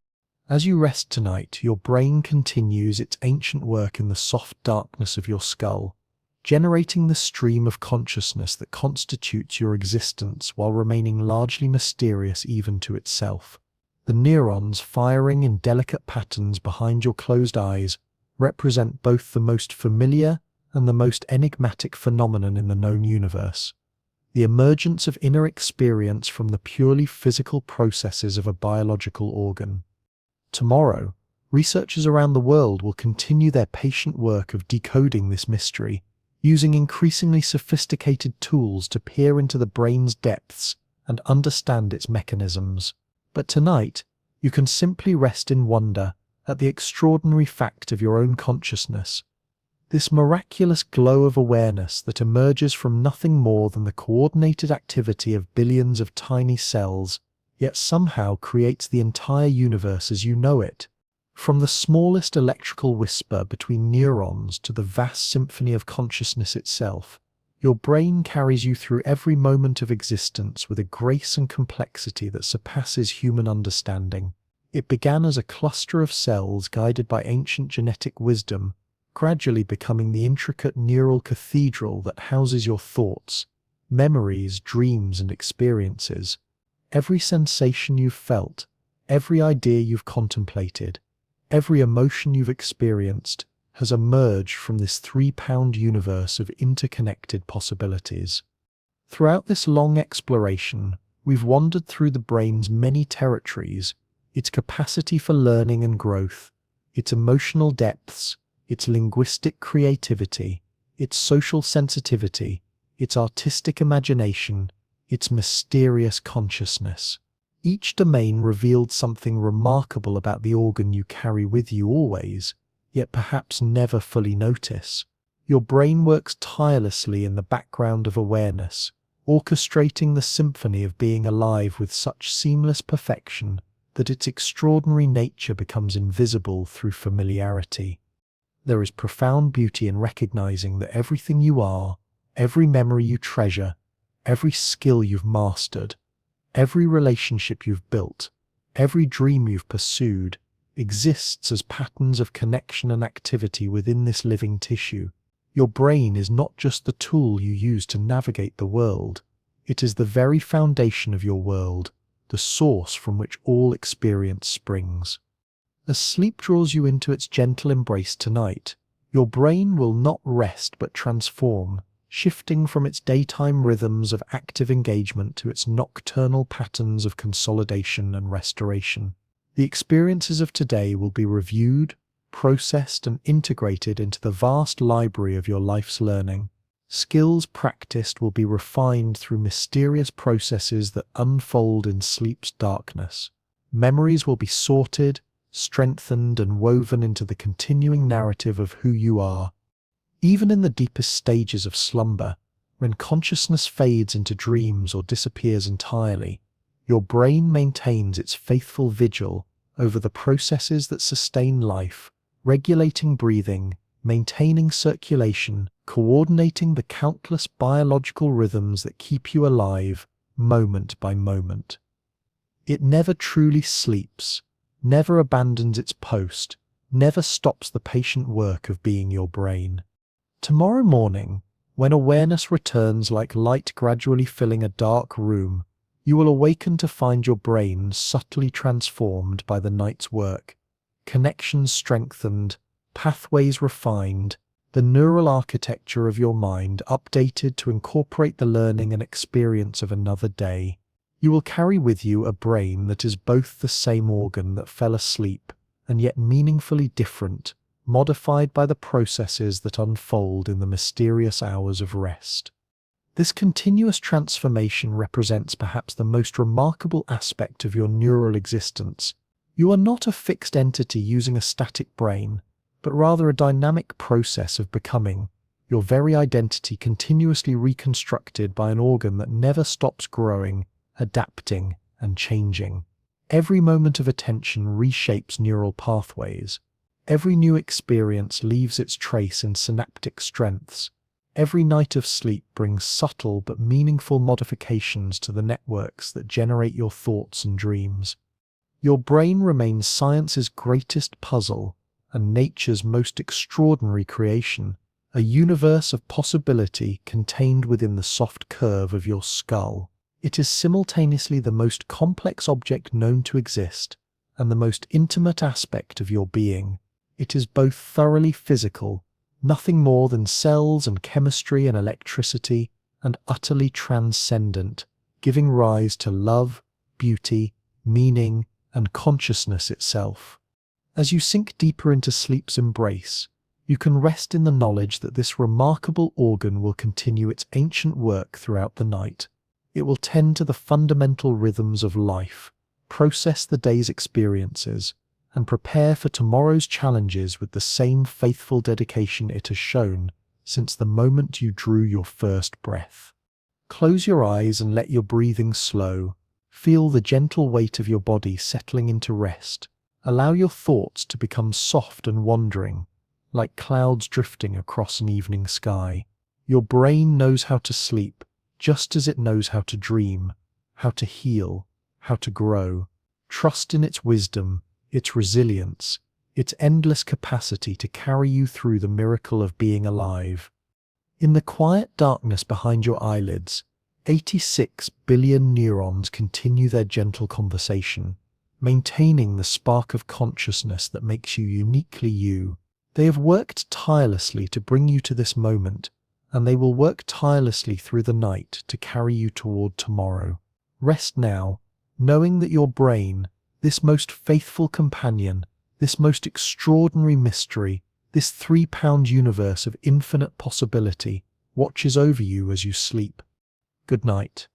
As you rest tonight, your brain continues its ancient work in the soft darkness of your skull, generating the stream of consciousness that constitutes your existence while remaining largely mysterious even to itself. The neurons firing in delicate patterns behind your closed eyes represent both the most familiar and the most enigmatic phenomenon in the known universe: the emergence of inner experience from the purely physical processes of a biological organ. Tomorrow, researchers around the world will continue their patient work of decoding this mystery, using increasingly sophisticated tools to peer into the brain's depths and understand its mechanisms. But tonight, you can simply rest in wonder at the extraordinary fact of your own consciousness. This miraculous glow of awareness that emerges from nothing more than the coordinated activity of billions of tiny cells, yet somehow creates the entire universe as you know it. From the smallest electrical whisper between neurons to the vast symphony of consciousness itself, your brain carries you through every moment of existence with a grace and complexity that surpasses human understanding. It began as a cluster of cells guided by ancient genetic wisdom, gradually becoming the intricate neural cathedral that houses your thoughts, memories, dreams, and experiences. Every sensation you've felt, every idea you've contemplated, every emotion you've experienced has emerged from this 3-pound universe of interconnected possibilities. Throughout this long exploration, we've wandered through the brain's many territories, its capacity for learning and growth, its emotional depths, its linguistic creativity, its social sensitivity, its artistic imagination, its mysterious consciousness. Each domain revealed something remarkable about the organ you carry with you always, yet perhaps never fully notice. Your brain works tirelessly in the background of awareness, orchestrating the symphony of being alive with such seamless perfection that its extraordinary nature becomes invisible through familiarity. There is profound beauty in recognizing that everything you are, every memory you treasure, every skill you've mastered, every relationship you've built, every dream you've pursued, exists as patterns of connection and activity within this living tissue. Your brain is not just the tool you use to navigate the world. It is the very foundation of your world, the source from which all experience springs. As sleep draws you into its gentle embrace tonight, your brain will not rest but transform, shifting from its daytime rhythms of active engagement to its nocturnal patterns of consolidation and restoration. The experiences of today will be reviewed, processed, and integrated into the vast library of your life's learning. Skills practiced will be refined through mysterious processes that unfold in sleep's darkness. Memories will be sorted, strengthened, and woven into the continuing narrative of who you are. Even in the deepest stages of slumber, when consciousness fades into dreams or disappears entirely, your brain maintains its faithful vigil over the processes that sustain life, regulating breathing, maintaining circulation, coordinating the countless biological rhythms that keep you alive, moment by moment. It never truly sleeps, never abandons its post, never stops the patient work of being your brain. Tomorrow morning, when awareness returns like light gradually filling a dark room, you will awaken to find your brain subtly transformed by the night's work, connections strengthened, pathways refined, the neural architecture of your mind updated to incorporate the learning and experience of another day. You will carry with you a brain that is both the same organ that fell asleep and yet meaningfully different, modified by the processes that unfold in the mysterious hours of rest. This continuous transformation represents perhaps the most remarkable aspect of your neural existence. You are not a fixed entity using a static brain, but rather a dynamic process of becoming, your very identity continuously reconstructed by an organ that never stops growing, adapting, and changing. Every moment of attention reshapes neural pathways. Every new experience leaves its trace in synaptic strengths. Every night of sleep brings subtle but meaningful modifications to the networks that generate your thoughts and dreams. Your brain remains science's greatest puzzle and nature's most extraordinary creation, a universe of possibility contained within the soft curve of your skull. It is simultaneously the most complex object known to exist and the most intimate aspect of your being. It is both thoroughly physical, nothing more than cells and chemistry and electricity, and utterly transcendent, giving rise to love, beauty, meaning, and consciousness itself. As you sink deeper into sleep's embrace, you can rest in the knowledge that this remarkable organ will continue its ancient work throughout the night. It will tend to the fundamental rhythms of life, process the day's experiences, and prepare for tomorrow's challenges with the same faithful dedication it has shown since the moment you drew your first breath. Close your eyes and let your breathing slow. Feel the gentle weight of your body settling into rest. Allow your thoughts to become soft and wandering, like clouds drifting across an evening sky. Your brain knows how to sleep, just as it knows how to dream, how to heal, how to grow. Trust in its wisdom, its resilience, its endless capacity to carry you through the miracle of being alive. In the quiet darkness behind your eyelids, 86 billion neurons continue their gentle conversation, maintaining the spark of consciousness that makes you uniquely you. They have worked tirelessly to bring you to this moment, and they will work tirelessly through the night to carry you toward tomorrow. Rest now, knowing that your brain, this most faithful companion, this most extraordinary mystery, this 3-pound universe of infinite possibility, watches over you as you sleep. Good night.